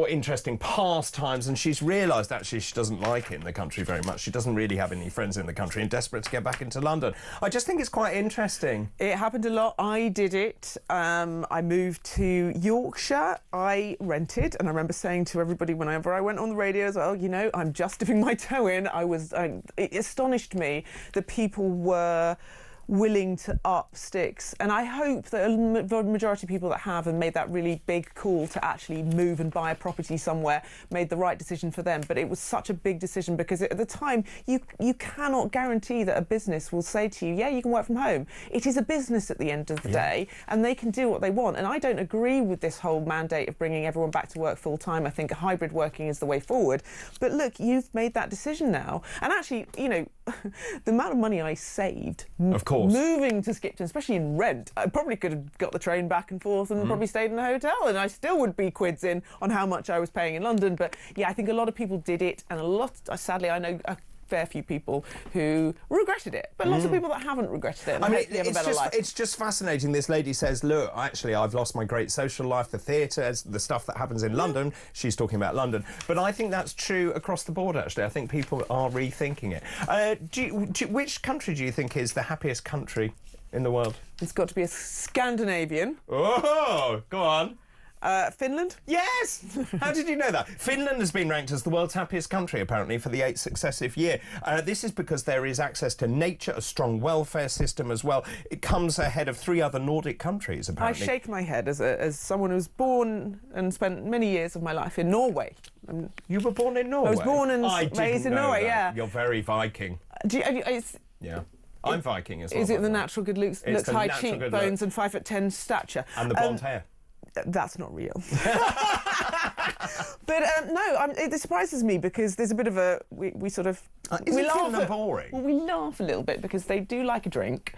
interesting pastimes. And she's realised actually she doesn't like it in the country very much. She doesn't really have any friends in the country and desperate to get back into London. I just think it's quite interesting. It happened a lot. I did it. I moved to Yorkshire. I rented, and I remember saying to everybody whenever I went on the radio as well, I'm just dipping my toe in. It astonished me that people were willing to up sticks, and I hope that the majority of people that have and made that really big call to actually move and buy a property somewhere made the right decision for them. But it was such a big decision because at the time you cannot guarantee that a business will say to you, yeah, you can work from home. It is a business at the end of the day, and they can do what they want. And I don't agree with this whole mandate of bringing everyone back to work full time. I think hybrid working is the way forward. But look, you've made that decision now, and actually, the amount of money I saved, of course, moving to Skipton, especially in rent, I probably could have got the train back and forth and probably stayed in a hotel, and I still would be quids in on how much I was paying in London. But yeah, I think a lot of people did it, and sadly, I know a fair few people who regretted it, but lots of people that haven't regretted it. And I mean, they have a better life. It's just fascinating. This lady says, look, actually, I've lost my great social life, the theatre, the stuff that happens in London. She's talking about London. But I think that's true across the board, actually. I think people are rethinking it. Which country do you think is the happiest country in the world? It's got to be a Scandinavian. Oh, go on. Finland? Yes! How did you know that? Finland has been ranked as the world's happiest country, apparently, for the 8th successive year. This is because there is access to nature, a strong welfare system as well. It comes ahead of 3 other Nordic countries, apparently. I shake my head as someone who was born and spent many years of my life in Norway. You were born in Norway? I was born and raised in Norway, yeah. You're very Viking. Yeah. I'm Viking as well. Is it the natural good looks, high cheekbones and 5'10" stature? And the blonde hair. That's not real. But it surprises me because there's a bit of a we sort of we laugh boring. Well, we laugh a little bit because they do like a drink.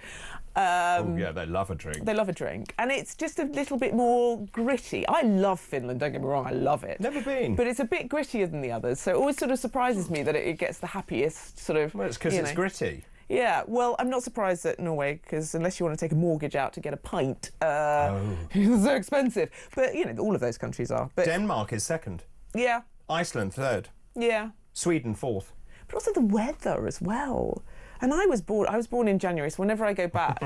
Oh yeah, they love a drink. They love a drink, and it's just a little bit more gritty. I love Finland. Don't get me wrong, I love it. Never been. But it's a bit grittier than the others, so it always sort of surprises me that it gets the happiest sort of. Well, it's because it's gritty. Yeah, well, I'm not surprised at Norway, because unless you want to take a mortgage out to get a pint, it's so expensive. But, all of those countries are. But Denmark is 2nd. Yeah. Iceland 3rd. Yeah. Sweden 4th. But also the weather as well. And I was born in January, so whenever I go back,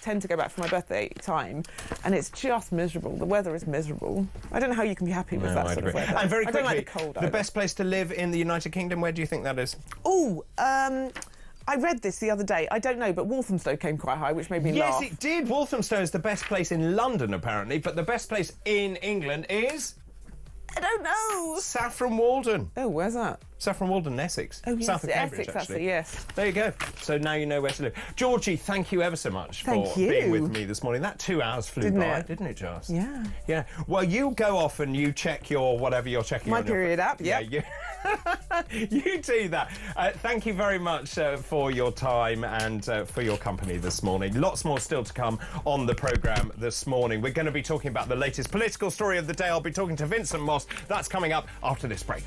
tend to go back for my birthday time, and it's just miserable. The weather is miserable. I don't know how you can be happy with that sort of weather. And very quickly, I don't like the cold either. Best place to live in the United Kingdom, where do you think that is? I read this the other day. I don't know, but Walthamstow came quite high, which made me laugh. Yes, it did. Walthamstow is the best place in London, apparently, but the best place in England is... I don't know. Saffron Walden. Oh, where's that? Saffron Walden, Essex. Oh, yes, South of Cambridge, Essex, actually. Yes. There you go. So now you know where to live. Georgie, thank you ever so much for being with me this morning. That 2 hours flew by, didn't it, just? Yeah. Yeah. Well, you go off and you check your whatever you're checking. My period app, yeah. You do that. Thank you very much for your time and for your company this morning. Lots more still to come on the programme this morning. We're going to be talking about the latest political story of the day. I'll be talking to Vincent Moss. That's coming up after this break.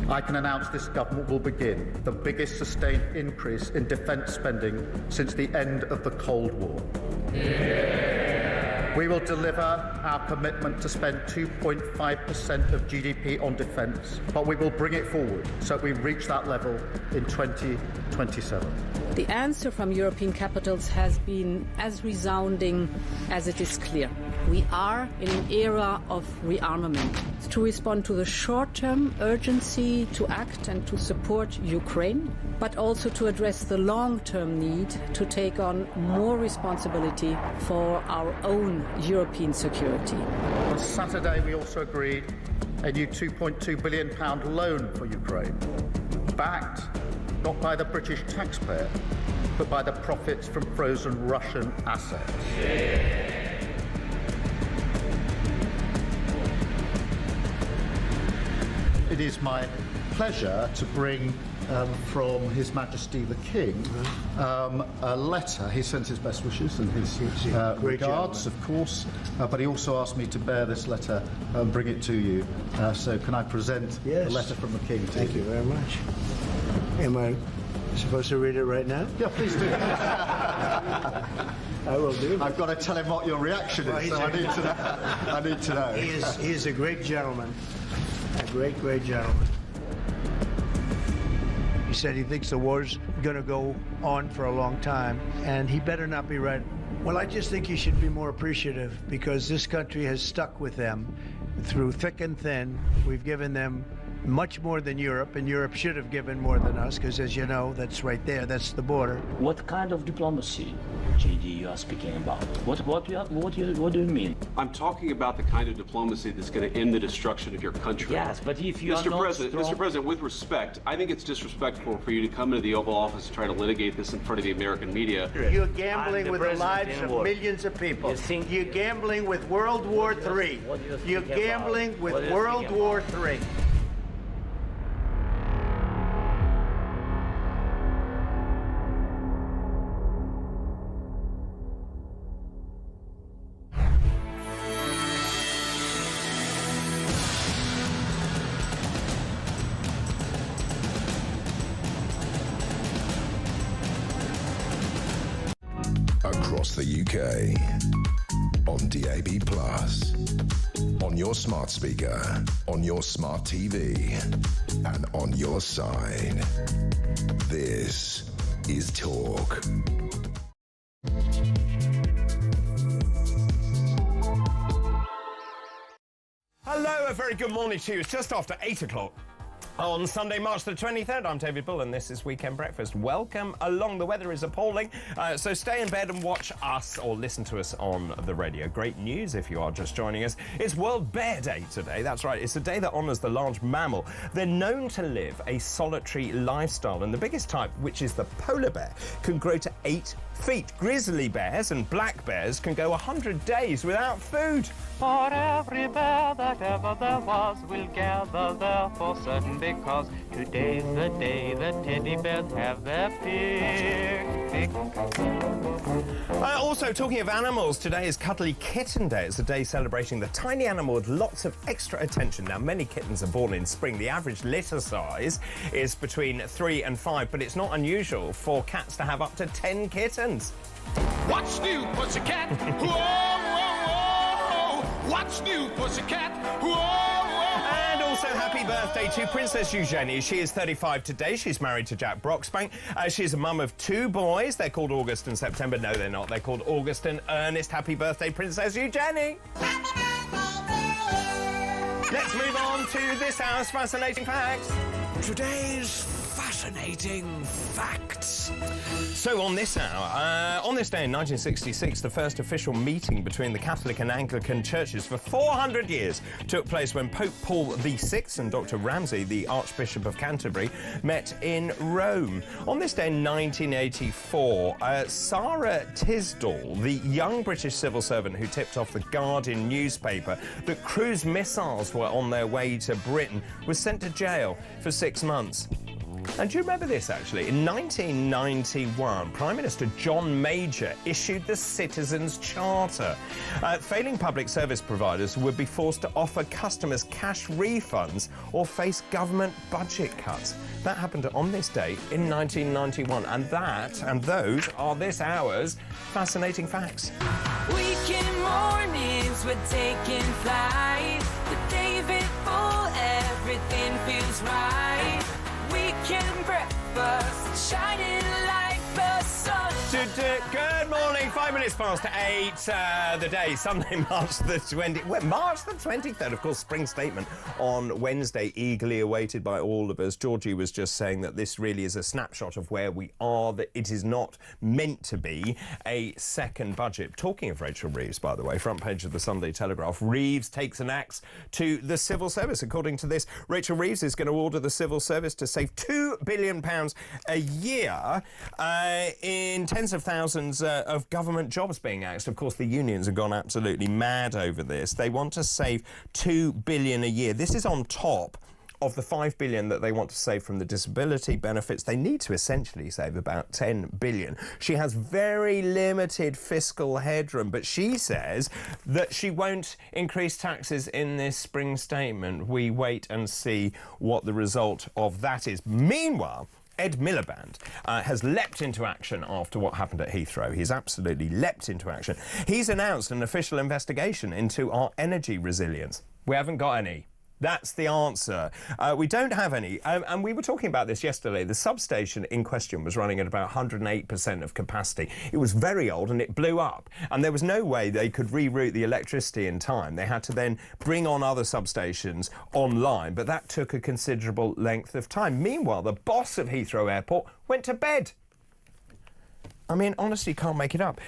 I can announce this government will begin the biggest sustained increase in defence spending since the end of the Cold War. We will deliver our commitment to spend 2.5% of GDP on defence, but we will bring it forward so we reach that level in 2027. The answer from European capitals has been as resounding as it is clear. We are in an era of rearmament. To respond to the short-term urgency to act and to support Ukraine, but also to address the long-term need to take on more responsibility for our own European security. On Saturday, we also agreed a new £2.2 billion loan for Ukraine, backed not by the British taxpayer, but by the profits from frozen Russian assets. It is my pleasure to bring from His Majesty the King a letter. He sent his best wishes and his regards, of course, but he also asked me to bear this letter and bring it to you. So can I present the letter from the King to you? Thank you very much. Am I supposed to read it right now? Yeah, please do. I will do. I've got to tell him what your reaction is, so I need to know. I need to know. He is a great gentleman. A great, great gentleman. He said he thinks the war's going to go on for a long time, and he better not be right. Well, I just think he should be more appreciative, because this country has stuck with them through thick and thin. We've given them much more than Europe, and Europe should have given more than us, because as you know, that's right there, that's the border. What kind of diplomacy, JD, you are speaking about? What do you mean? I'm talking about the kind of diplomacy that's going to end the destruction of your country. Yes, but if you Mr. are not Mr. President, with respect, I think it's disrespectful for you to come into the Oval Office and try to litigate this in front of the American media. You're gambling with the lives of millions of people. You're gambling with World War III. You're gambling with World War III. Across the UK, on DAB+, on your smart speaker, on your smart TV, and on your side. This is Talk. Hello, a very good morning to you. It's just after 8 o'clock. On Sunday, March the 23rd, I'm David Bull, and this is Weekend Breakfast. Welcome along. The weather is appalling, so stay in bed and watch us or listen to us on the radio. Great news if you are just joining us. It's World Bear Day today. That's right. It's a day that honours the large mammal. They're known to live a solitary lifestyle, and the biggest type, which is the polar bear, can grow to 8 feet. Grizzly bears and black bears can go 100 days without food. For every bear that ever there was will gather there for certain, because today's the day the teddy bears have their picnic. Also, talking of animals, today is Cuddly Kitten Day. It's a day celebrating the tiny animal with lots of extra attention. Now, many kittens are born in spring. The average litter size is between 3 and 5, but it's not unusual for cats to have up to 10 kittens. What's new, pussycat? Whoa, whoa, whoa! What's new, pussycat? Whoa, whoa! And also happy birthday to Princess Eugenie. She is 35 today. She's married to Jack Broxbank. She's a mum of 2 boys. They're called August and September. No, they're not. They're called August and Ernest. Happy birthday, Princess Eugenie. Let's move on to this hour's Fascinating Facts. Today's Fascinating Facts. So on this hour, on this day in 1966, the first official meeting between the Catholic and Anglican churches for 400 years took place when Pope Paul VI and Dr. Ramsay, the Archbishop of Canterbury, met in Rome. On this day in 1984, Sarah Tisdall, the young British civil servant who tipped off the Guardian newspaper that cruise missiles were on their way to Britain, was sent to jail for 6 months. And do you remember this, actually? In 1991, Prime Minister John Major issued the Citizens' Charter. Failing public service providers would be forced to offer customers cash refunds or face government budget cuts. That happened on this day in 1991, and those are this hour's fascinating facts. Weekend mornings we're taking flight. With David Bull, everything feels right. Weekend breakfast, shining like the sun. Good morning, 5 minutes past 8, the day, Sunday, March the 23rd, of course, spring statement on Wednesday, eagerly awaited by all of us. Georgie was just saying that this really is a snapshot of where we are, that it is not meant to be a second budget. Talking of Rachel Reeves, by the way, front page of the Sunday Telegraph, Reeves takes an axe to the civil service. According to this, Rachel Reeves is going to order the civil service to save £2 billion a year in tens of thousands of government jobs being axed. Of course, the unions have gone absolutely mad over this. They want to save £2 billion a year. This is on top of the £5 billion that they want to save from the disability benefits. They need to essentially save about £10 billion. She has very limited fiscal headroom, but she says that she won't increase taxes in this spring statement. We wait and see what the result of that is. Meanwhile, Ed Miliband has leapt into action after what happened at Heathrow. He's absolutely leapt into action. He's announced an official investigation into our energy resilience. We haven't got any. That's the answer. We don't have any. And we were talking about this yesterday. The substation in question was running at about 108% of capacity. It was very old and it blew up. And there was no way they could reroute the electricity in time. They had to then bring on other substations online. But that took a considerable length of time. Meanwhile, the boss of Heathrow Airport went to bed. I mean, honestly, can't make it up.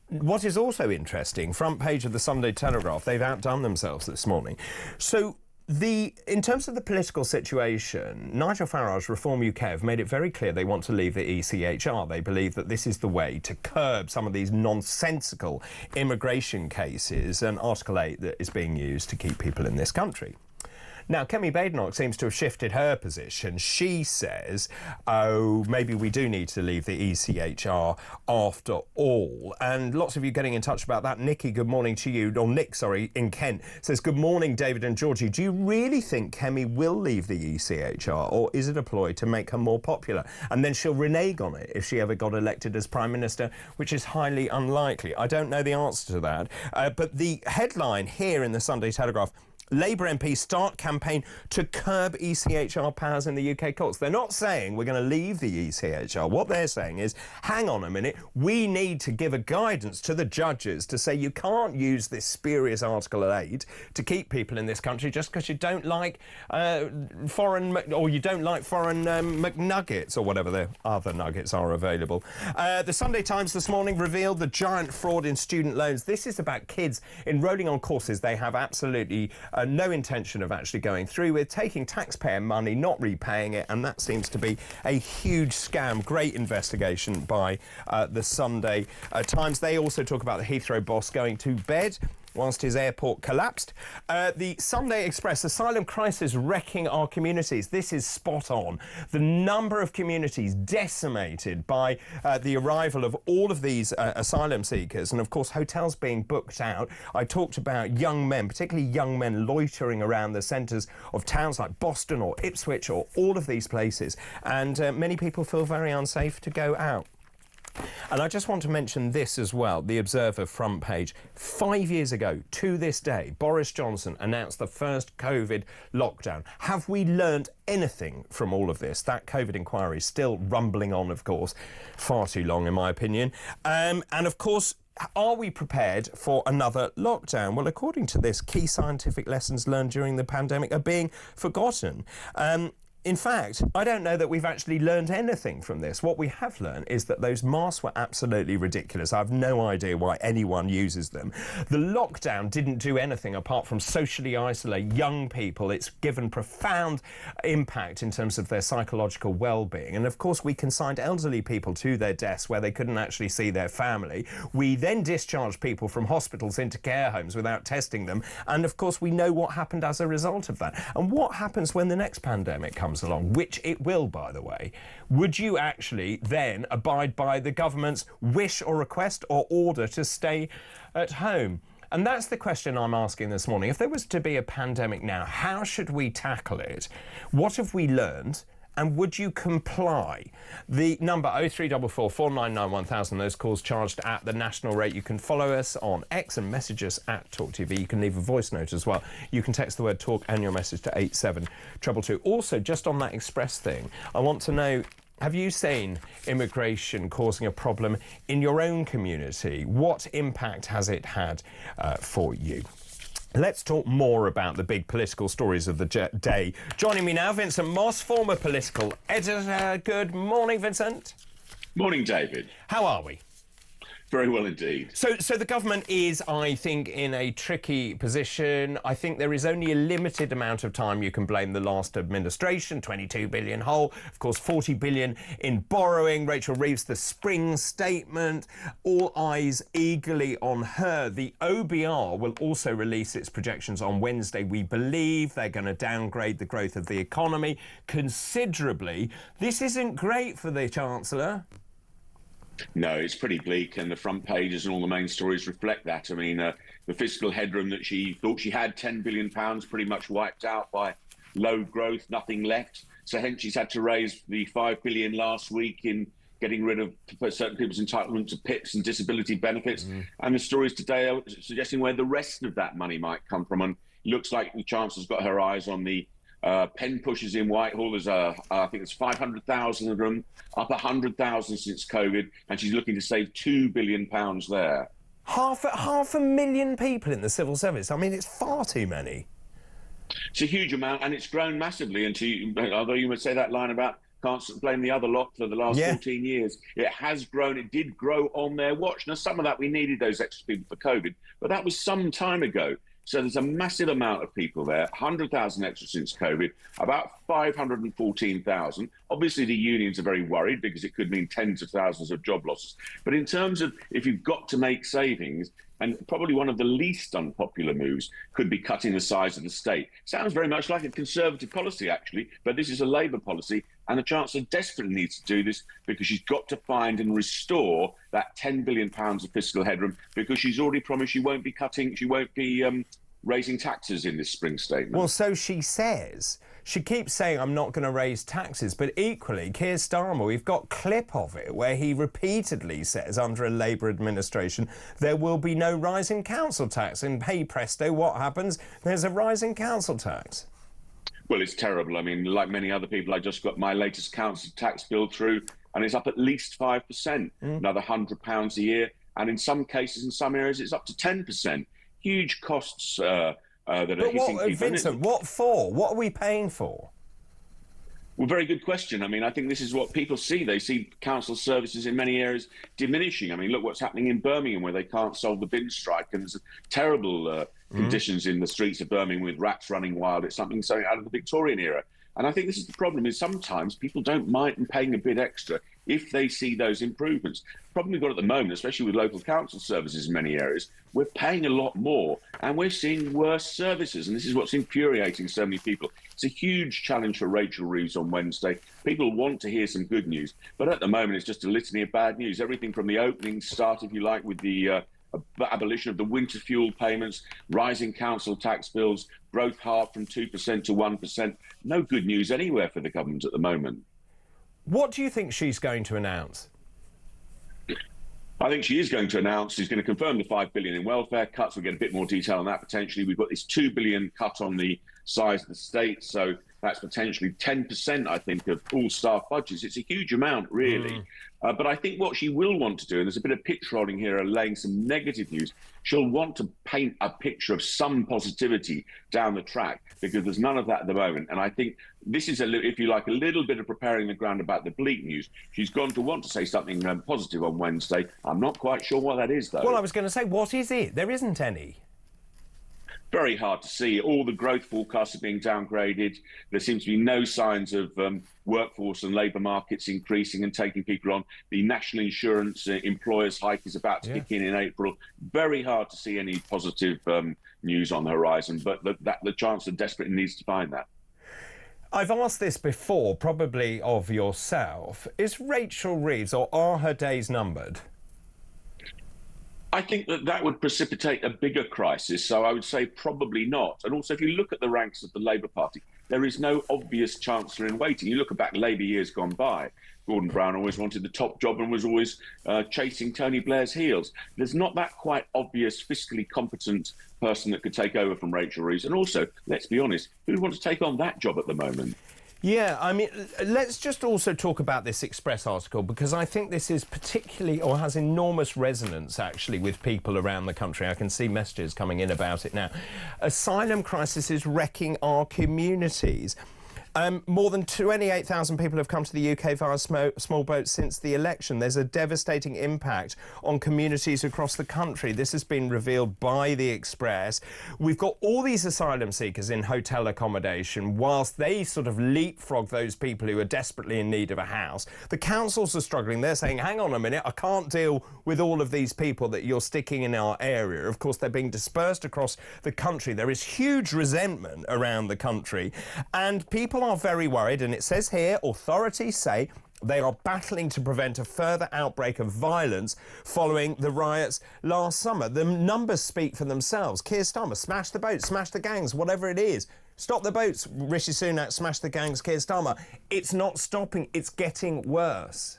What is also interesting, front page of the Sunday Telegraph, they've outdone themselves this morning. So, in terms of the political situation, Nigel Farage, Reform UK, have made it very clear they want to leave the ECHR. They believe that this is the way to curb some of these nonsensical immigration cases, and Article 8 that is being used to keep people in this country. Now, Kemi Badenoch seems to have shifted her position. She says, oh, maybe we do need to leave the ECHR after all. And lots of you getting in touch about that. Nikki, good morning to you. Or Nick, sorry, in Kent, says, good morning, David and Georgie. Do you really think Kemi will leave the ECHR, or is it a ploy to make her more popular? And then she'll renege on it if she ever got elected as Prime Minister, which is highly unlikely. I don't know the answer to that. But the headline here in the Sunday Telegraph, Labour MPs start campaign to curb ECHR powers in the UK courts. They're not saying we're going to leave the ECHR. What they're saying is, hang on a minute, we need to give a guidance to the judges to say you can't use this spurious Article 8 to keep people in this country just because you don't like foreign McNuggets or whatever the other nuggets are available. The Sunday Times this morning revealed the giant fraud in student loans. This is about kids enrolling on courses they have absolutely no intention of actually going through with, taking taxpayer money, not repaying it, and that seems to be a huge scam. Great investigation by the Sunday Times. They also talk about the Heathrow boss going to bed whilst his airport collapsed. The Sunday Express, asylum crisis wrecking our communities. This is spot on. The number of communities decimated by the arrival of all of these asylum seekers, and of course hotels being booked out. I talked about young men, particularly young men, loitering around the centres of towns like Boston or Ipswich or all of these places, and many people feel very unsafe to go out. And I just want to mention this as well, the Observer front page. 5 years ago, to this day, Boris Johnson announced the first COVID lockdown. Have we learned anything from all of this? That COVID inquiry is still rumbling on, of course, far too long, in my opinion. And of course, are we prepared for another lockdown? Well, according to this, key scientific lessons learned during the pandemic are being forgotten. In fact, I don't know that we've actually learned anything from this. What we have learned is that those masks were absolutely ridiculous. I have no idea why anyone uses them. The lockdown didn't do anything apart from socially isolate young people. It's given profound impact in terms of their psychological well-being. And of course, we consigned elderly people to their deaths where they couldn't actually see their family. We then discharged people from hospitals into care homes without testing them. And of course, we know what happened as a result of that. And what happens when the next pandemic comes comes along, which it will, by the way, would you actually then abide by the government's wish or request or order to stay at home? And that's the question I'm asking this morning. If there was to be a pandemic now, how should we tackle it? What have we learned? And would you comply? The number 0344 499 1000, those calls charged at the national rate. You can follow us on X and message us at talkTV. You can leave a voice note as well. You can text the word talk and your message to 87222. Also, just on that express thing, I want to know, have you seen immigration causing a problem in your own community? What impact has it had for you? Let's talk more about the big political stories of the day. Joining me now, Vincent Moss, former political editor. Good morning, Vincent. Morning, David. How are we? Very well indeed. So the government is, I think, in a tricky position. I think there is only a limited amount of time you can blame the last administration. 22 billion hole, of course, 40 billion in borrowing. Rachel Reeves, the spring statement, all eyes eagerly on her. The OBR will also release its projections on Wednesday. We believe they're going to downgrade the growth of the economy considerably. This isn't great for the Chancellor. No, it's pretty bleak, and the front pages and all the main stories reflect that. I mean, the fiscal headroom that she thought she had, £10 billion, pretty much wiped out by low growth, nothing left. So hence she's had to raise the £5 billion last week in getting rid of certain people's entitlement to PIPs and disability benefits. And the stories today are suggesting where the rest of that money might come from. And it looks like the Chancellor's got her eyes on the pen pushers in Whitehall. There's I think it's 500,000 of them, up 100,000 since COVID, and she's looking to save £2 billion there. Half a million people in the civil service. I mean, it's far too many. It's a huge amount, and it's grown massively. And although you would say that line about can't blame the other lot for the last 14 years, it has grown. It did grow on their watch. Now, some of that we needed those extra people for COVID, but that was some time ago. So there's a massive amount of people there, 100,000 extra since COVID, about 514,000. Obviously, the unions are very worried because it could mean tens of thousands of job losses. But in terms of if you've got to make savings, and probably one of the least unpopular moves could be cutting the size of the state. Sounds very much like a Conservative policy, actually, but this is a Labour policy, and the Chancellor desperately needs to do this because she's got to find and restore that £10 billion of fiscal headroom, because she's already promised she won't be raising taxes in this spring statement. Well, so she says. She keeps saying, I'm not going to raise taxes, but equally, Keir Starmer, we've got clip of it where he repeatedly says, under a Labour administration, there will be no rise in council tax. And hey, presto, what happens? There's a rise in council tax. Well, it's terrible. I mean, like many other people, I just got my latest council tax bill through, and it's up at least 5%, another £100 a year. And in some cases, in some areas, it's up to 10%. Huge costs that are hitting people. Vincent, what for? What are we paying for? Well, very good question. I mean, I think this is what people see. They see council services in many areas diminishing. I mean, look what's happening in Birmingham, where they can't solve the bin strike, and there's terrible conditions in the streets of Birmingham with rats running wild. It's something out of the Victorian era. And I think this is the problem, is sometimes people don't mind paying a bit extra if they see those improvements. The problem we've got at the moment, especially with local council services in many areas, we're paying a lot more and we're seeing worse services. And this is what's infuriating so many people. It's a huge challenge for Rachel Reeves on Wednesday. People want to hear some good news, but at the moment it's just a litany of bad news. Everything from the opening start, if you like, with the abolition of the winter fuel payments, rising council tax bills, growth halved from 2% to 1%. No good news anywhere for the government at the moment. What do you think she's going to announce? I think she is going to announce she's going to confirm the £5 billion in welfare cuts. We'll get a bit more detail on that potentially. We've got this £2 billion cut on the size of the state, so that's potentially 10%, I think, of all staff budgets. It's a huge amount, really. But I think what she will want to do, and there's a bit of pitch rolling here, laying some negative news, she'll want to paint a picture of some positivity down the track, because there's none of that at the moment. And I think this is, if you like, a little bit of preparing the ground about the bleak news. She's going to want to say something positive on Wednesday. I'm not quite sure what that is, though. Well, I was going to say, what is it? There isn't any. Very hard to see. All the growth forecasts are being downgraded. There seems to be no signs of workforce and labour markets increasing and taking people on. The national insurance employers' hike is about to kick in April. Very hard to see any positive news on the horizon, but the Chancellor desperately needs to find that. I've asked this before, probably of yourself. Is Rachel Reeves, or are her days numbered? I think that would precipitate a bigger crisis, so I would say probably not. And also, if you look at the ranks of the Labour Party, there is no obvious chancellor in waiting. You look back Labour years gone by, Gordon Brown always wanted the top job and was always chasing Tony Blair's heels. There's not that quite obvious fiscally competent person that could take over from Rachel Reeves. And also, let's be honest, who would want to take on that job at the moment? Yeah, I mean, let's just also talk about this Express article, because I think this is particularly, or has enormous resonance, actually, with people around the country. I can see messages coming in about it now. Asylum crisis is wrecking our communities. More than 28,000 people have come to the UK via small boats since the election. There's a devastating impact on communities across the country. This has been revealed by the Express. We've got all these asylum seekers in hotel accommodation whilst they sort of leapfrog those people who are desperately in need of a house. The councils are struggling. They're saying, hang on a minute, I can't deal with all of these people that you're sticking in our area. Of course, they're being dispersed across the country. There is huge resentment around the country, and people are very worried, and it says here, authorities say they are battling to prevent a further outbreak of violence following the riots last summer. The numbers speak for themselves. Keir Starmer, smash the boats, smash the gangs, whatever it is. Stop the boats, Rishi Sunak, smash the gangs, Keir Starmer. It's not stopping, it's getting worse.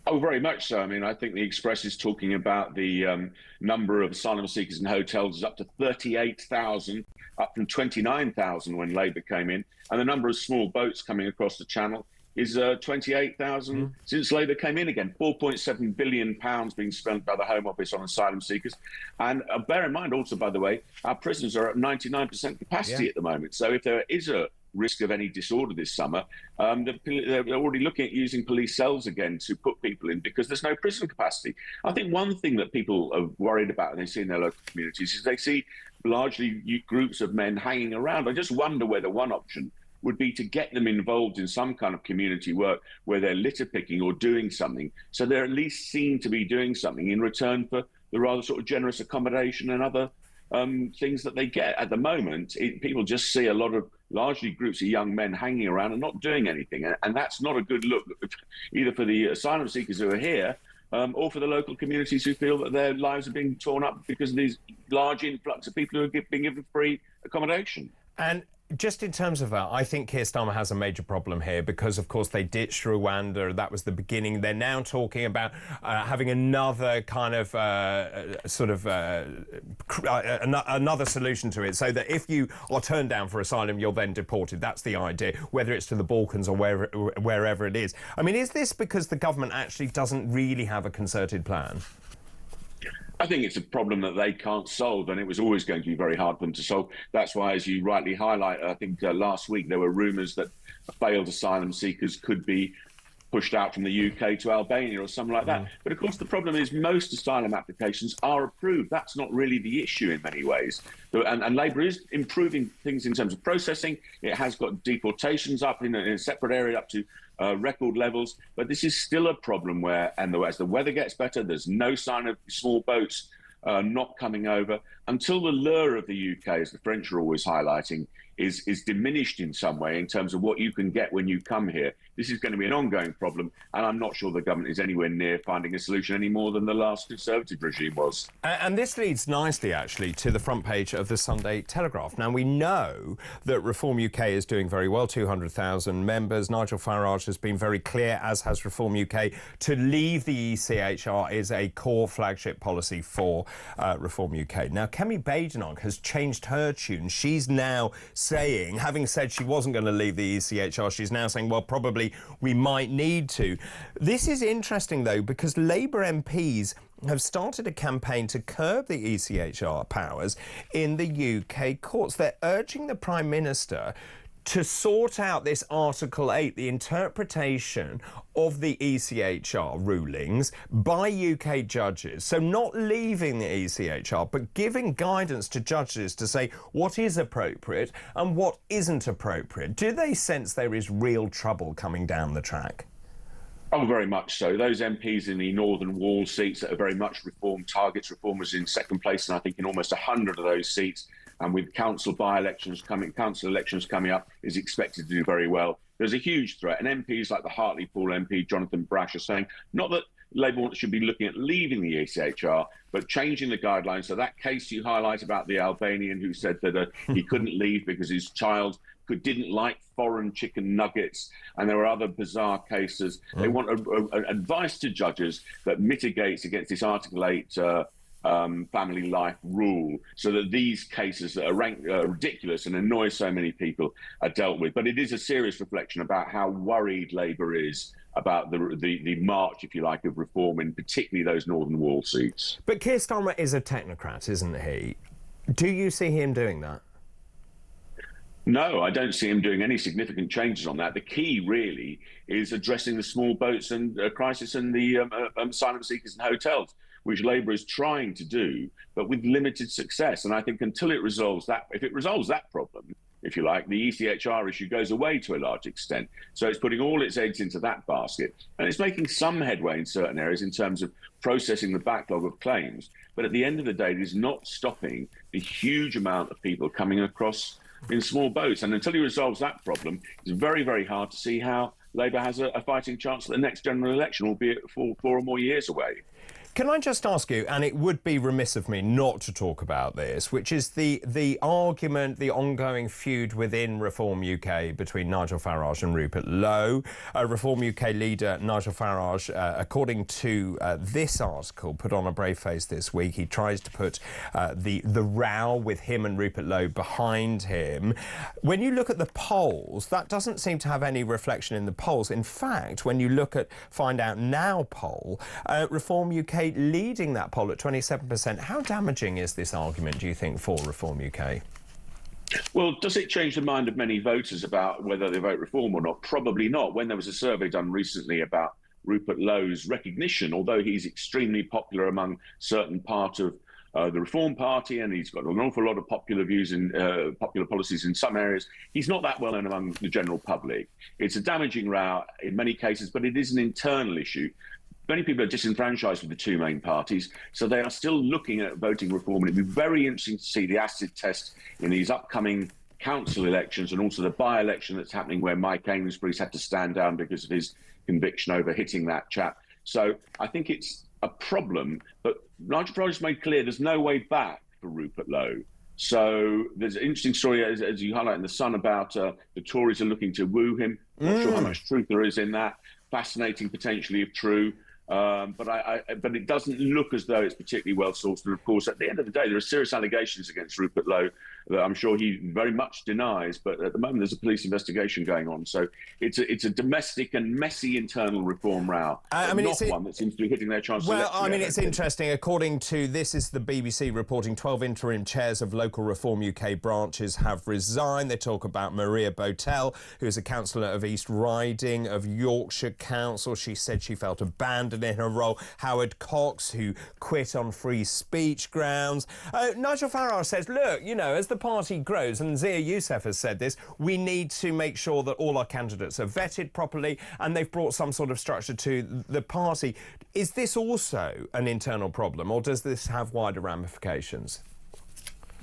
Oh, very much so. I mean, I think the Express is talking about the number of asylum seekers in hotels is up to 38,000, up from 29,000 when Labour came in. And the number of small boats coming across the Channel is 28,000 since Labour came in again. £4.7 billion being spent by the Home Office on asylum seekers. And bear in mind also, by the way, our prisons are at 99% capacity at the moment. So if there is a risk of any disorder this summer, they're already looking at using police cells again to put people in because there's no prison capacity. I think one thing that people are worried about and they see in their local communities is they see largely groups of men hanging around. I just wonder whether one option would be to get them involved in some kind of community work where they're litter picking or doing something, so they're at least seen to be doing something in return for the rather sort of generous accommodation and other things that they get. At the moment, people just see a lot of largely groups of young men hanging around and not doing anything, and that's not a good look either for the asylum seekers who are here or for the local communities who feel that their lives are being torn up because of these large influx of people who are being given free accommodation. And just in terms of that, I think Keir Starmer has a major problem here because, of course, they ditched Rwanda. That was the beginning. They're now talking about having another kind of another solution to it, so that if you are turned down for asylum, you're then deported. That's the idea, whether it's to the Balkans or wherever it is. I mean, is this because the government actually doesn't really have a concerted plan? I think it's a problem that they can't solve, and it was always going to be very hard for them to solve. That's why, as you rightly highlight, I think last week there were rumours that failed asylum seekers could be pushed out from the UK to Albania or something like that. But of course, the problem is most asylum applications are approved. That's not really the issue in many ways. And Labour is improving things in terms of processing. It has got deportations up in a separate area up to record levels. But this is still a problem where, as the weather gets better, there's no sign of small boats not coming over until the lure of the UK, as the French are always highlighting, is diminished in some way in terms of what you can get when you come here. This is going to be an ongoing problem, and I'm not sure the government is anywhere near finding a solution any more than the last Conservative regime was. And this leads nicely, actually, to the front page of the Sunday Telegraph. Now, we know that Reform UK is doing very well, 200,000 members. Nigel Farage has been very clear, as has Reform UK, to leave the ECHR is a core flagship policy for Reform UK. Now, Kemi Badenoch has changed her tune. She's now saying, having said she wasn't going to leave the ECHR, she's now saying, well, probably we might need to. This is interesting, though, because Labour MPs have started a campaign to curb the ECHR powers in the UK courts. They're urging the Prime Minister to sort out this Article 8, the interpretation of the ECHR rulings by UK judges. So not leaving the ECHR, but giving guidance to judges to say what is appropriate and what isn't appropriate. Do they sense there is real trouble coming down the track? Oh, very much so. Those MPs in the Northern Wall seats that are very much Reform targets, Reform was in second place, and I think in almost 100 of those seats. and with council elections coming up, is expected to do very well. There's a huge threat, and MPs like the Hartlepool MP, Jonathan Brash, are saying not that Labour should be looking at leaving the ECHR, but changing the guidelines. So that case you highlight about the Albanian who said that he couldn't leave because his child didn't like foreign chicken nuggets, and there were other bizarre cases. They want advice to judges that mitigates against this Article 8 family life rule, so that these cases that are ranked ridiculous and annoy so many people are dealt with. But it is a serious reflection about how worried Labour is about the march, if you like, of reform in particularly those Northern Wall seats. But Keir Starmer is a technocrat, isn't he? Do you see him doing that? No, I don't see him doing any significant changes on that. The key, really, is addressing the small boats and crisis and the asylum seekers and hotels, which Labour is trying to do, but with limited success. And I think until it resolves that, if it resolves that problem, if you like, the ECHR issue goes away to a large extent. So it's putting all its eggs into that basket. And it's making some headway in certain areas in terms of processing the backlog of claims. But at the end of the day, it is not stopping the huge amount of people coming across in small boats. And until he resolves that problem, it's very, very hard to see how Labour has a fighting chance at the next general election, albeit 4 or more years away. Can I just ask you, and it would be remiss of me not to talk about this, which is the argument, the ongoing feud within Reform UK between Nigel Farage and Rupert Lowe. Reform UK leader Nigel Farage, according to this article put on a brave face this week, he tries to put the row with him and Rupert Lowe behind him. When you look at the polls, that doesn't seem to have any reflection in the polls. In fact, when you look at Find Out Now poll, Reform UK leading that poll at 27%. How damaging is this argument, do you think, for Reform UK? Well, does it change the mind of many voters about whether they vote Reform or not? Probably not. When there was a survey done recently about Rupert Lowe's recognition, although he's extremely popular among certain part of the Reform Party, and he's got an awful lot of popular views and popular policies in some areas, he's not that well known among the general public. It's a damaging row in many cases, but it is an internal issue. Many people are disenfranchised with the two main parties, so they are still looking at voting reform. And it'd be very interesting to see the acid test in these upcoming council elections and also the by-election that's happening where Mike Amesbury's had to stand down because of his conviction over hitting that chap. So I think it's a problem, but Nigel Farage made clear there's no way back for Rupert Lowe. So there's an interesting story, as you highlight in The Sun, about the Tories are looking to woo him. Not sure how much truth there is in that. Fascinating, potentially, if true. But it doesn't look as though it's particularly well sourced. And of course, at the end of the day, there are serious allegations against Rupert Lowe that I'm sure he very much denies. But at the moment, there's a police investigation going on. So it's a domestic and messy internal reform row. Not one that seems to be hitting their chances. Well, I mean, it's interesting. According to this is the BBC reporting, 12 interim chairs of local Reform UK branches have resigned. They talk about Maria Botel, who is a councillor of East Riding of Yorkshire Council. She said she felt abandoned in her role. Howard Cox, who quit on free speech grounds. Nigel Farage says, look, you know, as the party grows, and Zia Youssef has said this, we need to make sure that all our candidates are vetted properly, and they've brought some sort of structure to the party. Is this also an internal problem, or does this have wider ramifications?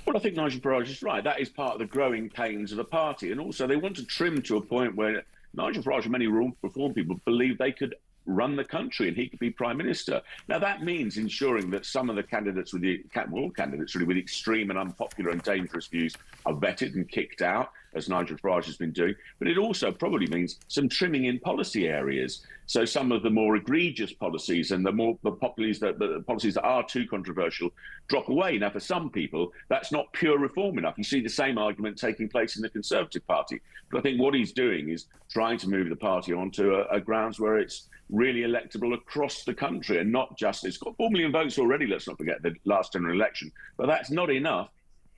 Well, I think Nigel Farage is right. That is part of the growing pains of the party. And also they want to trim to a point where Nigel Farage and many reform people believe they could run the country and he could be Prime Minister. Now, that means ensuring that some of the candidates all candidates really with extreme and unpopular and dangerous views are vetted and kicked out, as Nigel Farage has been doing. But it also probably means some trimming in policy areas. So some of the more egregious policies and the policies that are too controversial drop away. Now, for some people, that's not pure reform enough. You see the same argument taking place in the Conservative Party. But I think what he's doing is trying to move the party onto a grounds where it's really electable across the country and not just, it's got 4 million votes already, let's not forget the last general election, but that's not enough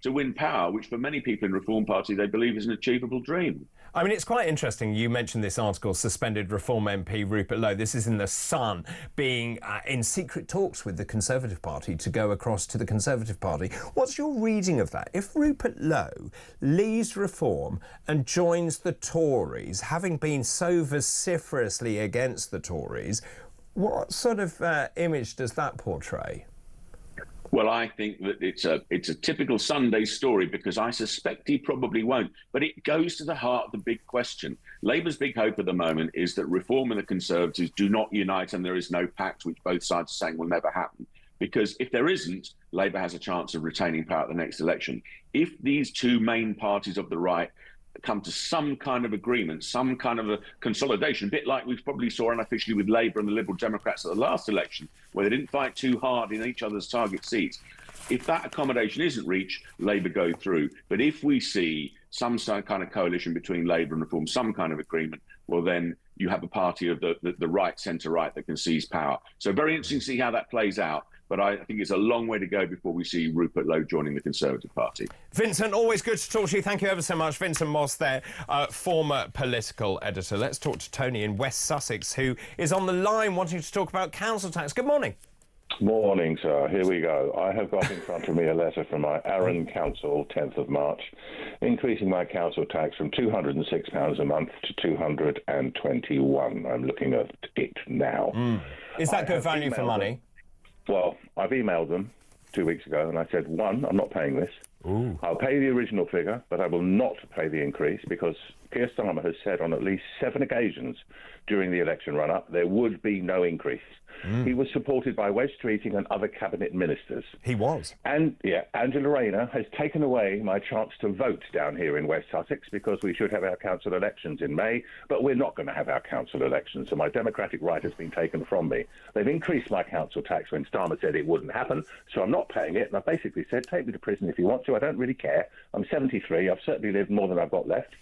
to win power, which for many people in Reform Party, they believe is an achievable dream. I mean, it's quite interesting. You mentioned this article, suspended Reform MP Rupert Lowe. This is in The Sun, being in secret talks with the Conservative Party to go across to the Conservative Party. What's your reading of that? If Rupert Lowe leaves Reform and joins the Tories, having been so vociferously against the Tories, what sort of image does that portray? Well, I think that it's a typical Sunday story because I suspect he probably won't. But it goes to the heart of the big question. Labour's big hope at the moment is that Reform and the Conservatives do not unite and there is no pact, which both sides are saying will never happen. Because if there isn't, Labour has a chance of retaining power at the next election. If these two main parties of the right come to some kind of agreement, some kind of a consolidation, a bit like we probably saw unofficially with Labour and the Liberal Democrats at the last election, where they didn't fight too hard in each other's target seats. If that accommodation isn't reached, Labour go through. But if we see some kind of coalition between Labour and Reform, some kind of agreement, well, then you have a party of the right, centre-right, that can seize power. So very interesting to see how that plays out. But I think it's a long way to go before we see Rupert Lowe joining the Conservative Party. Vincent, always good to talk to you. Thank you ever so much. Vincent Moss there, former political editor. Let's talk to Tony in West Sussex, who is on the line wanting to talk about council tax. Good morning. Morning, sir. Here we go. I have got in front of me a letter from my Arran Council, 10th of March, increasing my council tax from £206 a month to £221. I'm looking at it now. Is that good value for money? Well, I've emailed them 2 weeks ago and I said, one, I'm not paying this. I'll pay the original figure, but I will not pay the increase because Keir Starmer has said on at least 7 occasions during the election run-up there would be no increase. He was supported by Wes Streeting and other cabinet ministers. He was. And, yeah, Angela Rayner has taken away my chance to vote down here in West Sussex because we should have our council elections in May, but we're not going to have our council elections, so my democratic right has been taken from me. They've increased my council tax when Starmer said it wouldn't happen, so I'm not paying it, and I basically said, take me to prison if you want to. I don't really care. I'm 73. I've certainly lived more than I've got left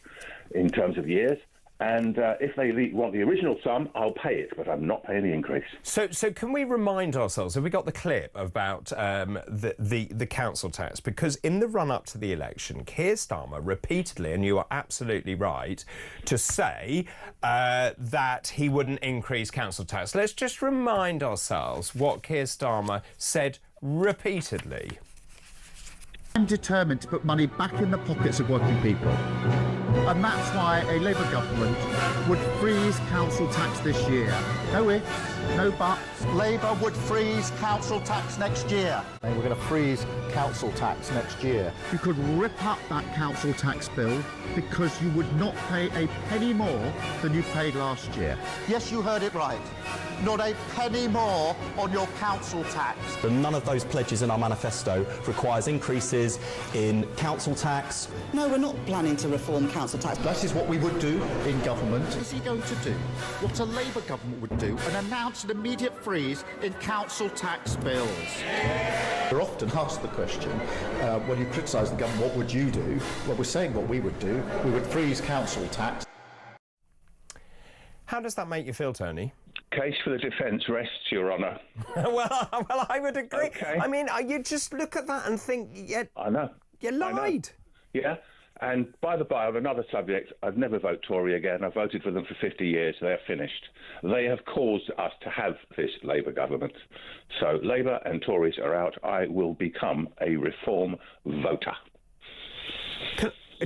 in terms of years. And if they want the original sum, I'll pay it, but I'm not paying the increase. So can we remind ourselves, have we got the clip about the council tax? Because in the run-up to the election, Keir Starmer repeatedly, and you are absolutely right, to say that he wouldn't increase council tax. Let's just remind ourselves what Keir Starmer said repeatedly. I'm determined to put money back in the pockets of working people. And that's why a Labour government would freeze council tax this year. No ifs, no buts. Labour would freeze council tax next year. And we're going to freeze council tax next year. You could rip up that council tax bill because you would not pay a penny more than you paid last year. Yes, you heard it right. Not a penny more on your council tax. None of those pledges in our manifesto requires increases in council tax. No, we're not planning to reform council tax. That is what we would do in government. Is he going to do what a Labour government would do and announce an immediate freeze in council tax bills? We're often asked the question, when you criticise the government, what would you do? Well, we're saying what we would do. We would freeze council tax. How does that make you feel, Tony? Case for the defence rests, Your Honour. well, I would agree. Okay. I mean, you just look at that and think, yeah, I know. You lied. Yeah. And by the by, on another subject, I've never voted Tory again. I've voted for them for 50 years. They are finished. They have caused us to have this Labour government. So Labour and Tories are out. I will become a Reform voter.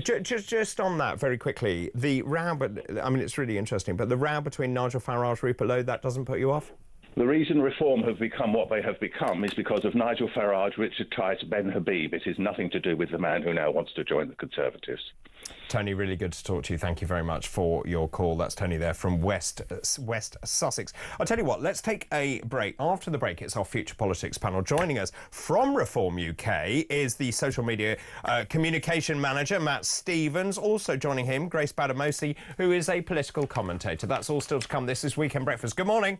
Just on that, very quickly, the row, I mean, it's really interesting, but the row between Nigel Farage, Rupert Lowe, that doesn't put you off? The reason Reform have become what they have become is because of Nigel Farage, Richard Tice, Ben Habib. It is nothing to do with the man who now wants to join the Conservatives. Tony, really good to talk to you. Thank you very much for your call. That's Tony there from West Sussex. I'll tell you what, let's take a break. After the break, it's our Future Politics panel. Joining us from Reform UK is the social media communication manager, Matt Stevens. Also joining him, Grace Badamosi, who is a political commentator. That's all still to come. This is Weekend Breakfast. Good morning.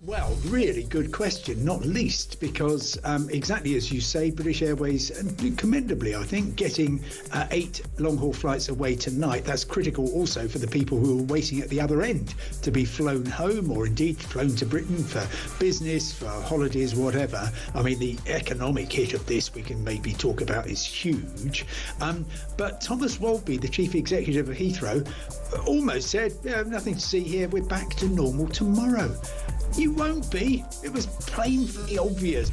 Well, really good question, not least because, exactly as you say, British Airways, commendably, I think, getting 8 long-haul flights away tonight, that's critical also for the people who are waiting at the other end to be flown home or indeed flown to Britain for business, for holidays, whatever. I mean, the economic hit of this we can maybe talk about is huge. But Thomas Walby, the chief executive of Heathrow, almost said, nothing to see here, we're back to normal tomorrow. You won't be. It was plainly obvious.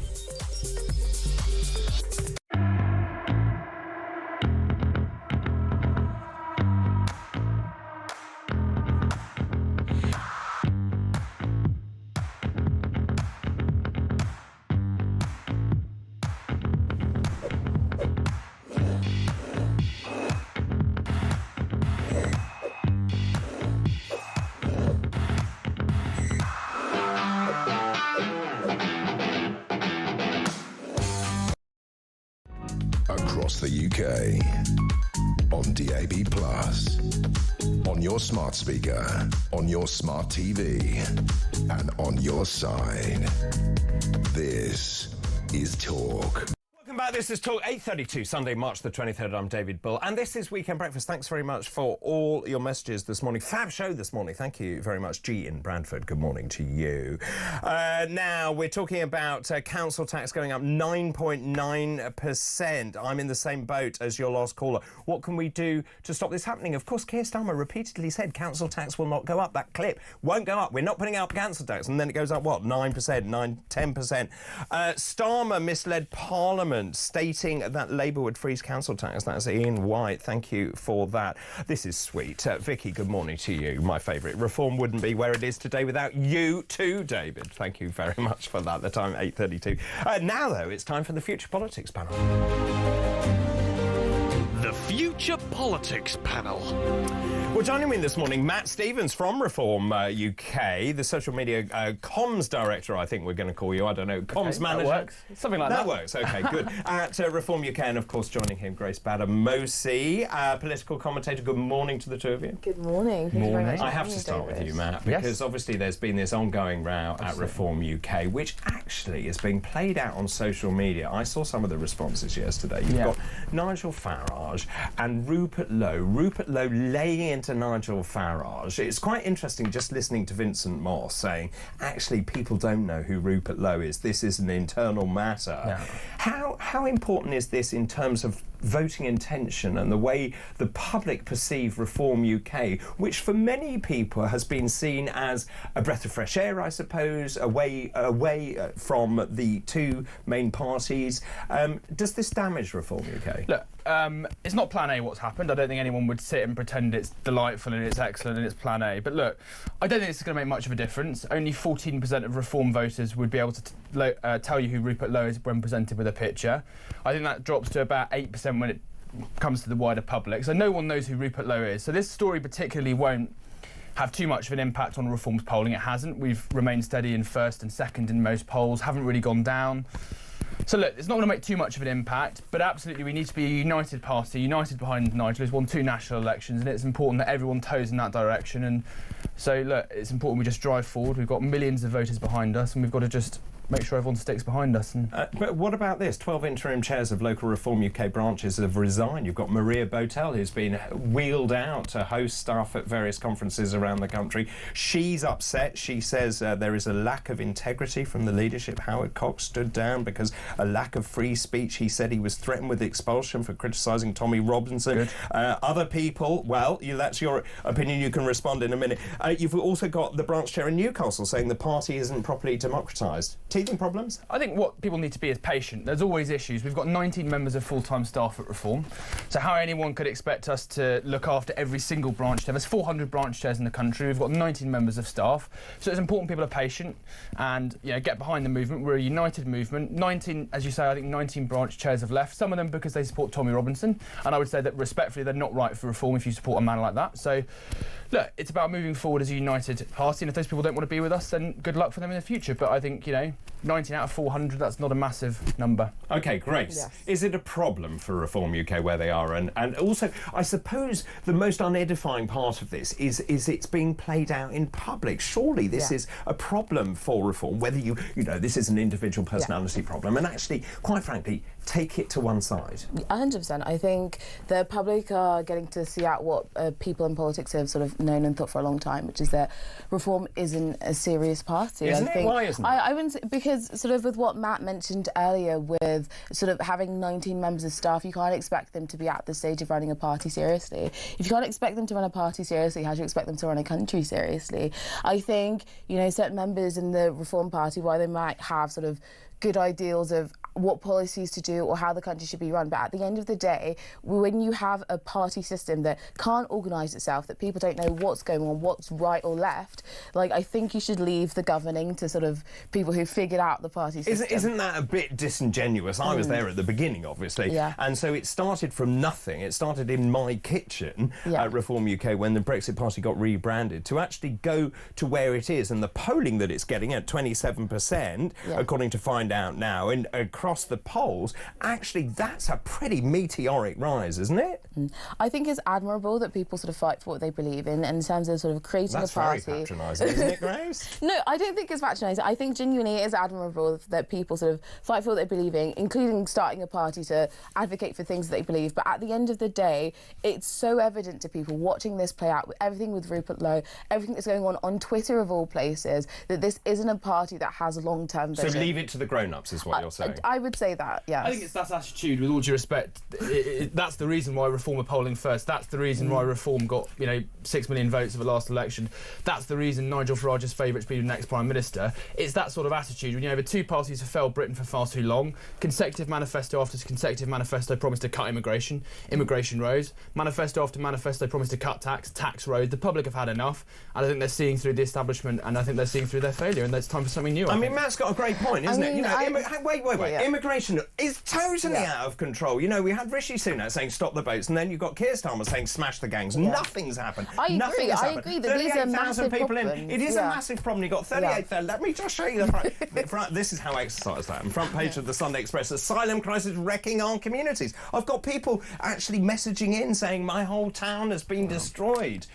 Across the UK, on DAB+, on your smart speaker, on your smart TV, and on your side. This is Talk. Welcome back. This is Talk 8:32, Sunday, March the 23rd. I'm David Bull, and this is Weekend Breakfast. Thanks very much for all your messages this morning. Fab show this morning. Thank you very much. G in Bradford, good morning to you. Now, we're talking about council tax going up 9.9%. I'm in the same boat as your last caller. What can we do to stop this happening? Of course, Keir Starmer repeatedly said council tax will not go up. That clip won't go up. We're not putting up council tax. And then it goes up, what, 9%, 10%. Starmer misled Parliament, stating that Labour would freeze council tax. That's Ian White. Thank you for that. This is sweet. Vicky, good morning to you. My favourite. Reform wouldn't be where it is today without you too, David. Thank you very much for that. The time, 8:32. Now, though, it's time for the Future Politics panel. The Future Politics panel. Well, joining me this morning, Matt Stevens from Reform UK, the social media comms director, I think we're going to call you. I don't know, comms manager. That works. Something like that. That works, OK, good. At Reform UK, and of course joining him, Grace Bader-Mosi, political commentator. Good morning to the two of you. Good morning. Thank you very much. I have to start with you, Matt, because obviously there's been this ongoing row at Reform UK, which actually is being played out on social media. I saw some of the responses yesterday. You've got Nigel Farage and Rupert Lowe. Rupert Lowe laying into Nigel Farage. It's quite interesting just listening to Vincent Moss saying, actually, people don't know who Rupert Lowe is. This is an internal matter. Yeah. How important is this in terms of voting intention and the way the public perceive Reform UK, which for many people has been seen as a breath of fresh air, I suppose, away from the two main parties? Does this damage Reform UK? Look, it's not Plan A what's happened. I don't think anyone would sit and pretend it's delightful and it's excellent and it's Plan A. But look, I don't think this is going to make much of a difference. Only 14% of Reform voters would be able to tell you who Rupert Lowe is when presented with a picture. I think that drops to about 8% when it comes to the wider public. So no one knows who Rupert Lowe is. So this story particularly won't have too much of an impact on Reform's polling. It hasn't. We've remained steady in first and second in most polls, haven't really gone down. So look, it's not going to make too much of an impact, but absolutely we need to be a united party, united behind Nigel, who's won 2 national elections, and it's important that everyone toes in that direction. And so look, it's important we just drive forward. We've got millions of voters behind us, and we've got to just make sure everyone sticks behind us. And but what about this? 12 interim chairs of local Reform UK branches have resigned. You've got Maria Botel, who's been wheeled out to host staff at various conferences around the country. She's upset. She says there is a lack of integrity from the leadership. Howard Cox stood down because a lack of free speech. He said he was threatened with expulsion for criticising Tommy Robinson. Other people, well, that's your opinion. You can respond in a minute. You've also got the branch chair in Newcastle saying the party isn't properly democratised. Teething problems? I think what people need to be is patient. There's always issues. We've got 19 members of full-time staff at Reform. So how anyone could expect us to look after every single branch chair? There's 400 branch chairs in the country. We've got 19 members of staff. So it's important people are patient and get behind the movement. We're a united movement. 19, as you say, I think 19 branch chairs have left. Some of them because they support Tommy Robinson. And I would say that respectfully, they're not right for Reform if you support a man like that. So look, it's about moving forward as a united party. And if those people don't want to be with us, then good luck for them in the future. But I think, 19 out of 400, that's not a massive number. OK, Grace, Yes. is it a problem for Reform UK where they are? And also, I suppose the most unedifying part of this is it's being played out in public. Surely this is a problem for Reform, whether you know, this is an individual personality problem, and actually, quite frankly, take it to one side. 100%. I think the public are getting to see out what people in politics have sort of known and thought for a long time, which is that Reform isn't a serious party. Isn't it? Why isn't it? I wouldn't say, because sort of with what Matt mentioned earlier, with sort of having 19 members of staff, you can't expect them to be at the stage of running a party seriously. If you can't expect them to run a party seriously, how do you expect them to run a country seriously? I think, you know, certain members in the Reform Party, while they might have sort of good ideals of what policies to do or how the country should be run, but at the end of the day, when you have a party system that can't organise itself, that people don't know what's going on, what's right or left, like, I think you should leave the governing to sort of people who figured out the party system. Isn't that a bit disingenuous? I was there at the beginning, obviously, and so it started from nothing. It started in my kitchen at Reform UK when the Brexit Party got rebranded, to actually go to where it is, and the polling that it's getting at 27%, according to Find Out Now, and across the polls, actually that's a pretty meteoric rise, isn't it? I think it's admirable that people sort of fight for what they believe in terms of sort of creating a party. That's very patronising, isn't it, Grace? No, I don't think it's patronising. I think genuinely it is admirable that people sort of fight for what they believe in, including starting a party to advocate for things that they believe. But at the end of the day, it's so evident to people watching this play out, everything with Rupert Lowe, everything that's going on Twitter of all places, that this isn't a party that has a long-term vision. So leave it to the grown-ups is what you're saying? I would say that, yes. I think it's that attitude, with all due respect. That's the reason why Reform are polling first. That's the reason why Reform got, 6 million votes at the last election. That's the reason Nigel Farage's favourite to be the next Prime Minister. It's that sort of attitude. When you have two parties have failed Britain for far too long, consecutive manifesto after consecutive manifesto promised to cut immigration. Immigration rose. Manifesto after manifesto promised to cut tax rose. The public have had enough, and I think they're seeing through the establishment, and I think they're seeing through their failure, and it's time for something new. I mean, Matt's got a great point, isn't it? Wait. Immigration is totally out of control. You know, we had Rishi Sunak saying stop the boats, and then you've got Keir Starmer saying smash the gangs. Nothing's happened. I agree that these are massive problems. It is a massive problem. You've got 38,000. Let me just show you the front. This is how exercised I am. Front page of the Sunday Express. Asylum crisis wrecking our communities. I've got people actually messaging in saying my whole town has been destroyed.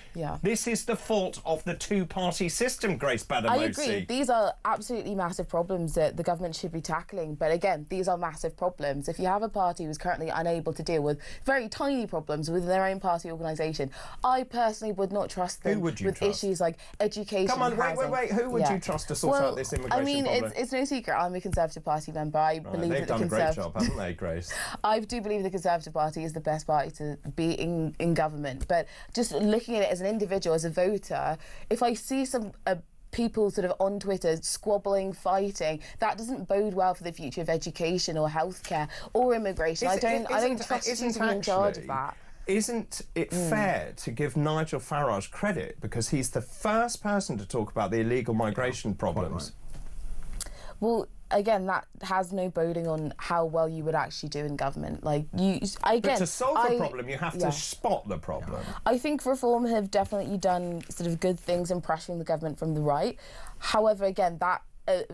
This is the fault of the two-party system, Grace Badamosi. I agree. These are absolutely massive problems that the government should be tackling. But again, these are massive problems. If you have a party who's currently unable to deal with very tiny problems within their own party organisation, I personally would not trust them with issues like education. Come on, housing. wait. Who would you trust to sort out this immigration problem? It's no secret. I'm a Conservative Party member. I believe they've done a great job, haven't they, Grace? I do believe the Conservative Party is the best party to be in government. But just looking at it as an individual, as a voter, if I see some people sort of on Twitter squabbling, fighting, that doesn't bode well for the future of education or healthcare or immigration. I don't trust you to be in charge of that. Isn't it fair to give Nigel Farage credit because he's the first person to talk about the illegal migration problems? Well, again, that has no boding on how well you would actually do in government. But to solve the problem, you have to spot the problem. I think Reform have definitely done sort of good things in pressuring the government from the right. However, again, that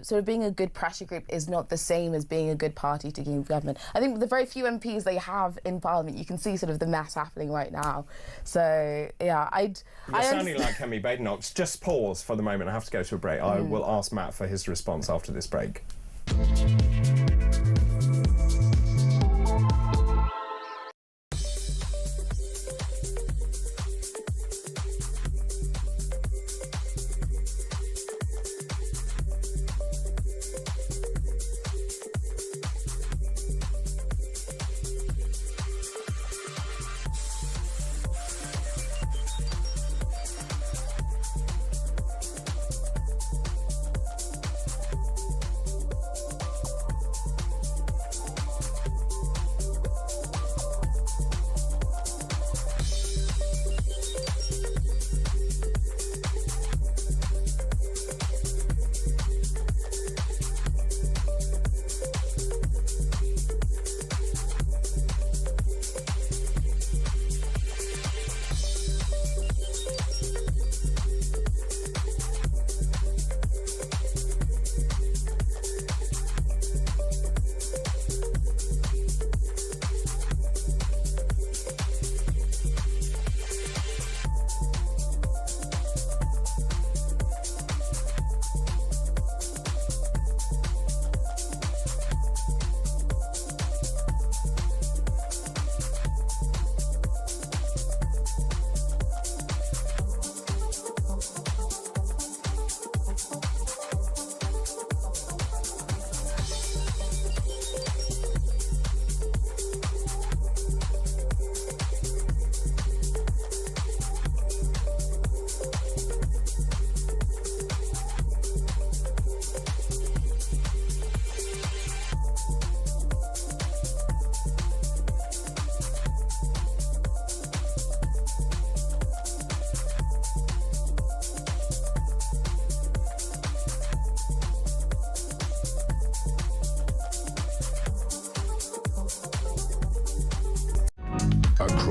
sort of being a good pressure group is not the same as being a good party to gain government. I think with the very few MPs they have in Parliament, you can see sort of the mess happening right now. So, yeah, You're sounding like Kemi Badenoch. Just pause for the moment. I have to go to a break. I will ask Matt for his response after this break.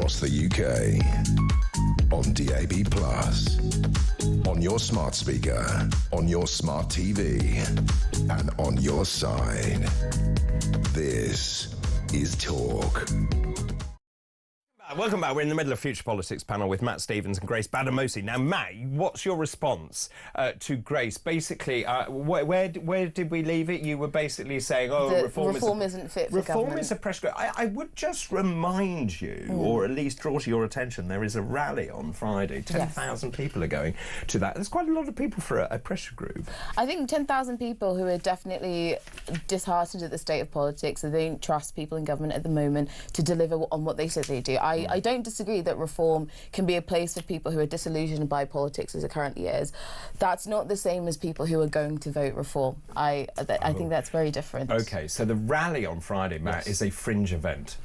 across the UK. On DAB+, on your smart speaker, on your smart TV, and on your side. This is Talk. Welcome back. We're in the middle of Future Politics panel with Matt Stevens and Grace Badamosi. Now, Matt, what's your response to Grace? Basically, where did we leave it? You were basically saying, reform isn't fit for reform government. is a pressure. I would just remind you, or at least draw to your attention, there is a rally on Friday. 10,000 people are going to that. There's quite a lot of people for a pressure group. I think 10,000 people who are definitely disheartened at the state of politics, and they don't trust people in government at the moment to deliver on what they said they do. I don't disagree that reform can be a place for people who are disillusioned by politics as it currently is. That's not the same as people who are going to vote reform. I think that's very different. OK, so the rally on Friday, Matt, is a fringe event.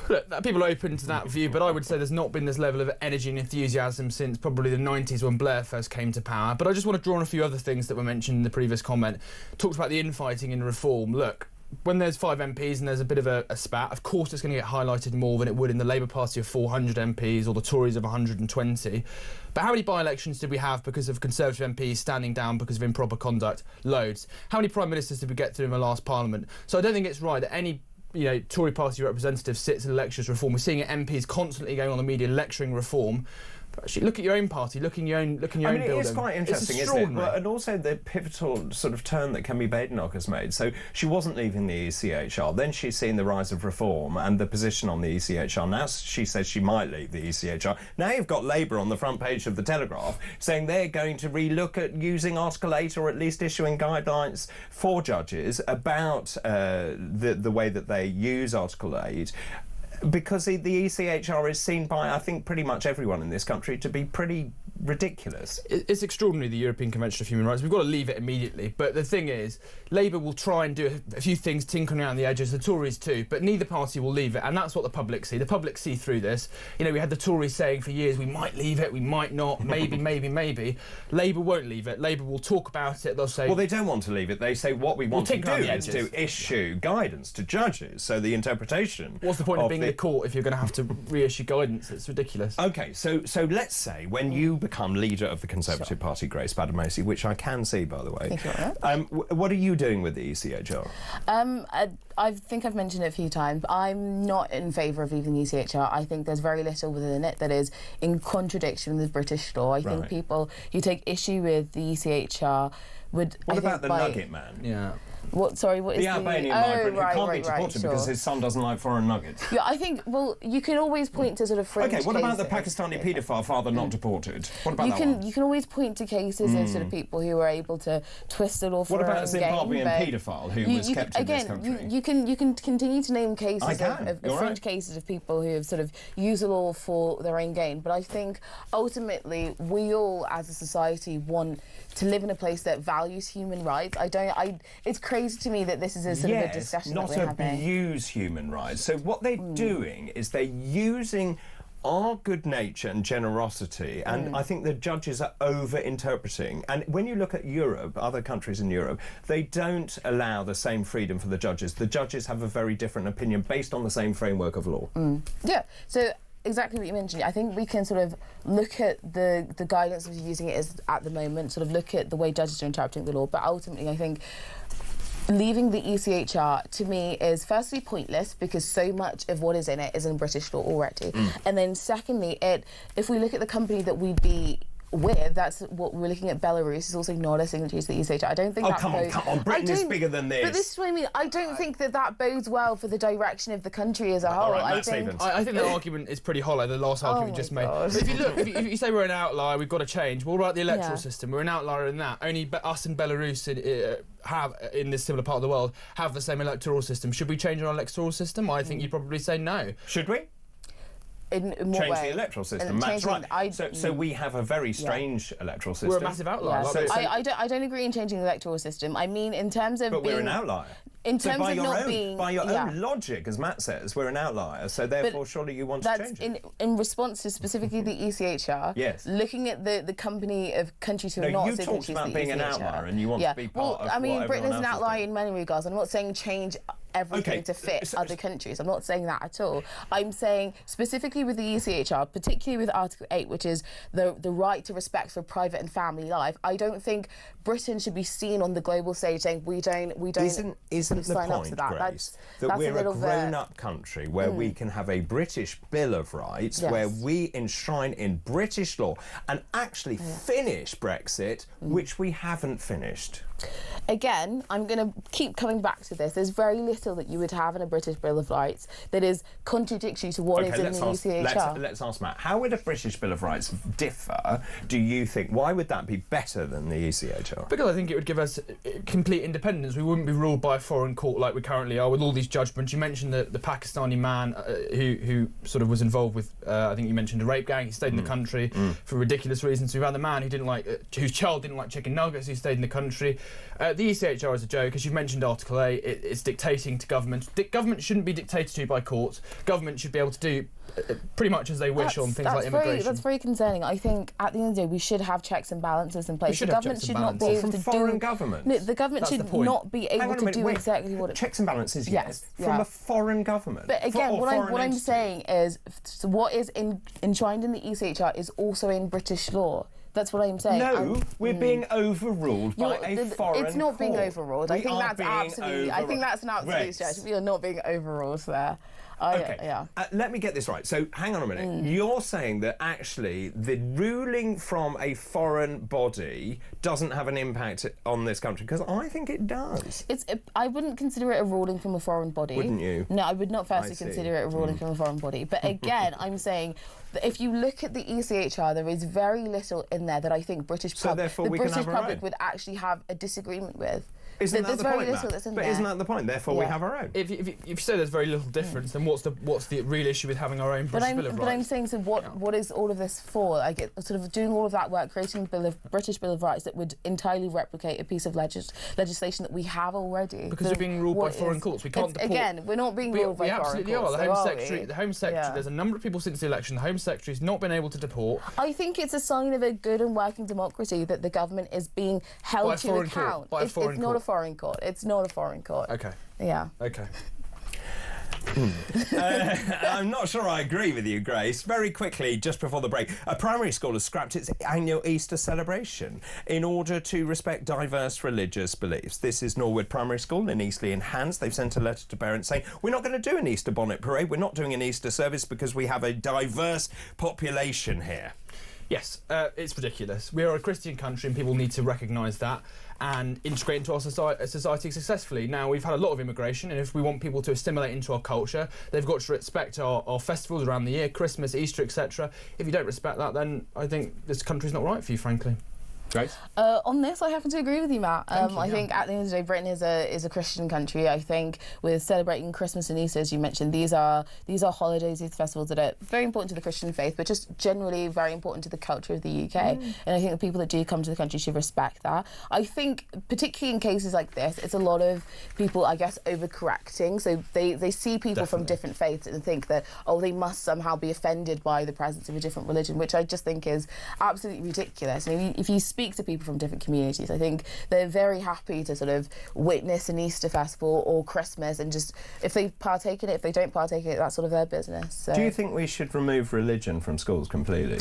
Look, people are open to that view, but I would say there's not been this level of energy and enthusiasm since probably the 90s when Blair first came to power. But I just want to draw on a few other things that were mentioned in the previous comment. Talked about the infighting in reform. Look, when there's 5 MPs and there's a bit of a spat, of course it's going to get highlighted more than it would in the Labour Party of 400 MPs or the Tories of 120. But how many by-elections did we have because of Conservative MPs standing down because of improper conduct? Loads. How many Prime Ministers did we get through in the last Parliament? So I don't think it's right that any Tory party representative sits and lectures reform. We're seeing MPs constantly going on the media lecturing reform. But actually, look at your own party, look in your own building. It is quite interesting, isn't it? But, and also the pivotal sort of turn that Kemi Badenoch has made. So she wasn't leaving the ECHR, then she's seen the rise of reform and the position on the ECHR. Now she says she might leave the ECHR. Now you've got Labour on the front page of the Telegraph saying they're going to relook at using Article 8 or at least issuing guidelines for judges about the way that they use Article 8. Because the ECHR is seen by, I think, pretty much everyone in this country to be pretty ridiculous. It's extraordinary, the European Convention of Human Rights. We've got to leave it immediately. But the thing is, Labour will try and do a few things tinkering around the edges, the Tories too, but neither party will leave it, and that's what the public see. The public see through this. We had the Tories saying for years, we might leave it, we might not, maybe, maybe. Labour won't leave it. Labour will talk about it, they'll say... Well, they don't want to leave it. They say what we want to do is to issue guidance to judges, so the interpretation... What's the point of being in the court if you're going to have to reissue guidance? It's ridiculous. OK, so let's say when you become leader of the Conservative Party, Grace Badamosi, which I can see, by the way. Thank you. What are you doing with the ECHR? I think I've mentioned it a few times. I'm not in favour of leaving the ECHR. I think there's very little within it that is in contradiction with British law. I think people who take issue with the ECHR would... What about the Nugget Man? Yeah. What? Sorry, what is the Albanian migrant who can't be deported because his son doesn't like foreign nuggets? Yeah, I think, well, you can always point to sort of fringe OK, what about the cases. Pakistani paedophile father not deported? What about You can always point to cases of sort of people who were able to twist the law for What about a their own Zimbabwean gain, paedophile who was kept in this country? You can continue to name cases of fringe cases of people who have sort of used the law for their own gain. But I think ultimately we all, as a society, want to live in a place that values human rights. It's crazy to me that this is a sort of a discussion that we're having. Not abuse human rights. So what they're doing is they're using our good nature and generosity, and I think the judges are over-interpreting. And when you look at Europe, other countries in Europe, they don't allow the same freedom for the judges. The judges have a very different opinion based on the same framework of law. Yeah, so exactly what you mentioned. I think we can sort of look at the guidance of using it as at the moment, sort of look at the way judges are interpreting the law, but ultimately I think leaving the ECHR, to me, is firstly pointless because so much of what is in it is in British law already. And then secondly, if we look at the company that we'd be with, that's what we're looking at. Belarus is also not a signatory to the ECHR. I don't think come on, Britain is bigger than this. But this is what I mean. I don't think that bodes well for the direction of the country as a whole. I think the argument is pretty hollow, the last argument you just made. But if you look, if you say we're an outlier, we've got to change. Well, what about the electoral system? We're an outlier in that. Only us and Belarus have, in this similar part of the world, have the same electoral system. Should we change our electoral system? I think you'd probably say no. Should we? In change the electoral system. Matt's right. So we have a very strange electoral system. We're a massive outlier. Yeah. I don't agree in changing the electoral system. I mean, in terms of we're an outlier. In terms by of your not own, being... By your own logic, as Matt says, we're an outlier, so therefore surely you want to change it. In response to specifically the ECHR, yes. Looking at the company of countries who are not signatories to the ECHR. You talked about being an outlier and you want to be part of I mean, what Britain is an everyone else outlier in many regards. I'm not saying change everything to fit other countries. I'm not saying that at all. I'm saying specifically with the ECHR, particularly with Article 8, which is the right to respect for private and family life. I don't think Britain should be seen on the global stage saying we don't Isn't the sign up point, to that. Grace, That's that we're a little bit- grown-up country where we can have a British Bill of Rights, Yes. where we enshrine in British law and actually finish Brexit, which we haven't finished? Again, I'm going to keep coming back to this. There's very little that you would have in a British Bill of Rights that is contradictory to what is in the ECHR. Let's ask Matt. How would a British Bill of Rights differ, do you think? Why would that be better than the ECHR? Because I think it would give us complete independence. We wouldn't be ruled by a foreign court like we currently are with all these judgments. You mentioned the Pakistani man who sort of was involved with, I think you mentioned a rape gang. He stayed in the country for ridiculous reasons. We've had the man whose child didn't like chicken nuggets, who stayed in the country. The ECHR is a joke. As you mentioned, Article 8, it's dictating to government. Government shouldn't be dictated to by courts. Government should be able to do pretty much as they wish on things like immigration. That's very concerning. I think at the end of the day we should have checks and balances in place. The government should not be able to do foreign governments. No, the government should not be able to do exactly what it. Checks and balances, yes, from a foreign government. But again, what I'm saying is, what is enshrined in the ECHR is also in British law. That's what I'm saying. No, we're being overruled by a foreign It's not being overruled. I think that's absolutely. I think that's an absolute stretch. We are not being overruled there. Okay. Yeah. Let me get this right. So, hang on a minute. You're saying that actually the ruling from a foreign body doesn't have an impact on this country, because I think it does. I wouldn't consider it a ruling from a foreign body. Wouldn't you? No, I would not firstly consider it a ruling from a foreign body. But again, I'm saying that if you look at the ECHR, there is very little in there that I think the British public would actually have a disagreement with. Isn't that the point, Matt? But isn't that the point? Therefore, we have our own. If you say there's very little difference, then what's the real issue with having our own British Bill of Rights? But I'm saying, so what is all of this for? I get sort of doing all of that work, creating a British Bill of Rights that would entirely replicate a piece of legislation that we have already. Because we're being ruled by foreign courts. We can't deport. Again, we're not being ruled by foreign courts. We absolutely are. The Home Secretary, there's a number of people since the election, the Home Secretary's not been able to deport. I think it's a sign of a good and working democracy that the government is being held to account. It's not a foreign court. It's not a foreign court. Okay. Yeah. Okay. I'm not sure I agree with you, Grace. Very quickly, just before the break, a primary school has scrapped its annual Easter celebration in order to respect diverse religious beliefs. This is Norwood Primary School in Eastleigh and Hants. They've sent a letter to parents saying, we're not going to do an Easter bonnet parade, we're not doing an Easter service because we have a diverse population here. Yes, it's ridiculous. We are a Christian country and people need to recognise that and integrate into our society successfully. Now, we've had a lot of immigration, and if we want people to assimilate into our culture, they've got to respect our festivals around the year, Christmas, Easter, etc. If you don't respect that, then I think this country's not right for you, frankly. Grace? On this, I happen to agree with you, Matt. I think at the end of the day, Britain is a Christian country. I think with celebrating Christmas and Easter, as you mentioned, these are holidays, these festivals that are very important to the Christian faith, but just generally very important to the culture of the UK. And I think the people that do come to the country should respect that. I think, particularly in cases like this, it's a lot of people, I guess, overcorrecting. So they see people from different faiths and think that, oh, they must somehow be offended by the presence of a different religion, which I just think is absolutely ridiculous. And if you speak to people from different communities, I think they're very happy to sort of witness an Easter festival or Christmas, and just if they partake in it, if they don't partake in it, that's sort of their business. So. Do you think we should remove religion from schools completely?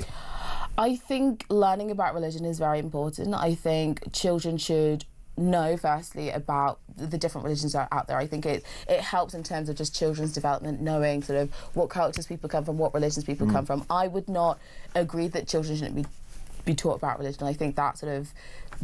I think learning about religion is very important. I think children should know firstly about the different religions that are out there. I think it helps in terms of just children's development, knowing sort of what cultures people come from, what religions people come from. I would not agree that children shouldn't be taught about religion. I think that sort of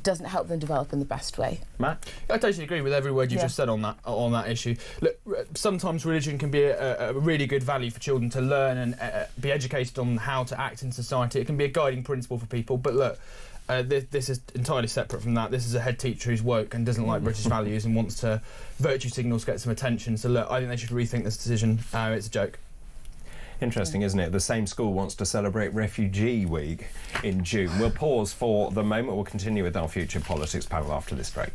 doesn't help them develop in the best way. Matt? I totally agree with every word you just said on that issue. Look, sometimes religion can be a really good value for children to learn and be educated on how to act in society. It can be a guiding principle for people, but look, this is entirely separate from that. This is a head teacher who's woke and doesn't like British values and wants to virtue signals, get some attention. So look, I think they should rethink this decision. It's a joke. Interesting, isn't it? The same school wants to celebrate Refugee Week in June. We'll pause for the moment. We'll continue with our Future Politics panel after this break.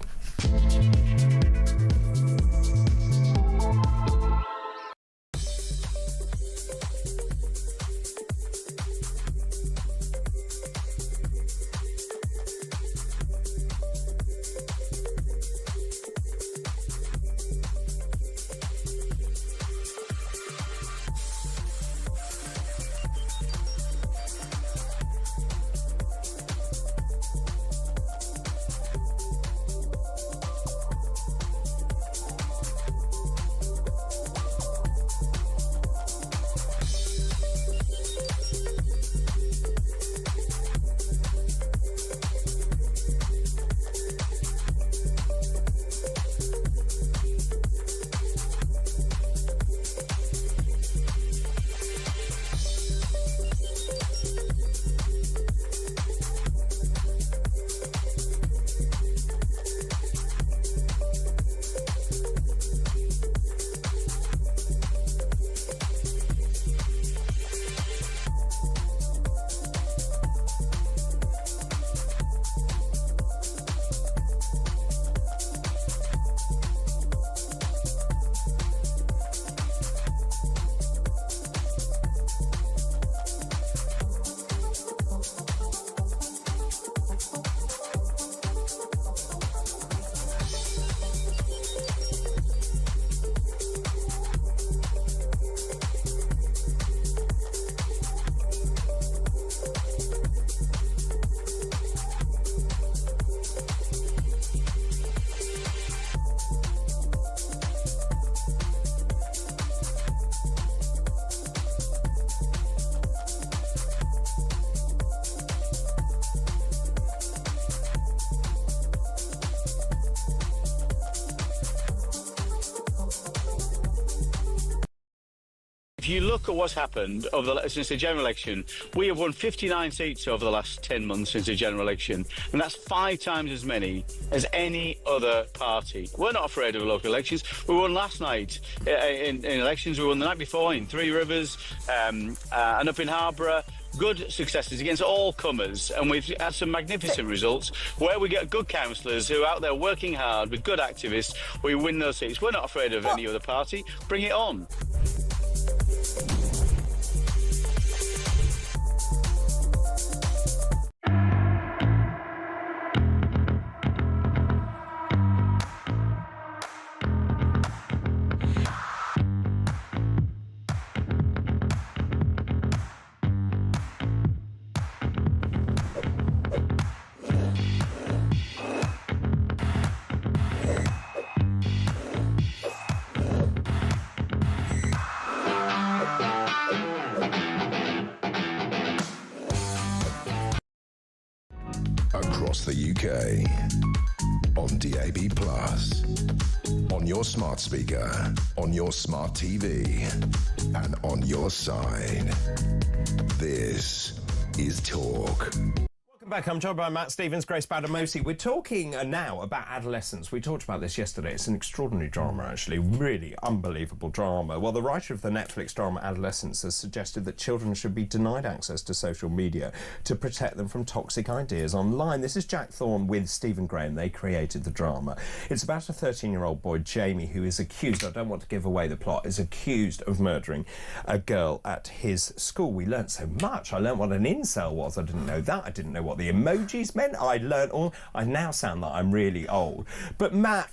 If you look at what's happened since the general election, we have won 59 seats over the last 10 months since the general election, and that's 5 times as many as any other party. We're not afraid of local elections. We won last night in elections. We won the night before in Three Rivers and up in Harborough. Good successes against all comers, and we've had some magnificent results where we get good councillors who are out there working hard with good activists. We win those seats. We're not afraid of any other party. Bring it on. Across the UK, on DAB+, on your smart speaker, on your smart TV, and on your side. This is Talk. Welcome back. I'm joined by Matt Stevens, Grace Badamosi. We're talking now about adolescence. We talked about this yesterday. It's an extraordinary drama, actually. Really unbelievable drama. Well, the writer of the Netflix drama Adolescence has suggested that children should be denied access to social media to protect them from toxic ideas online. This is Jack Thorne with Stephen Graham. They created the drama. It's about a 13-year-old boy, Jamie, who is accused, I don't want to give away the plot, is accused of murdering a girl at his school. We learnt so much. I learnt what an incel was. I didn't know that. I didn't know what the emojis meant. I learnt all. I now sound like I'm really old. But Matt,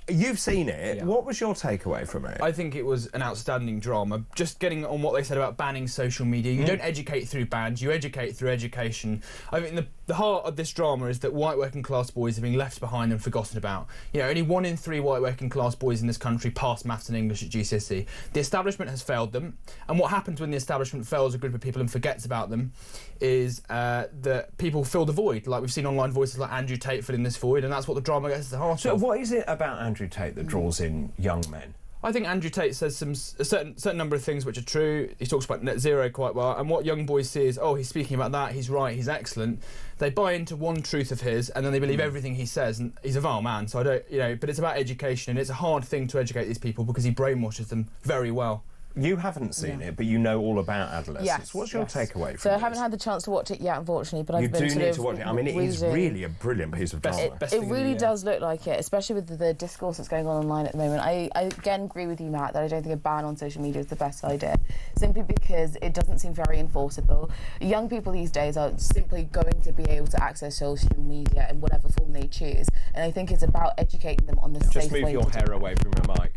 you've seen it. Yeah. What was your takeaway from it? I think it was an outstanding drama. Just getting on what they said about banning social media. You don't educate through bans, you educate through education. I mean, the heart of this drama is that white working class boys are being left behind and forgotten about. You know, only 1 in 3 white working class boys in this country pass maths and English at GCSE. The establishment has failed them, and what happens when the establishment fails a group of people and forgets about them is that people fill the void. Like we've seen online voices like Andrew Tate filling this void, and that's what the drama gets at the heart of. So what is it about Andrew Tate that draws in young men? I think Andrew Tate says a certain number of things which are true. He talks about net zero quite well, and what young boys see is, oh, he's speaking about that, he's right, he's excellent. They buy into one truth of his, and then they believe everything he says, and he's a vile man, so I don't, you know, but it's about education, and it's a hard thing to educate these people because he brainwashes them very well. You haven't seen it, but you know all about adolescence. Yes, What's your takeaway from So I haven't had the chance to watch it yet, unfortunately, but I've been You do need to watch it. I mean, it is really a brilliant piece of drama. It really does look like it, especially with the discourse that's going on online at the moment. I again agree with you, Matt, that I don't think a ban on social media is the best idea, simply because it doesn't seem very enforceable. Young people these days are simply going to be able to access social media in whatever form they choose, and I think it's about educating them on the safe way. Just move your hair away from your mic.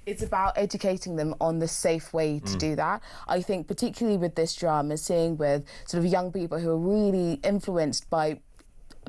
It's about educating them on the safe way to do that. I think particularly with this drama, seeing with sort of young people who are really influenced by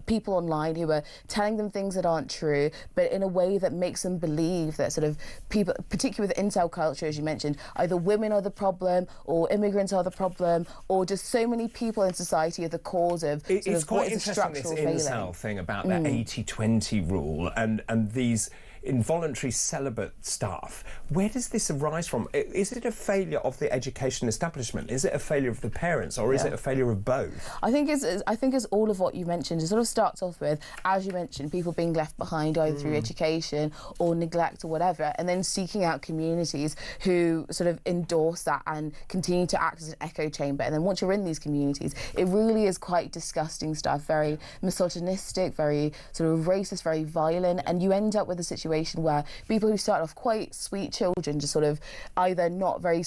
people online who are telling them things that aren't true, but in a way that makes them believe that sort of people, particularly with incel culture, as you mentioned, either women are the problem or immigrants are the problem, or just so many people in society are the cause of It's quite interesting, this incel thing about the 80-20 rule and these involuntary celibate stuff. Where does this arise from? Is it a failure of the education establishment? Is it a failure of the parents, or is it a failure of both? I think it's all of what you mentioned. It sort of starts off with, as you mentioned, people being left behind either through education or neglect or whatever, and then seeking out communities who sort of endorse that and continue to act as an echo chamber. And then once you're in these communities, it really is quite disgusting stuff, very misogynistic, very sort of racist, very violent, and you end up with a situation where people who start off quite sweet children just sort of either not very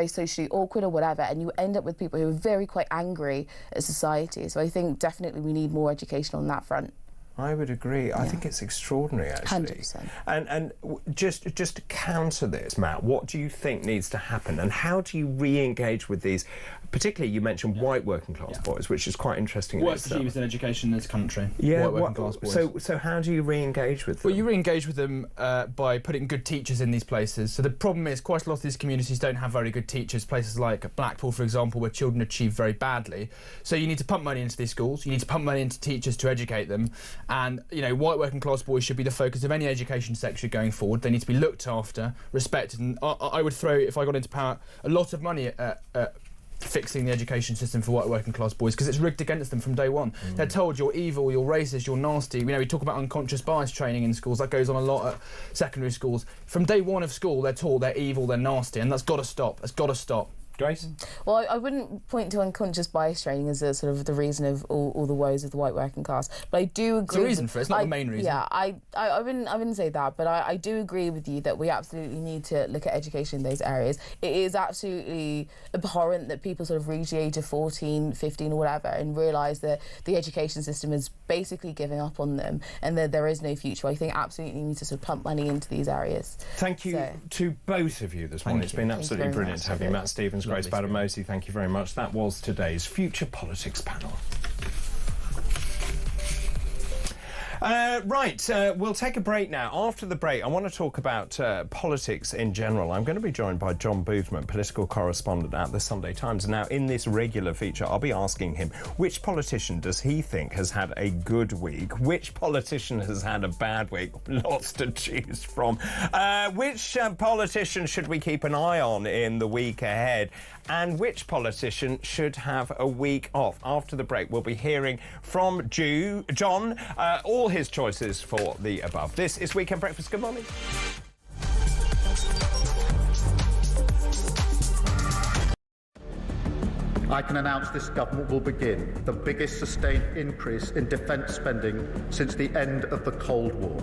socially awkward or whatever, and you end up with people who are very quite angry at society. So I think definitely we need more education on that front. I would agree. I think it's extraordinary, actually. 100%. And just to counter this, Matt, what do you think needs to happen, and how do you re-engage with these? Particularly, you mentioned white working class boys, which is quite interesting. Worst achievers in education in this country. Yeah, white working class boys. So how do you re-engage with them? Well, you re-engage with them by putting good teachers in these places. So the problem is quite a lot of these communities don't have very good teachers. Places like Blackpool, for example, where children achieve very badly. So you need to pump money into these schools. You need to pump money into teachers to educate them. And, you know, white working class boys should be the focus of any education sector going forward. They need to be looked after, respected, and I would throw, if I got into power, a lot of money at fixing the education system for white working class boys, because it's rigged against them from day one. They're told you're evil, you're racist, you're nasty. You know, we talk about unconscious bias training in schools. That goes on a lot at secondary schools. From day one of school, they're taught they're evil, they're nasty, and that's got to stop. That's got to stop. Grace? Well, I wouldn't point to unconscious bias training as a sort of the reason of all the woes of the white working class, but I do agree. It's a reason for it, it's not the main reason. Yeah, I wouldn't say that, but I do agree with you that we absolutely need to look at education in those areas. It is absolutely abhorrent that people sort of reach the age of 14, 15 or whatever and realise that the education system is basically giving up on them and that there is no future. I think absolutely need to sort of pump money into these areas. Thank you to both of you this morning. It's been absolutely brilliant to have you. Matt Stevens, Grace Badamosi, thank you very much. That was today's Future Politics panel. We'll take a break now. After the break, I want to talk about politics in general. I'm going to be joined by John Boothman, political correspondent at the Sunday Times. Now, in this regular feature, I'll be asking him which politician does he think has had a good week, which politician has had a bad week, lots to choose from, which politician should we keep an eye on in the week ahead, and which politician should have a week off. After the break, we'll be hearing from John, all his choices for the above. This is Weekend Breakfast. Good morning. I can announce this government will begin the biggest sustained increase in defence spending since the end of the Cold War.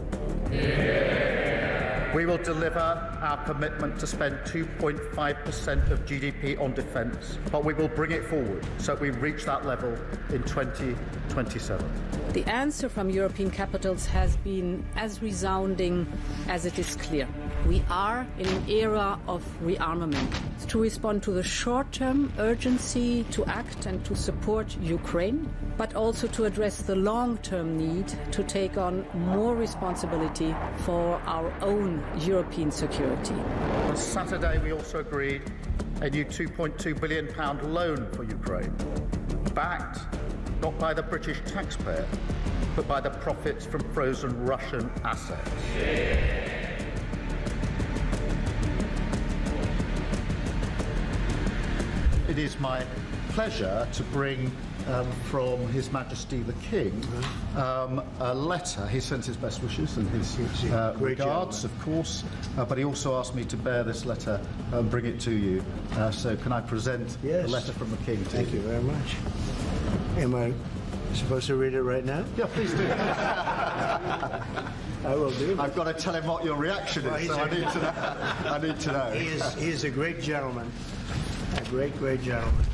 We will deliver our commitment to spend 2.5% of GDP on defence, but we will bring it forward so we reach that level in 2027. The answer from European capitals has been as resounding as it is clear. We are in an era of rearmament. To respond to the short-term urgency to act and to support Ukraine, but also to address the long-term need to take on more responsibility for our own European security. On Saturday, we also agreed a new £2.2 billion loan for Ukraine, backed not by the British taxpayer, but by the profits from frozen Russian assets. It is my pleasure to bring from His Majesty the King a letter. He sent his best wishes and his regards, of course, but he also asked me to bear this letter and bring it to you. So can I present the letter from the King to Thank you very much. Am I supposed to read it right now? Yeah, please do. I will do. I've got to tell him what your reaction is, so I need to know. I need to know. He is a great gentleman. A great, great gentleman.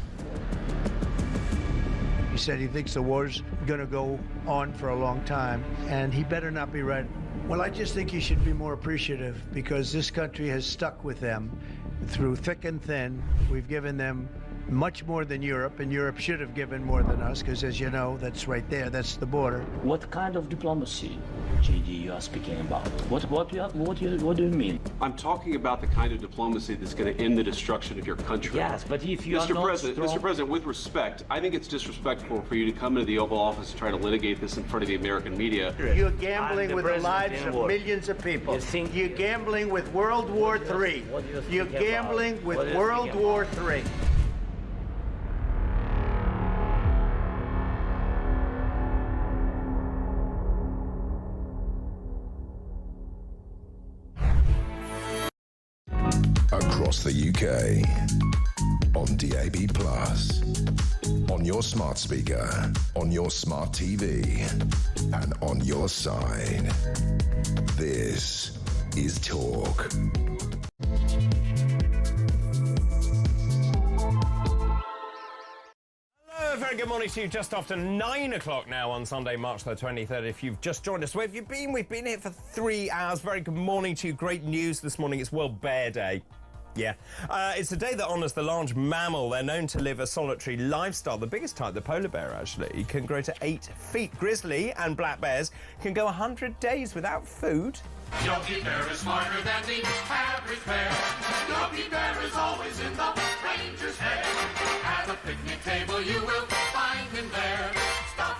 He said he thinks the war's going to go on for a long time, and he better not be right. Well, I just think he should be more appreciative, because this country has stuck with them through thick and thin. We've given them much more than Europe, and Europe should have given more than us, because, as you know, that's right there, that's the border. What kind of diplomacy, JD, you are speaking about? What do you mean? I'm talking about the kind of diplomacy that's going to end the destruction of your country. Yes, but if you are not Mr. President, with respect, I think it's disrespectful for you to come into the Oval Office and try to litigate this in front of the American media. You're gambling with the lives of millions of people. You're gambling with World War III. You're gambling with World War III. Across the UK, on DAB+, on your smart speaker, on your smart TV, and on your side. This is Talk. Very good morning to you. Just after 9 o'clock now on Sunday, March the 23rd. If you've just joined us, where have you been? We've been here for 3 hours. Very good morning to you. Great news this morning. It's World Bear Day. Yeah. It's a day that honours the large mammal. They're known to live a solitary lifestyle. The biggest type, the polar bear, actually, can grow to 8 feet. Grizzly and black bears can go 100 days without food. Yogi Bear is smarter than the average bear. Yogi Bear is always in the ranger's hair. At a picnic table you will find him there. Stop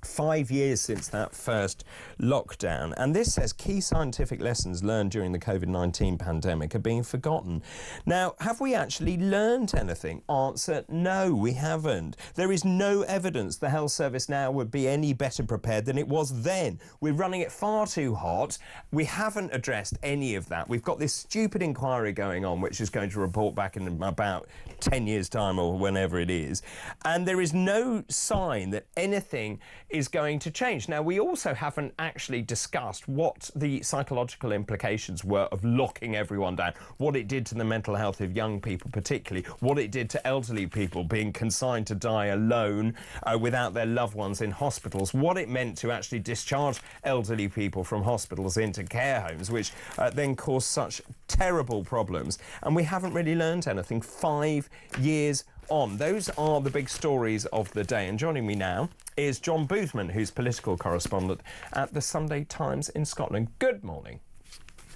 5 years since that first lockdown, and this says key scientific lessons learned during the COVID-19 pandemic are being forgotten. Now, have we actually learned anything? Answer, no, we haven't. There is no evidence the health service now would be any better prepared than it was then. We're running it far too hot. We haven't addressed any of that. We've got this stupid inquiry going on, which is going to report back in about 10 years' time or whenever it is, and there is no sign that anything is going to change. Now, we also haven't actually discussed what the psychological implications were of locking everyone down, what it did to the mental health of young people particularly, what it did to elderly people being consigned to die alone without their loved ones in hospitals, what it meant to actually discharge elderly people from hospitals into care homes, which then caused such terrible problems. And we haven't really learned anything 5 years on. Those are the big stories of the day. And joining me now is John Boothman, who's political correspondent at the Sunday Times in Scotland. Good morning.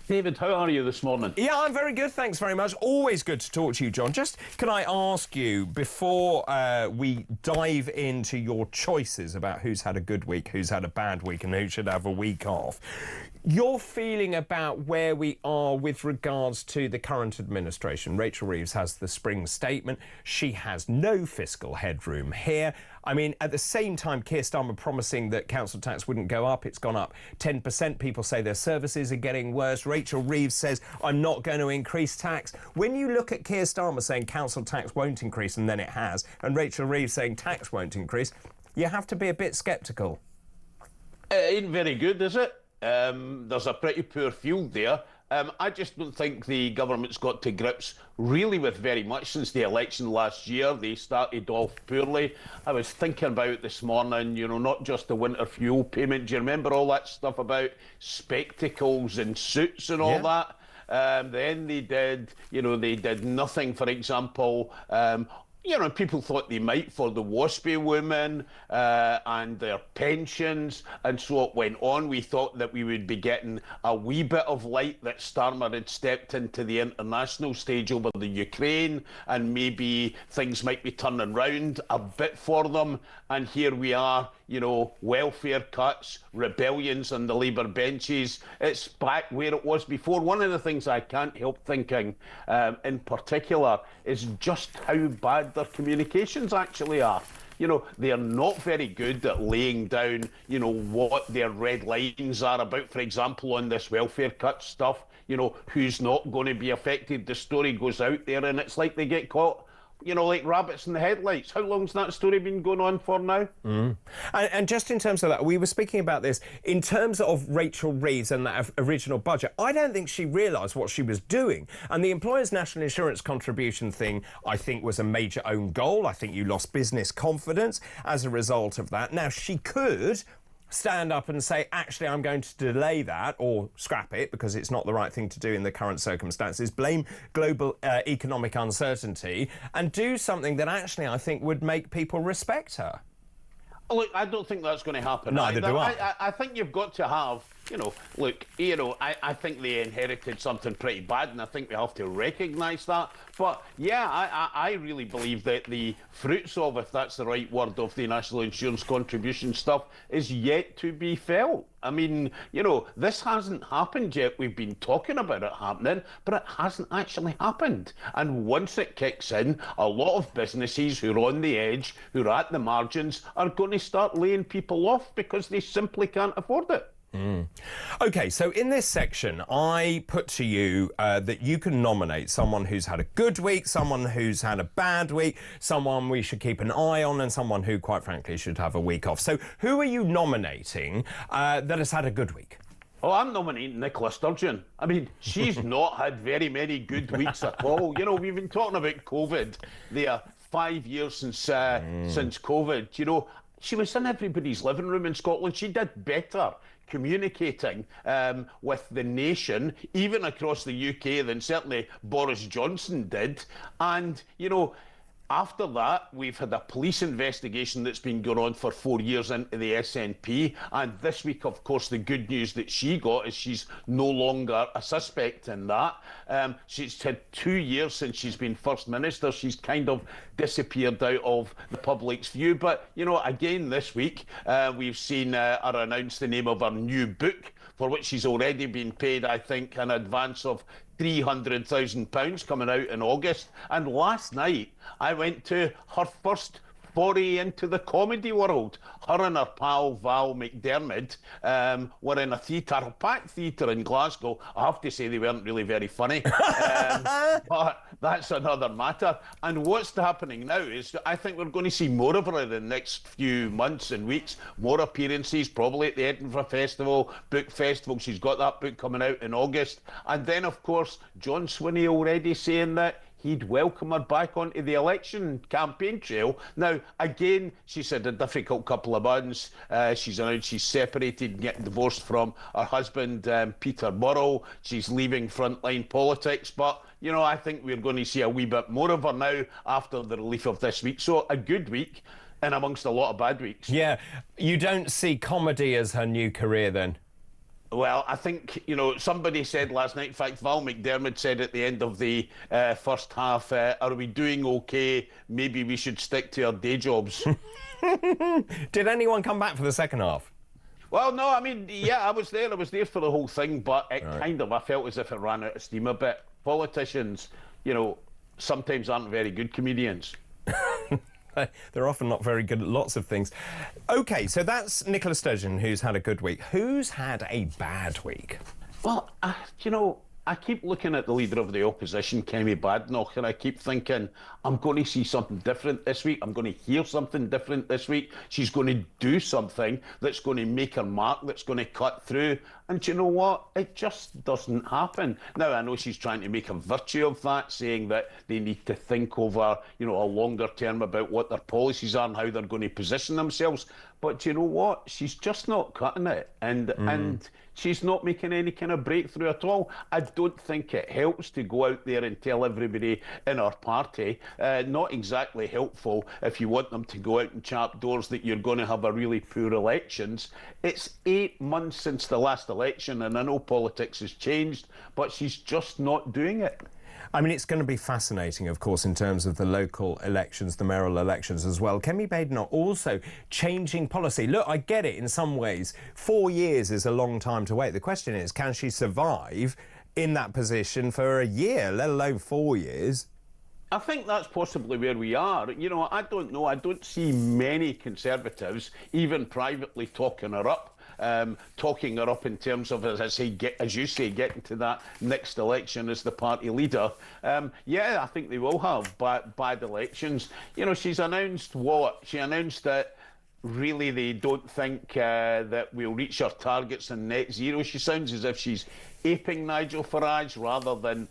David, how are you this morning? Yeah, I'm very good, thanks very much. Always good to talk to you, John. Just can I ask you, before we dive into your choices about who's had a good week, who's had a bad week and who should have a week off, your feeling about where we are with regards to the current administration. Rachel Reeves has the spring statement. She has no fiscal headroom here. I mean, at the same time, Keir Starmer promising that council tax wouldn't go up. It's gone up 10%. People say their services are getting worse. Rachel Reeves says, I'm not going to increase tax. When you look at Keir Starmer saying council tax won't increase, and then it has, and Rachel Reeves saying tax won't increase, you have to be a bit sceptical. It ain't very good, is it? There's a pretty poor field there. I just don't think the government's got to grips really with very much since the election last year. They started off poorly. I was thinking about this morning, you know, not just the winter fuel payment. Do you remember all that stuff about spectacles and suits and all that? Then they did, you know, they did nothing, for example, you know, people thought they might for the WASPy women and their pensions, and so it went on. We thought that we would be getting a wee bit of light, that Starmer had stepped into the international stage over the Ukraine, and maybe things might be turning round a bit for them. And here we are, you know, welfare cuts, rebellions on the Labour benches. It's back where it was before. One of the things I can't help thinking in particular is just how bad their communications actually are. You know, they're not very good at laying down, you know, what their red lines are about, for example, on this welfare cut stuff, you know, who's not going to be affected. The story goes out there and it's like they get caught, you know, like rabbits in the headlights. How long's that story been going on for now? And just in terms of that, we were speaking about this, in terms of Rachel Reeves and that original budget, I don't think she realised what she was doing. And the employer's national insurance contribution thing, I think, was a major own goal. I think you lost business confidence as a result of that. Now, she could stand up and say, actually, I'm going to delay that or scrap it because it's not the right thing to do in the current circumstances, blame global economic uncertainty, and do something that actually I think would make people respect her. Look, I don't think that's going to happen. Neither do I. I think you've got to have, you know, look, you know, I think they inherited something pretty bad, and I think we have to recognise that. But, yeah, I really believe that the fruits of, if that's the right word, of the national insurance contribution stuff is yet to be felt. I mean, you know, this hasn't happened yet. We've been talking about it happening, but it hasn't actually happened. And once it kicks in, a lot of businesses who are on the edge, who are at the margins, are going to start laying people off because they simply can't afford it. OK, so in this section, I put to you that you can nominate someone who's had a good week, someone who's had a bad week, someone we should keep an eye on, and someone who, quite frankly, should have a week off. So who are you nominating that has had a good week? Oh, I'm nominating Nicola Sturgeon. I mean, she's not had very many good weeks at all. You know, we've been talking about COVID there, 5 years since COVID. You know, she was in everybody's living room in Scotland. She did better communicating with the nation, even across the UK, than certainly Boris Johnson did. And, you know, After that, we've had a police investigation that's been going on for 4 years into the SNP. And this week, of course, the good news that she got is she's no longer a suspect in that. She's had 2 years since she's been First Minister. She's kind of disappeared out of the public's view. But, you know, again, this week, we've seen her announce the name of her new book, for which she's already been paid, I think, an advance of £300,000 coming out in August. And last night, I went to her first foray into the comedy world. Her and her pal Val McDermid were in a theatre, a packed theatre in Glasgow. I have to say they weren't really very funny, but that's another matter. And what's happening now is I think we're going to see more of her in the next few months and weeks, more appearances, probably at the Edinburgh Festival, Book Festival. She's got that book coming out in August. And then, of course, John Swinney already saying that he'd welcome her back onto the election campaign trail. Now, again, she's had a difficult couple of months. She's announced she's separated and getting divorced from her husband, Peter Burrell. She's leaving frontline politics. But, you know, I think we're going to see a wee bit more of her now after the relief of this week. So a good week and amongst a lot of bad weeks. Yeah. You don't see comedy as her new career then? Well, I think, you know, somebody said last night, in fact, Val McDermid said at the end of the first half, are we doing okay? Maybe we should stick to our day jobs. Did anyone come back for the second half? Well, no, I mean, yeah, I was there for the whole thing, but it I felt as if it ran out of steam a bit. Politicians, you know, sometimes aren't very good comedians. They're often not very good at lots of things. OK, so that's Nicola Sturgeon, who's had a good week. Who's had a bad week? Well, you know, I keep looking at the Leader of the Opposition, Kemi Badenoch, and I keep thinking, I'm going to see something different this week. I'm going to hear something different this week. She's going to do something that's going to make her mark, that's going to cut through. And you know what? It just doesn't happen. Now, I know she's trying to make a virtue of that, saying that they need to think over, you know, a longer term about what their policies are and how they're going to position themselves. But you know what? She's just not cutting it. And she's not making any kind of breakthrough at all. I don't think it helps to go out there and tell everybody in our party, not exactly helpful if you want them to go out and chap doors that you're going to have a really poor elections. It's 8 months since the last election, and I know politics has changed, but she's just not doing it. I mean, it's going to be fascinating, of course, in terms of the local elections, the mayoral elections as well. Kemi Badenoch also changing policy. Look, I get it in some ways. 4 years is a long time to wait. The question is, can she survive in that position for a year, let alone 4 years? I think that's possibly where we are. You know, I don't know. I don't see many Conservatives, even privately, talking her up in terms of, as you say, getting to that next election as the party leader. Yeah, I think they will have bad elections. You know, she's announced what? She announced that really they don't think that we'll reach our targets in net zero. She sounds as if she's aping Nigel Farage rather than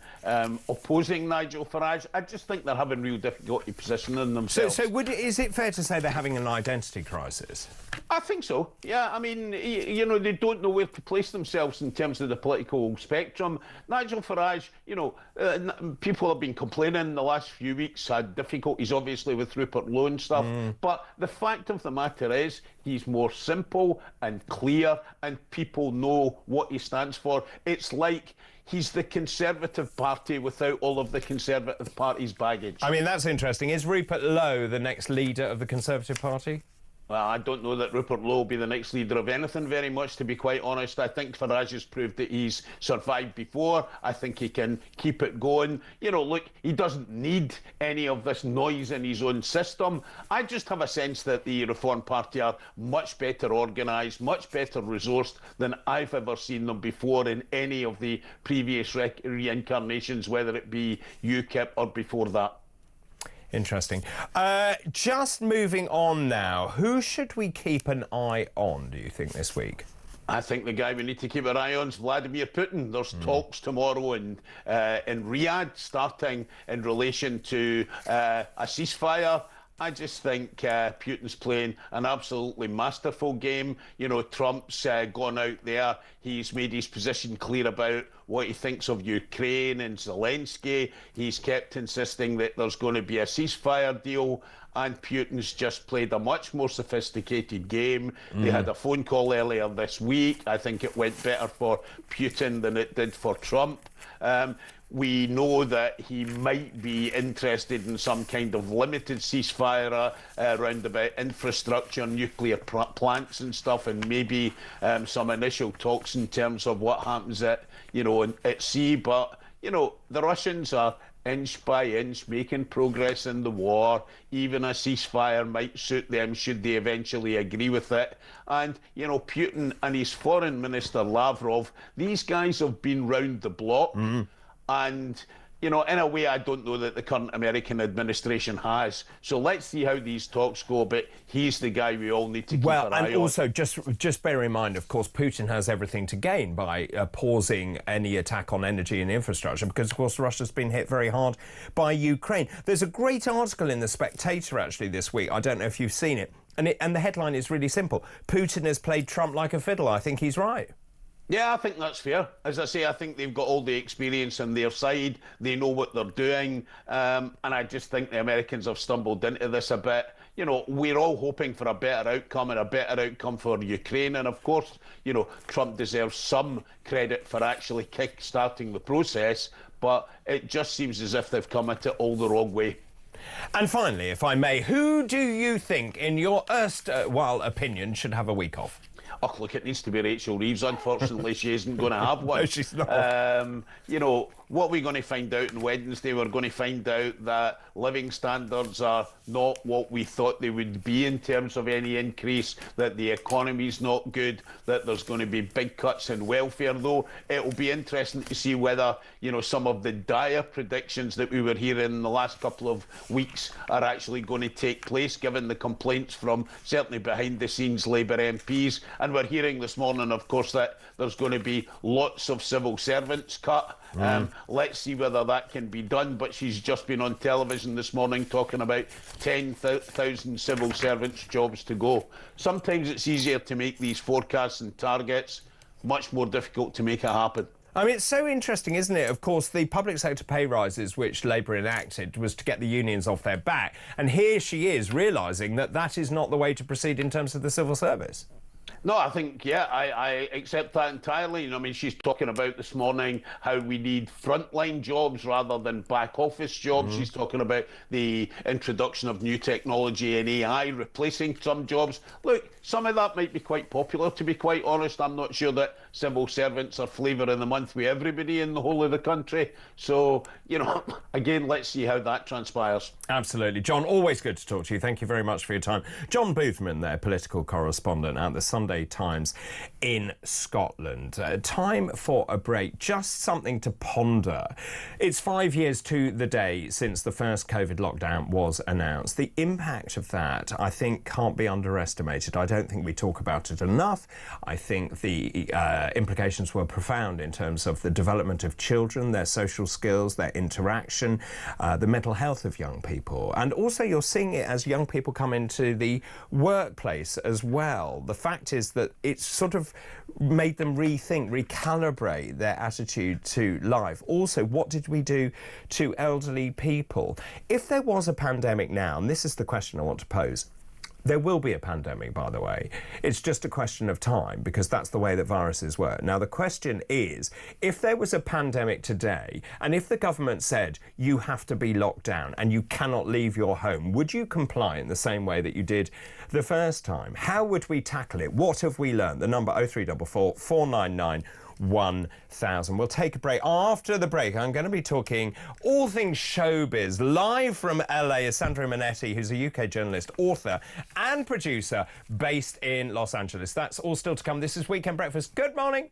opposing Nigel Farage. I just think they're having real difficulty positioning themselves. So is it fair to say they're having an identity crisis? I think so, yeah. I mean, you know, they don't know where to place themselves in terms of the political spectrum. Nigel Farage, you know, people have been complaining the last few weeks, had difficulties, obviously, with Rupert Lowe and stuff. But the fact of the matter is, he's more simple and clear, and people know what he stands for. It's like he's the Conservative Party without all of the Conservative Party's baggage. I mean, that's interesting. Is Rupert Lowe the next leader of the Conservative Party? Well, I don't know that Rupert Lowe will be the next leader of anything very much, to be quite honest. I think Farage has proved that he's survived before. I think he can keep it going. You know, look, he doesn't need any of this noise in his own system. I just have a sense that the Reform Party are much better organised, much better resourced than I've ever seen them before in any of the previous reincarnations, whether it be UKIP or before that. Interesting. Just moving on now, who should we keep an eye on, do you think, this week? I think the guy we need to keep an eye on is Vladimir Putin. There's talks tomorrow in Riyadh, starting in relation to a ceasefire. I just think Putin's playing an absolutely masterful game. You know, Trump's gone out there. He's made his position clear about what he thinks of Ukraine and Zelensky. He's kept insisting that there's going to be a ceasefire deal. And Putin's just played a much more sophisticated game. They had a phone call earlier this week. I think it went better for Putin than it did for Trump. We know that he might be interested in some kind of limited ceasefire around about infrastructure, nuclear plants and stuff, and maybe some initial talks in terms of what happens at sea. But, you know, the Russians are inch by inch making progress in the war. Even a ceasefire might suit them should they eventually agree with it. And, you know, Putin and his foreign minister Lavrov, these guys have been round the block. And, you know, in a way, I don't know that the current American administration has. So let's see how these talks go. But he's the guy we all need to keep an eye on. Well, and also, just bear in mind, of course, Putin has everything to gain by pausing any attack on energy and infrastructure, because, of course, Russia's been hit very hard by Ukraine. There's a great article in The Spectator, actually, this week. I don't know if you've seen it. And the headline is really simple. Putin has played Trump like a fiddle. I think he's right. Yeah, I think that's fair. As I say, I think they've got all the experience on their side. They know what they're doing. And I just think the Americans have stumbled into this a bit. You know, we're all hoping for a better outcome and a better outcome for Ukraine. And of course, you know, Trump deserves some credit for actually kick-starting the process. But it just seems as if they've come at it all the wrong way. And finally, if I may, who do you think, in your erstwhile opinion, should have a week off? Oh, look, it needs to be Rachel Reeves. Unfortunately, she isn't going to have one. No, she's not. You know, what we're going to find out on Wednesday, we're going to find out that living standards are not what we thought they would be in terms of any increase, that the economy's not good, that there's going to be big cuts in welfare, though. It'll be interesting to see whether, you know, some of the dire predictions that we were hearing in the last couple of weeks are actually going to take place, given the complaints from certainly behind-the-scenes Labour MPs. And we're hearing this morning, of course, that there's going to be lots of civil servants cut. Let's see whether that can be done. But she's just been on television this morning talking about 10,000 civil servants' jobs to go. Sometimes it's easier to make these forecasts and targets, much more difficult to make it happen. I mean, it's so interesting, isn't it? Of course, the public sector pay rises, which Labour enacted, was to get the unions off their back. And here she is realising that that is not the way to proceed in terms of the civil service. No, I think, yeah, I accept that entirely. You know, I mean, she's talking about this morning how we need frontline jobs rather than back office jobs. She's talking about the introduction of new technology and AI replacing some jobs. Look, some of that might be quite popular, to be quite honest. I'm not sure that civil servants are flavour of the month with everybody in the whole of the country. So, you know, again, let's see how that transpires. Absolutely. John, always good to talk to you. Thank you very much for your time. John Boothman there, political correspondent at the Sunday Times in Scotland. Time for a break. Just something to ponder. It's 5 years to the day since the first COVID lockdown was announced. The impact of that, I think, can't be underestimated. I don't think we talk about it enough. I think the implications were profound in terms of the development of children, their social skills, their interaction, the mental health of young people. And also you're seeing it as young people come into the workplace as well. The fact is that it's sort of made them rethink, recalibrate their attitude to life. Also, what did we do to elderly people? If there was a pandemic now, and this is the question I want to pose, there will be a pandemic, by the way. It's just a question of time, because that's the way that viruses work. Now, the question is, if there was a pandemic today, and if the government said you have to be locked down and you cannot leave your home, would you comply in the same way that you did the first time? How would we tackle it? What have we learned? The number 0344 499 1000. We'll take a break. After the break, I'm going to be talking all things showbiz. Live from LA is Sandra Minetti, who's a UK journalist, author and producer based in Los Angeles. That's all still to come. This is Weekend Breakfast. Good morning.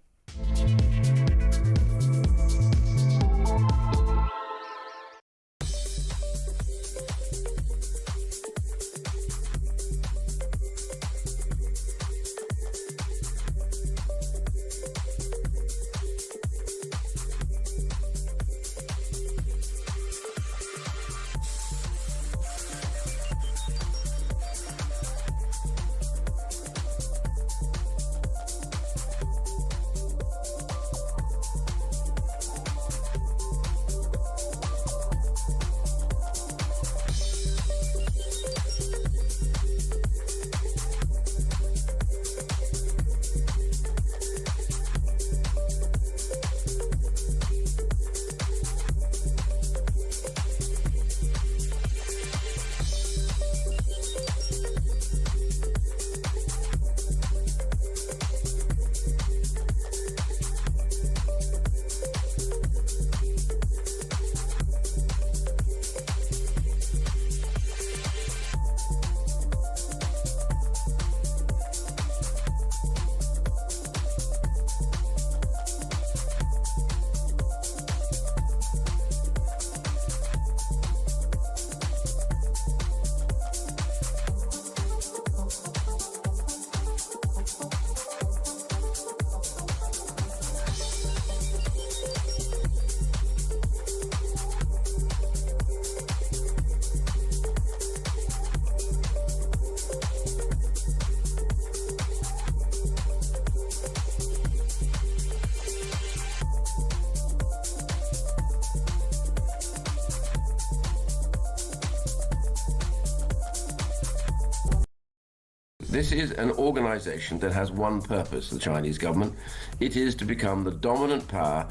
This is an organisation that has one purpose, the Chinese government. It is to become the dominant power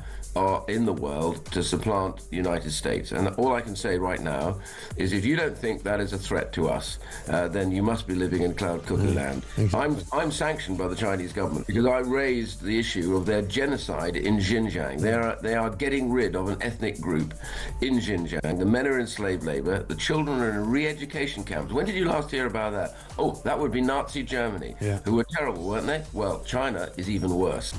in the world to supplant the United States. And all I can say right now is if you don't think that is a threat to us, then you must be living in cloud cuckoo land. Exactly. I'm sanctioned by the Chinese government because I raised the issue of their genocide in Xinjiang. They are getting rid of an ethnic group in Xinjiang. The men are in slave labour, the children are in re-education camps. When did you last hear about that? Oh, that would be Nazi Germany, who were terrible, weren't they? Well, China is even worse.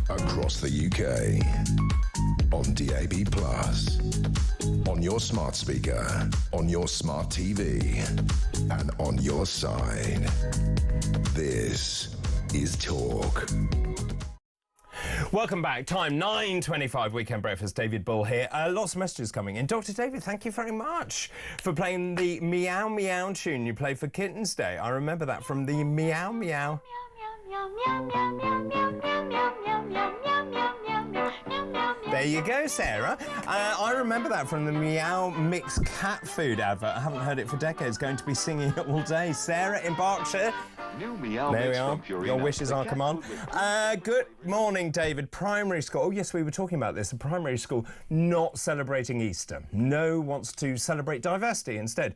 Across the UK, on DAB+, on your smart speaker, on your smart TV, and on your side. This is Talk. Welcome back. Time 9:25, Weekend Breakfast. David Bull here. Lots of messages coming in. Dr. David, thank you very much for playing the Meow Meow tune you played for Kittens Day. I remember that from the Meow Meow. There you go, Sarah. I remember that from the Meow Mix cat food advert. I haven't heard it for decades. Going to be singing it all day. Sarah in Berkshire. New Meow There we Mix are. from Purina. Your wishes are command. Good morning, David. Primary school. Oh, yes, we were talking about this. A primary school not celebrating Easter. No wants to celebrate diversity instead.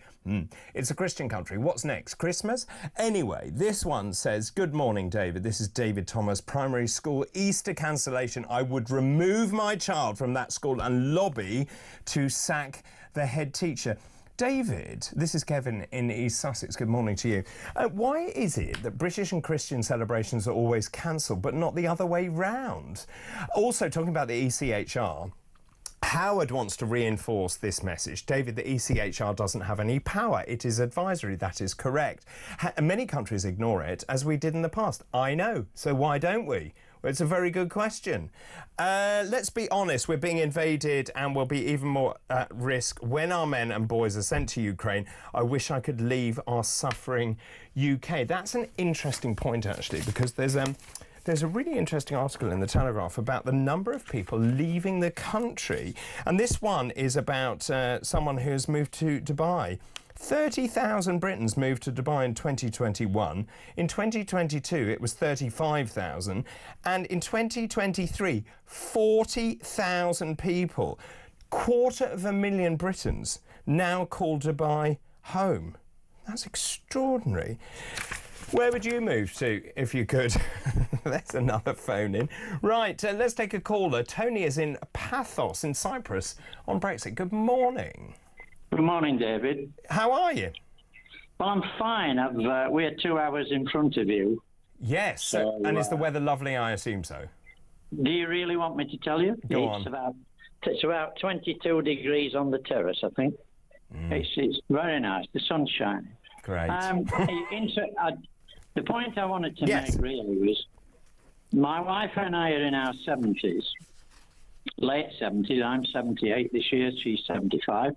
It's a Christian country. What's next? Christmas? Anyway, this one says, good morning, David. This is David Thomas. Primary school Easter cancellation. I would remove my child from that school and lobby to sack the head teacher. David, this is Kevin in East Sussex. Good morning to you. Why is it that British and Christian celebrations are always cancelled, but not the other way round? Also, talking about the ECHR, Howard wants to reinforce this message. David, the ECHR doesn't have any power. It is advisory. That is correct. Many countries ignore it, as we did in the past. I know. So why don't we? Well, it's a very good question. Let's be honest, we're being invaded and we'll be even more at risk when our men and boys are sent to Ukraine. I wish I could leave our suffering UK. That's an interesting point, actually, because there's a really interesting article in the Telegraph about the number of people leaving the country. And this one is about someone who has moved to Dubai. 30,000 Britons moved to Dubai in 2021. In 2022, it was 35,000. And in 2023, 40,000 people. 250,000 Britons now call Dubai home. That's extraordinary. Where would you move to if you could? That's another phone in. Right, let's take a caller. Tony is in Pathos in Cyprus on Brexit. Good morning. Good morning, David. How are you? Well, I'm fine. We're 2 hours in front of you. Yes, so, and is the weather lovely? I assume so. Do you really want me to tell you? Go on. It's about 22 degrees on the terrace, I think. It's very nice. The sun's shining. Great. The point I wanted to make really was my wife and I are in our 70s, late 70s. I'm 78 this year. She's 75.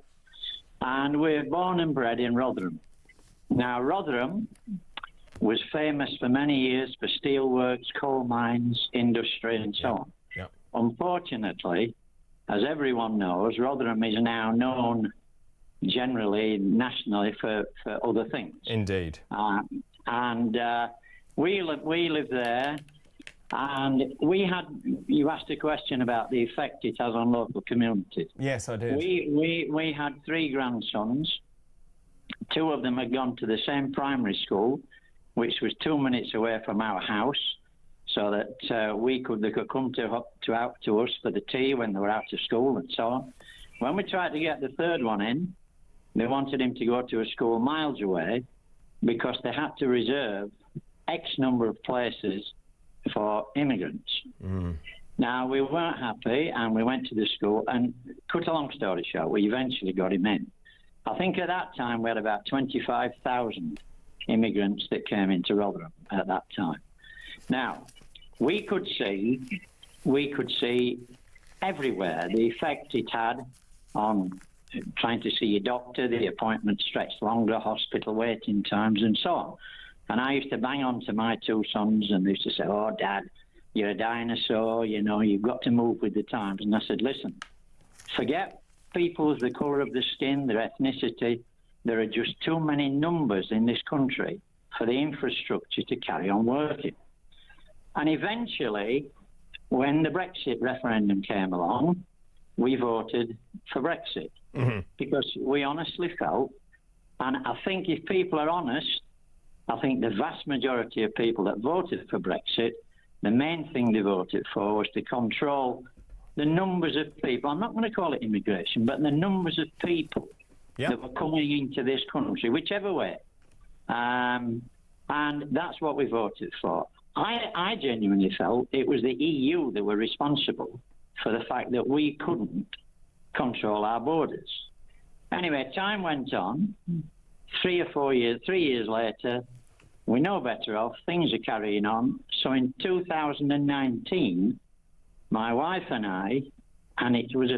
And we're born and bred in Rotherham. Now, Rotherham was famous for many years for steelworks, coal mines, industry, and so on. Yep. Unfortunately, as everyone knows, Rotherham is now known generally, nationally, for other things. Indeed. We live there, and you asked a question about the effect it has on local communities. Yes, I did. We had 3 grandsons. 2 of them had gone to the same primary school, which was 2 minutes away from our house, so that they could come out to us for the tea when they were out of school and so on. When we tried to get the 3rd one in, they wanted him to go to a school miles away because they had to reserve X number of places for immigrants. Now, we weren't happy, and we went to the school, and cut a long story short, we eventually got him in. I think at that time we had about 25,000 immigrants that came into Rotherham at that time. Now, we could see everywhere the effect it had on trying to see a doctor, the appointment stretched longer, hospital waiting times, and so on. And I used to bang on to my two sons, and they used to say, "Oh, Dad, you're a dinosaur, you know, you've got to move with the times." And I said, listen, forget people, the colour of the skin, their ethnicity. There are just too many numbers in this country for the infrastructure to carry on working. And eventually, when the Brexit referendum came along, we voted for Brexit because we honestly felt, and I think if people are honest, I think the vast majority of people that voted for Brexit, the main thing they voted for was to control the numbers of people. I'm not going to call it immigration, but the numbers of people that were coming into this country, whichever way. And that's what we voted for. I genuinely felt it was the EU that were responsible for the fact that we couldn't control our borders. Anyway, time went on. 3 years later, we're no better off. Things are carrying on. So in 2019, my wife and I, and it was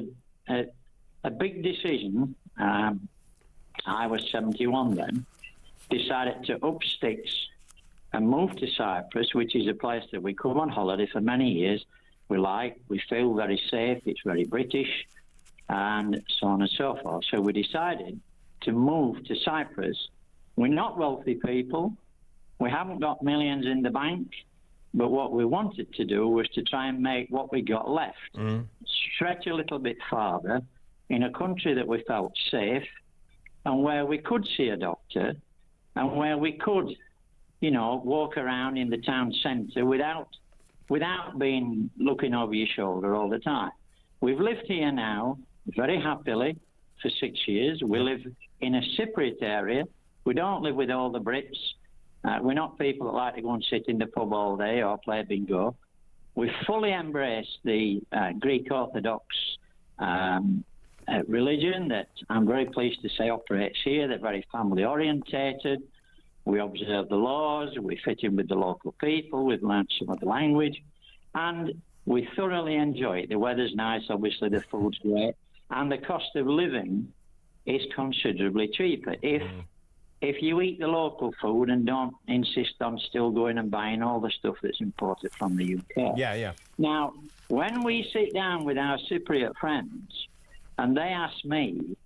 a big decision, I was 71 then, decided to up sticks and move to Cyprus, which is a place that we come on holiday for many years. We feel very safe, it's very British, and so on and so forth. So we decided to move to Cyprus. We're not wealthy people. We haven't got millions in the bank, but what we wanted to do was to try and make what we got left stretch a little bit farther in a country that we felt safe and where we could see a doctor and where we could, you know, walk around in the town centre without being looking over your shoulder all the time. We've lived here now very happily for 6 years. We live in a Cypriot area. We don't live with all the Brits. We're not people that like to go and sit in the pub all day or play bingo. We fully embrace the Greek Orthodox religion that I'm very pleased to say operates here. They're very family orientated. We observe the laws. We fit in with the local people. We've learned some of the language. And we thoroughly enjoy it. The weather's nice, obviously the food's great. And the cost of living is considerably cheaper. If you eat the local food and don't insist on still going and buying all the stuff that's imported from the UK. Yeah. Now, when we sit down with our Cypriot friends and they ask me,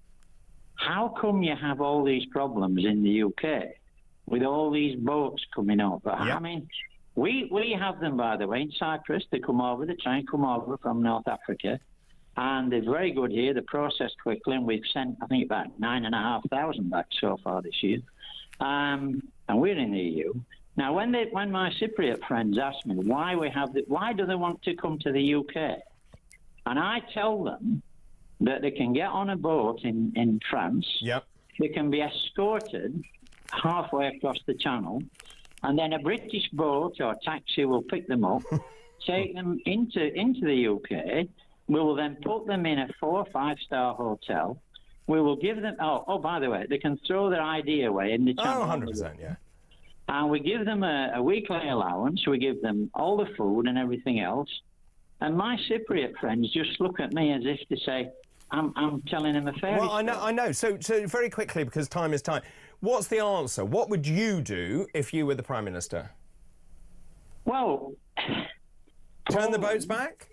how come you have all these problems in the UK with all these boats coming over? I mean, we have them, by the way, in Cyprus. They come over, they try and come over from North Africa. And they're very good here. They're processed quickly, and we've sent, I think, about 9,500 back so far this year. And we're in the EU. Now, when my Cypriot friends ask me why do they want to come to the UK? And I tell them that they can get on a boat in France. They can be escorted halfway across the channel, and then a British boat or taxi will pick them up, take them into the UK. We will then put them in a 4 or 5-star hotel. We will give them... Oh, by the way, they can throw their ID away in the channel. 100%, yeah. And we give them a weekly allowance. We give them all the food and everything else. And my Cypriot friends just look at me as if to say, I'm telling them a fairy story. Well, I know. So very quickly, because time is time, what's the answer? What would you do if you were the Prime Minister? Well... Turn the boats back?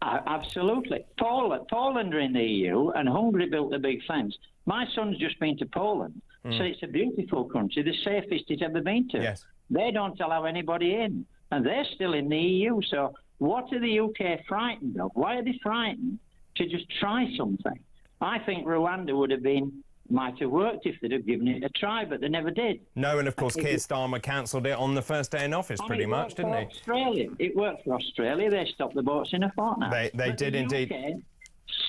Absolutely. Poland are in the EU, and Hungary built a big fence. My son's just been to Poland, so it's a beautiful country, the safest it's ever been to. Yes. They don't allow anybody in, and they're still in the EU. So what are the UK frightened of? Why are they frightened to just try something? I think Rwanda might have worked if they'd have given it a try, but they never did. No, and of course Keir Starmer cancelled it on the first day in office, pretty much, didn't he? Australia. It worked for Australia. They stopped the boats in a fortnight. They did indeed. UK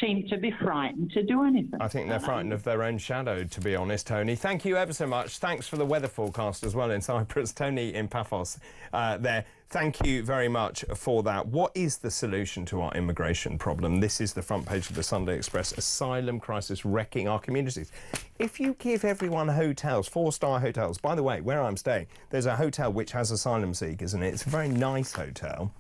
seem to be frightened to do anything. I think they're frightened of their own shadow, to be honest, Tony. Thank you ever so much. Thanks for the weather forecast as well in Cyprus. Tony in Paphos there. Thank you very much for that. What is the solution to our immigration problem? This is the front page of the Sunday Express. Asylum crisis wrecking our communities. If you give everyone hotels, 4-star hotels, by the way, where I'm staying, there's a hotel which has asylum seekers in it. It's a very nice hotel.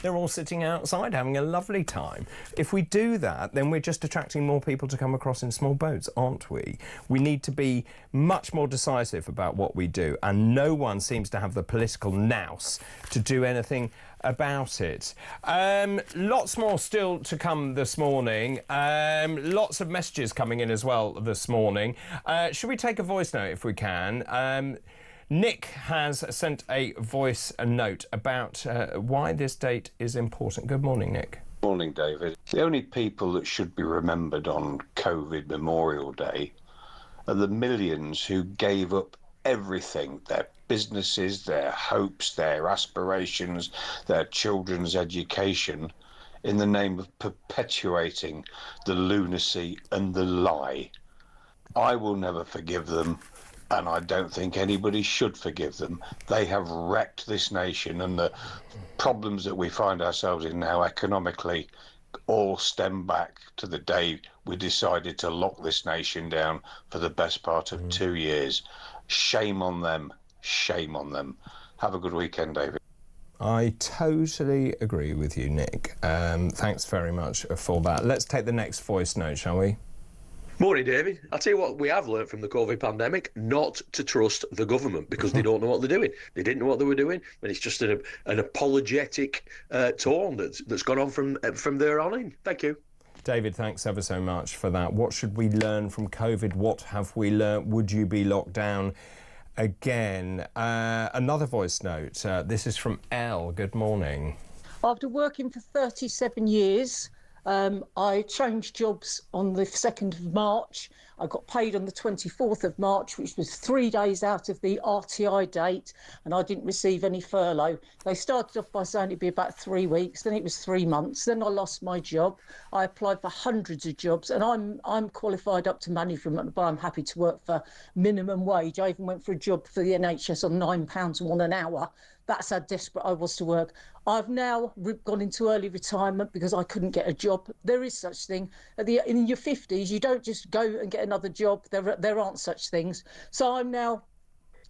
They're all sitting outside having a lovely time. If we do that, then we're just attracting more people to come across in small boats, aren't we? We need to be much more decisive about what we do, and no one seems to have the political nous to do anything about it. Lots more still to come this morning. Lots of messages coming in as well this morning. Should we take a voice note if we can? Nick has sent a voice note about why this date is important. Good morning, Nick. Morning, David. The only people that should be remembered on COVID Memorial Day are the millions who gave up everything, their businesses, their hopes, their aspirations, their children's education, in the name of perpetuating the lunacy and the lie. I will never forgive them. And I don't think anybody should forgive them. They have wrecked this nation, and the problems that we find ourselves in now economically all stem back to the day we decided to lock this nation down for the best part of 2 years. Shame on them. Shame on them. Have a good weekend, David. I totally agree with you, Nick. Thanks very much for that. Let's take the next voice note, shall we? Morning, David. I'll tell you what we have learnt from the COVID pandemic, not to trust the government, because they don't know what they're doing. They didn't know what they were doing, and it's just an apologetic tone that's gone on from there on in. Thank you. David, thanks ever so much for that. What should we learn from COVID? What have we learnt? Would you be locked down again? Another voice note. This is from Elle. Good morning. After working for 37 years, I changed jobs on the 2nd of March. I got paid on the 24th of March, which was 3 days out of the RTI date, and I didn't receive any furlough. They started off by saying it'd be about 3 weeks, then it was 3 months, then I lost my job. I applied for hundreds of jobs, and I'm qualified up to management, but I'm happy to work for minimum wage. I even went for a job for the NHS on £9 an hour. That's how desperate I was to work. I've now gone into early retirement because I couldn't get a job. There is such thing. In your 50s, you don't just go and get another job. There aren't such things. So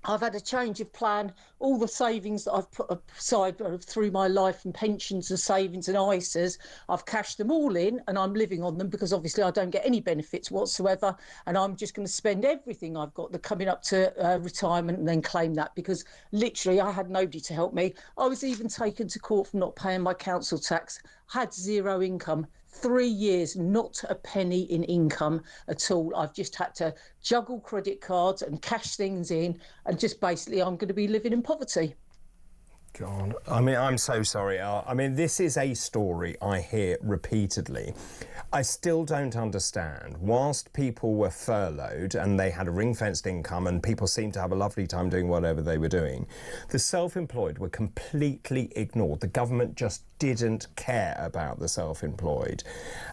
I've had a change of plan. All the savings that I've put aside through my life and pensions and savings and ISAs, I've cashed them all in, and I'm living on them because obviously I don't get any benefits whatsoever. And I'm just going to spend everything I've got coming up to retirement and then claim that, because literally I had nobody to help me. I was even taken to court for not paying my council tax, had zero income. 3 years, not a penny in income at all. I've just had to juggle credit cards and cash things in, and just basically I'm going to be living in poverty. God, I mean, I'm so sorry, Al. I mean, this is a story I hear repeatedly. I still don't understand. Whilst people were furloughed and they had a ring-fenced income and people seemed to have a lovely time doing whatever they were doing, the self-employed were completely ignored. The government just didn't care about the self-employed.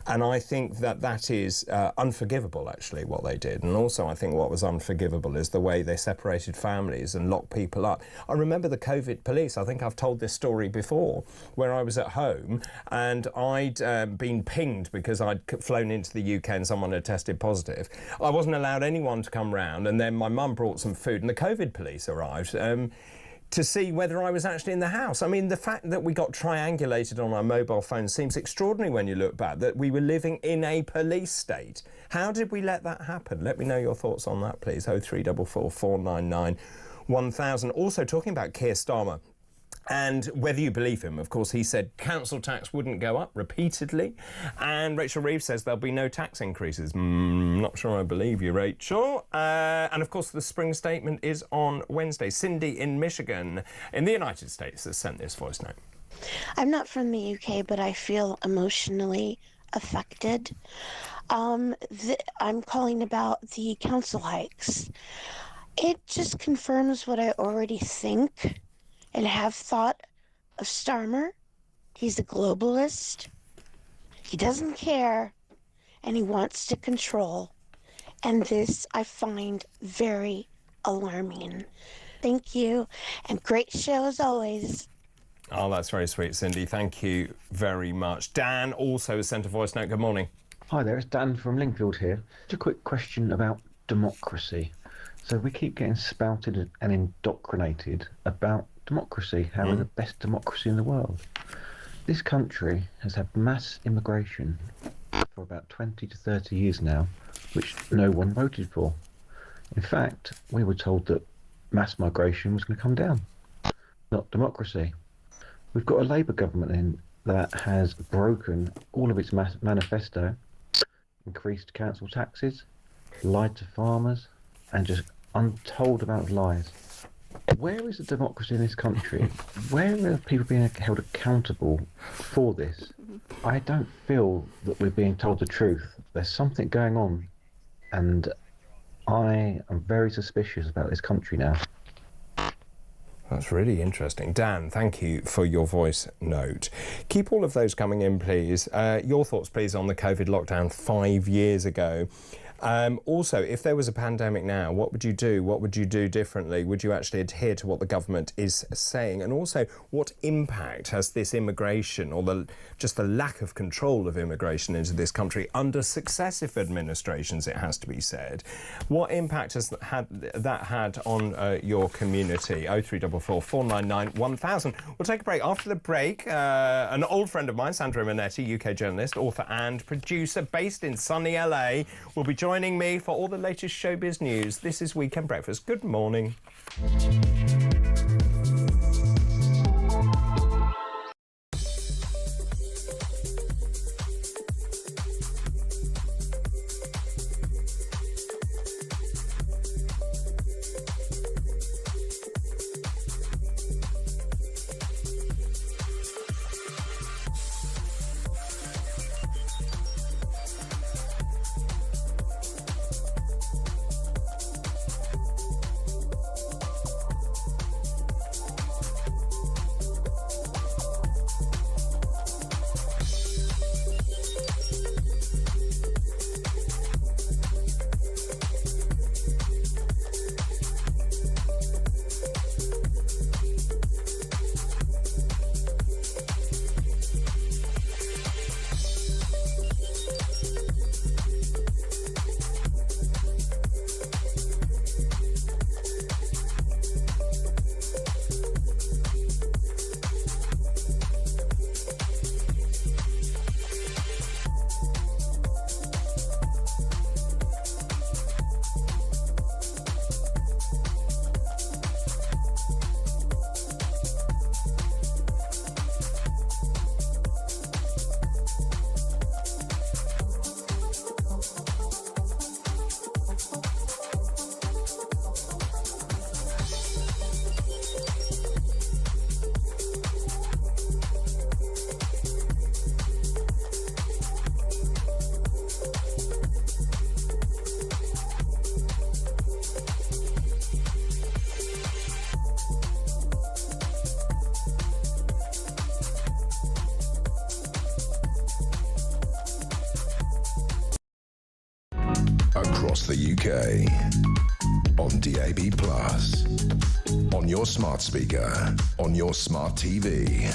And I think that is unforgivable, actually, what they did. And also, I think what was unforgivable is the way they separated families and locked people up. I remember the COVID police. I think I've told this story before, where I was at home and I'd been pinged because I'd flown into the UK and someone had tested positive. I wasn't allowed anyone to come round, and then my mum brought some food and the COVID police arrived to see whether I was actually in the house. I mean, the fact that we got triangulated on our mobile phones seems extraordinary when you look back, that we were living in a police state. How did we let that happen? Let me know your thoughts on that, please. 0344 499 1000. Also, talking about Keir Starmer, and whether you believe him, of course, he said council tax wouldn't go up repeatedly. And Rachel Reeves says there'll be no tax increases. Not sure I believe you, Rachel. And of course, the spring statement is on Wednesday. Cindy in Michigan, in the United States, has sent this voice note. I'm not from the UK, but I feel emotionally affected. I'm calling about the council hikes. It just confirms what I already think and have thought of Starmer. He's a globalist. He doesn't care and he wants to control. And this I find very alarming. Thank you, and great show as always. Oh, that's very sweet, Cindy. Thank you very much. Dan also sent a voice note. Good morning. Hi there, it's Dan from Lingfield here. Just a quick question about democracy. So we keep getting spouted and indoctrinated about democracy, how we're the best democracy in the world. This country has had mass immigration for about 20 to 30 years now, which no one voted for. In fact, we were told that mass migration was going to come down, not democracy. We've got a Labour government in that has broken all of its manifesto, increased council taxes, lied to farmers, and just untold amount of lies. Where is the democracy in this country? Where are people being held accountable for this? I don't feel that we're being told the truth. There's something going on, and I am very suspicious about this country now. That's really interesting. Dan, thank you for your voice note. Keep all of those coming in, please. Your thoughts, please, on the COVID lockdown 5 years ago. Also, if there was a pandemic now, what would you do? What would you do differently? Would you actually adhere to what the government is saying? And also, what impact has this immigration, or just the lack of control of immigration into this country under successive administrations, it has to be said, what impact has that had on your community? 0344 499 1000. We'll take a break. After the break, an old friend of mine, Sandra Minetti, UK journalist, author and producer based in sunny LA, will be joining me for all the latest showbiz news. This is Weekend Breakfast. Good morning. Across the UK, on DAB+, on your smart speaker, on your smart TV,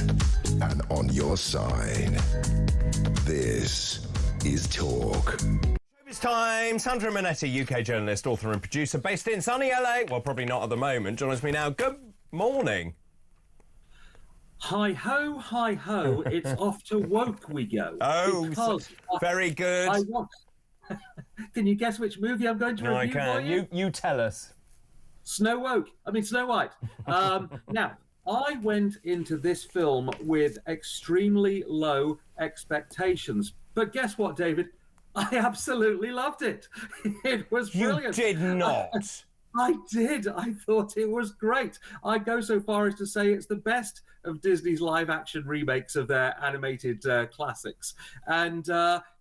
and on your side. This is Talk. It's time. Sandra Minetti, UK journalist, author and producer based in sunny LA. Well, probably not at the moment. Joins me now. Good morning. Hi ho, hi ho, it's off to woke we go. Oh, because very good. Can you guess which movie I'm going to review? I can. You tell us. Snow White. Now, I went into this film with extremely low expectations. But guess what, David? I absolutely loved it. It was brilliant. You did not. I did. I thought it was great. I go so far as to say it's the best of Disney's live-action remakes of their animated classics. And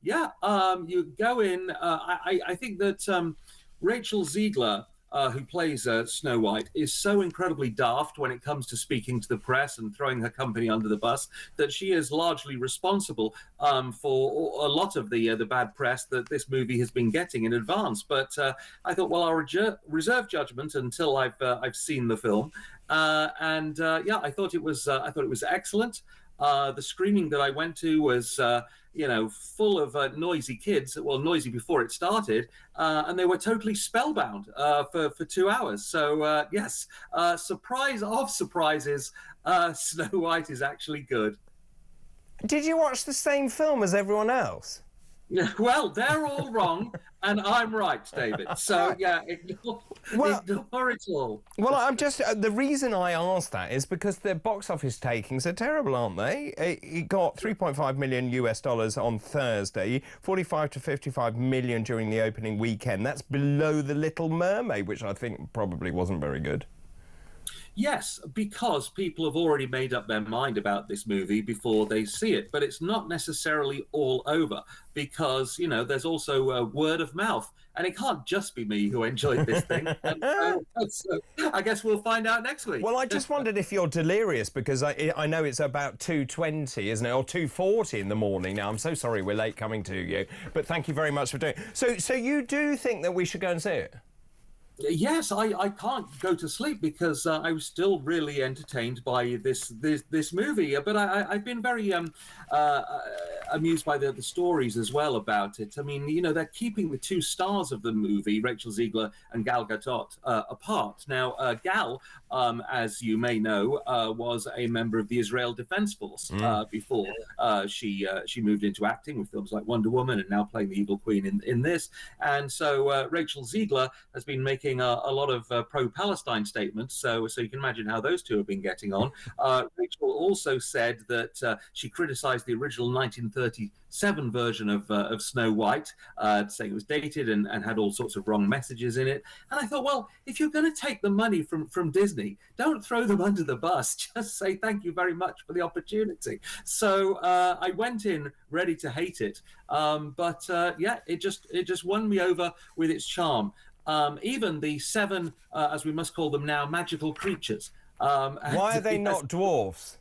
you go in. I think that Rachel Ziegler who plays Snow White, is so incredibly daft when it comes to speaking to the press and throwing her company under the bus that she is largely responsible for a lot of the bad press that this movie has been getting in advance. But I thought, well, I'll reserve judgment until I've seen the film. Yeah, I thought it was excellent. The screening that I went to was, full of noisy kids. Well, noisy before it started, and they were totally spellbound for 2 hours. So yes, surprise of surprises, Snow White is actually good. Did you watch the same film as everyone else? Well, they're all wrong, and I'm right, David. So, yeah, ignore it all. Well, I'm just... the reason I asked that is because the box office takings are terrible, aren't they? It got $3.5 million US on Thursday, 45 to 55 million during the opening weekend. That's below The Little Mermaid, which I think probably wasn't very good. Yes, because people have already made up their mind about this movie before they see it. But it's not necessarily all over because, there's also word of mouth. And it can't just be me who enjoyed this thing. So I guess we'll find out next week. Well, I just wondered if you're delirious because I know it's about 2:20, isn't it? Or 2:40 in the morning now. I'm so sorry we're late coming to you. But thank you very much for doing it. So you do think that we should go and see it? Yes, I can't go to sleep because I was still really entertained by this movie. But I've been very amused by the stories as well about it. I mean, they're keeping the two stars of the movie, Rachel Ziegler and Gal Gadot, apart. Now, Gal, as you may know, was a member of the Israel Defense Force before she moved into acting with films like Wonder Woman and now playing the evil queen in this. And so Rachel Ziegler has been making a lot of pro-Palestine statements, so you can imagine how those two have been getting on. Rachel also said that she criticised the original 1937 version of Snow White, saying it was dated and had all sorts of wrong messages in it. And I thought, well, if you're going to take the money from Disney, don't throw them under the bus. Just say thank you very much for the opportunity. So I went in ready to hate it, but it just won me over with its charm. Even the 7, as we must call them now, magical creatures. Why are they not dwarfs?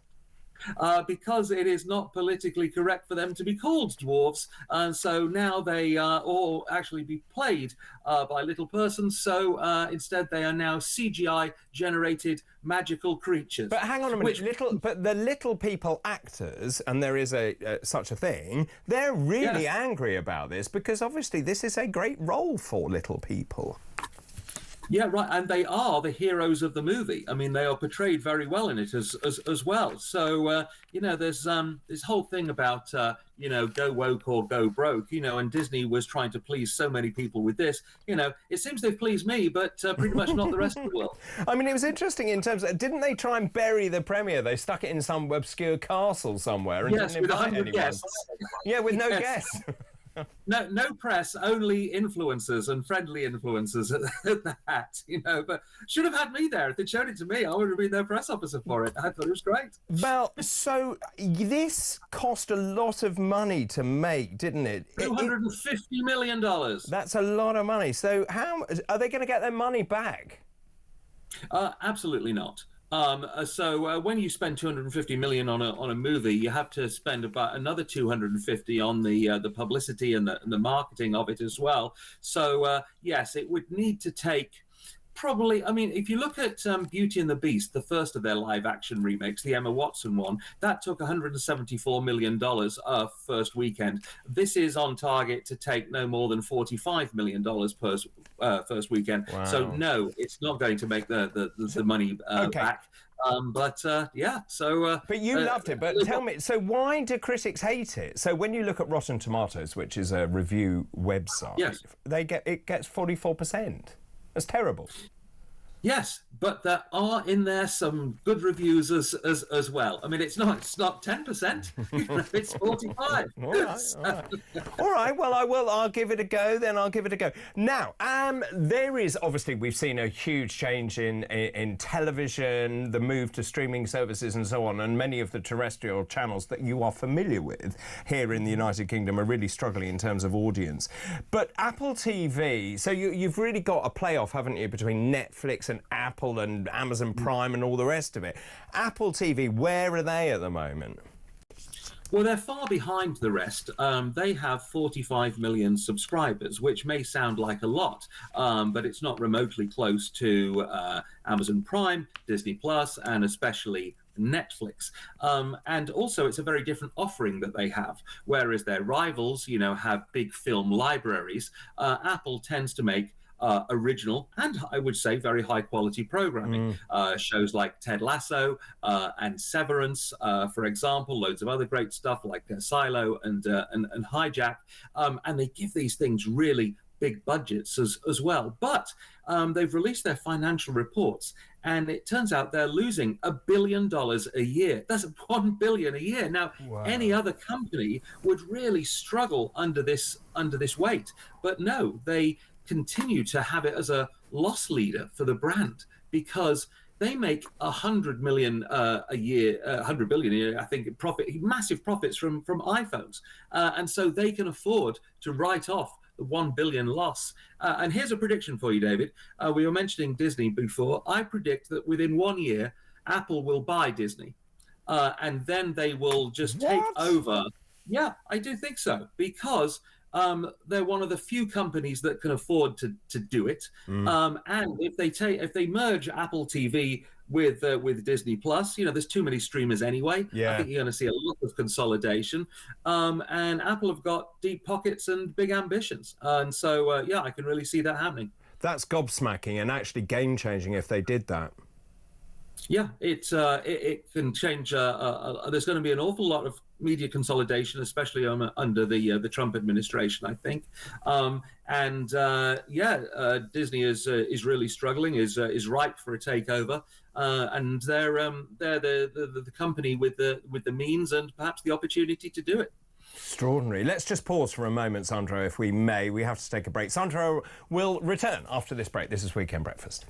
Because it is not politically correct for them to be called dwarfs, and so now they all actually be played by little persons. So instead, they are now CGI-generated magical creatures. But hang on a minute, but the little people actors, and there is such a thing, they're really angry about this because obviously this is a great role for little people. Yeah, right, and they are the heroes of the movie. I mean, they are portrayed very well in it as well. So, there's this whole thing about, go woke or go broke, and Disney was trying to please so many people with this. It seems they've pleased me, but pretty much not the rest of the world. I mean, it was interesting in terms of, didn't they try and bury the premiere? They stuck it in some obscure castle somewhere and didn't invite anyone. Guests. Yeah, with no guests. No press, only influencers and friendly influencers at that, but should have had me there. If they'd shown it to me, I would have been their press officer for it. I thought it was great. Well, so this cost a lot of money to make, didn't it? $250 million. That's a lot of money. So how are they going to get their money back? Absolutely not. So when you spend $250 million on a movie, you have to spend about another $250 on the publicity and the marketing of it as well. So yes, it would need to take probably, I mean, if you look at Beauty and the Beast, the first of their live-action remakes, the Emma Watson one, that took $174 million first weekend. This is on target to take no more than $45 million first weekend. Wow. So, no, it's not going to make the money back. But you loved it. But tell me, so why do critics hate it? So when you look at Rotten Tomatoes, which is a review website, it gets 44%. That's terrible. Yes, but there are in there some good reviews as well. I mean, it's not 10%. It's 45. All right. Well, I'll give it a go. Then I'll give it a go. Now, there is obviously we've seen a huge change in television, the move to streaming services and so on, and many of the terrestrial channels that you are familiar with here in the United Kingdom are really struggling in terms of audience. But Apple TV, so you've really got a playoff, haven't you, between Netflix and Apple and Amazon Prime and all the rest of it. Apple TV, where are they at the moment? Well, they're far behind the rest. They have 45 million subscribers, which may sound like a lot, but it's not remotely close to Amazon Prime, Disney Plus, and especially Netflix. And also it's a very different offering that they have. Whereas their rivals, have big film libraries, Apple tends to make original and I would say very high quality programming. Shows like Ted Lasso and Severance, for example, loads of other great stuff like Asylum and Hijack, and they give these things really big budgets as well. But they've released their financial reports, and it turns out they're losing $1 billion a year. That's $1 billion a year. Now, any other company would really struggle under this weight, but no, they continue to have it as a loss leader for the brand because they make 100 million a year, 100 billion a year, I think, massive profits from iPhones, and so they can afford to write off the 1 billion loss. And here's a prediction for you, David. We were mentioning Disney before. I predict that within 1 year, Apple will buy Disney, and then they will just take over. Yeah, I do think so, because they're one of the few companies that can afford to do it. And if they merge Apple TV with Disney Plus, there's too many streamers anyway. I think you're going to see a lot of consolidation. And Apple have got deep pockets and big ambitions. And so, I can really see that happening. That's gobsmacking and actually game-changing if they did that. Yeah, it can change. There's going to be an awful lot of media consolidation, especially under the Trump administration, I think. Disney is really struggling, is ripe for a takeover, and they're the company with the means and perhaps the opportunity to do it. Extraordinary. Let's just pause for a moment, Sandro, if we may. We have to take a break. Sandro will return after this break. This is Weekend Breakfast.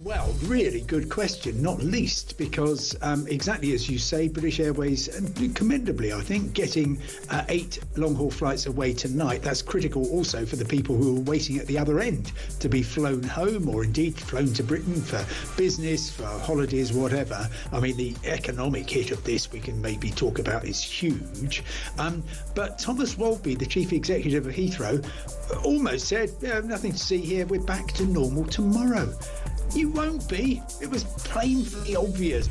Well, really good question, not least because exactly as you say, British Airways, commendably, I think, getting 8 long-haul flights away tonight. That's critical also for the people who are waiting at the other end to be flown home or indeed flown to Britain for business, for holidays, whatever. I mean, the economic hit of this we can maybe talk about is huge. But Thomas Walby, the chief executive of Heathrow, almost said, nothing to see here, we're back to normal tomorrow. You won't be. It was plainly obvious.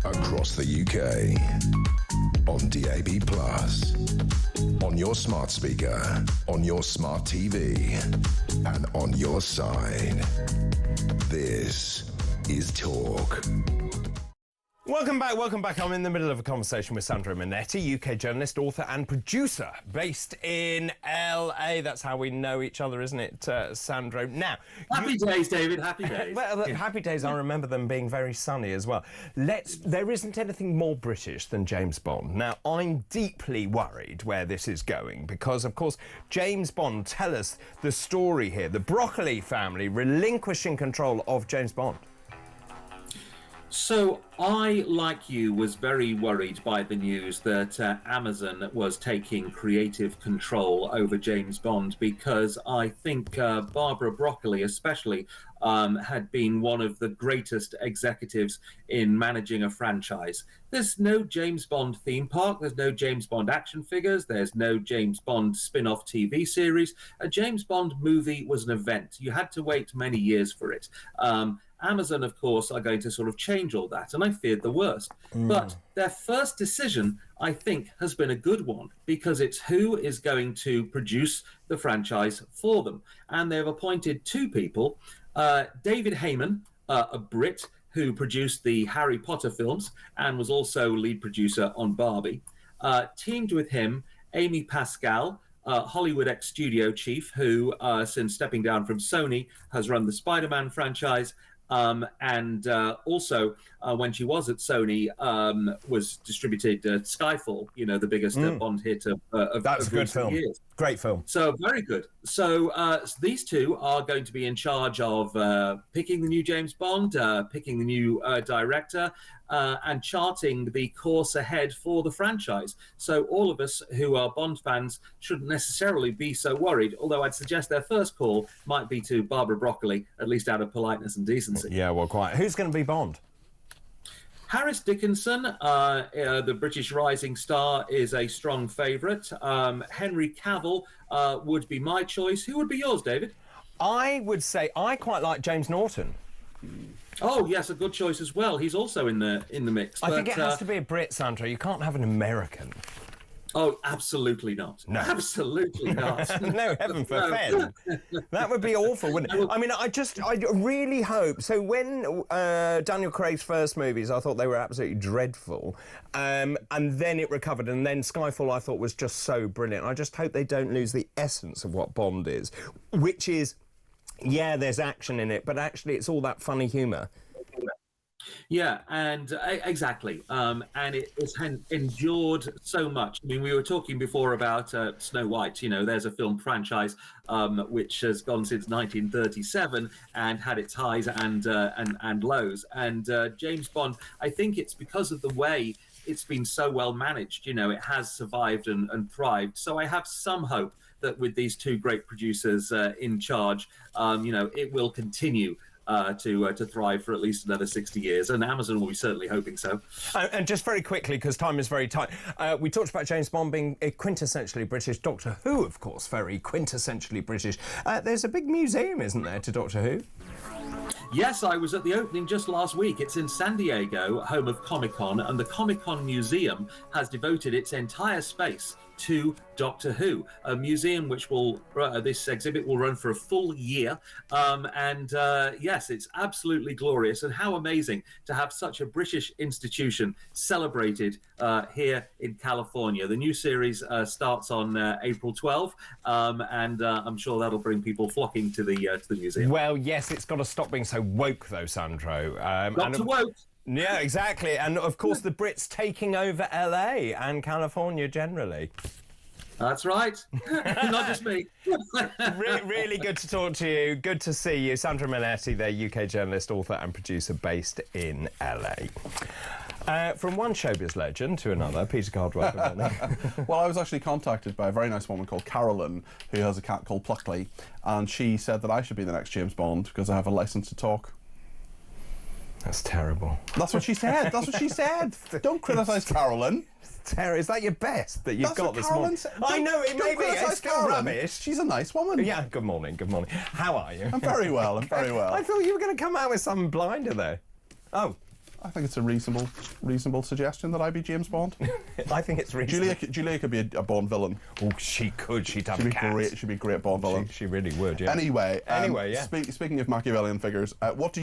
Across the UK, on DAB+, on your smart speaker, on your smart TV, and on your side. This is Talk. Welcome back. I'm in the middle of a conversation with Sandro Monetti, UK journalist, author and producer based in LA. That's how we know each other, isn't it, Sandro? Now, happy days, David, happy days. Well, happy days, I remember them being very sunny as well. There isn't anything more British than James Bond. Now, I'm deeply worried where this is going because, of course, James Bond, tell us the story here. The Broccoli family relinquishing control of James Bond. So I, like you, was very worried by the news that Amazon was taking creative control over James Bond because I think Barbara Broccoli especially had been one of the greatest executives in managing a franchise. There's no James Bond theme park, there's no James Bond action figures, there's no James Bond spin-off TV series. A James Bond movie was an event. You had to wait many years for it. Amazon, of course, are going to sort of change all that, and I feared the worst. But their first decision, I think, has been a good one, because it's who is going to produce the franchise for them. And they've appointed 2 people, David Heyman, a Brit who produced the Harry Potter films and was also lead producer on Barbie. Teamed with him, Amy Pascal, Hollywood ex-studio chief, who, since stepping down from Sony, has run the Spider-Man franchise, and also, when she was at Sony, was distributed Skyfall, you know, the biggest Bond hit of That's a good film. Years. Great film. So, very good. So, these 2 are going to be in charge of picking the new James Bond, picking the new director, and charting the course ahead for the franchise. So all of us who are Bond fans shouldn't necessarily be so worried, although I'd suggest their first call might be to Barbara Broccoli, at least out of politeness and decency. Yeah, well, quite. Who's going to be Bond? Harris Dickinson, the British rising star, is a strong favourite. Henry Cavill would be my choice. Who would be yours, David? I would say I quite like James Norton. Oh yes, a good choice as well. He's also in the mix. I think it has to be a Brit, Sandro. You can't have an American. Oh, absolutely not. No, absolutely not. No, heaven forbid. That would be awful, wouldn't it? I mean, I really hope. So when Daniel Craig's first movies, I thought they were absolutely dreadful, and then it recovered, and then Skyfall I thought was just so brilliant. I just hope they don't lose the essence of what Bond is, which is, yeah, there's action in it, but actually it's all that funny humour. Yeah, and exactly. And it has endured so much. I mean, we were talking before about Snow White. You know, there's a film franchise which has gone since 1937 and had its highs and lows. And James Bond, I think it's because of the way it's been so well managed. You know, it has survived and thrived. So I have some hope that with these 2 great producers in charge, you know, it will continue to thrive for at least another 60 years, and Amazon will be certainly hoping so. And just very quickly, because time is very tight, we talked about James Bond being quintessentially British. Doctor Who, of course, very quintessentially British. There's a big museum, isn't there, to Doctor Who? Yes, I was at the opening just last week. It's in San Diego, home of Comic-Con, and the Comic-Con Museum has devoted its entire space to Doctor Who, a museum which will, this exhibit will run for a full year. Yes, it's absolutely glorious, and how amazing to have such a British institution celebrated here in California. The new series starts on April 12, and I'm sure that'll bring people flocking to the museum. Well, yes, it's got to stop being so woke, though, Sandro. Dr. Woke. Yeah, exactly. And, of course, the Brits taking over LA and California generally. That's right. Not just me. Really good to talk to you. Good to see you. Sandra Minetti, their UK journalist, author and producer based in LA. From one showbiz legend to another, Peter Cardwell, good morning. Well, I was actually contacted by a very nice woman called Carolyn, who has a cat called Pluckley, and she said that I should be the next James Bond because I have a licence to talk. That's terrible. That's what she said. That's what she said. Don't criticise Carolyn. Is that your best that you've got this morning? I know, it may be. It's still rubbish. She's a nice woman. Yeah, good morning, good morning. How are you? I'm very well, I'm very well. I thought you were going to come out with some blinder there. Oh. I think it's a reasonable suggestion that I be James Bond. I think it's reasonable. Julia could be a Bond villain. Oh, she could. She'd have She'd a be cat. Great. She'd be a great Bond villain. She really would, yeah. Anyway, yeah. Speaking of Machiavellian figures, what do you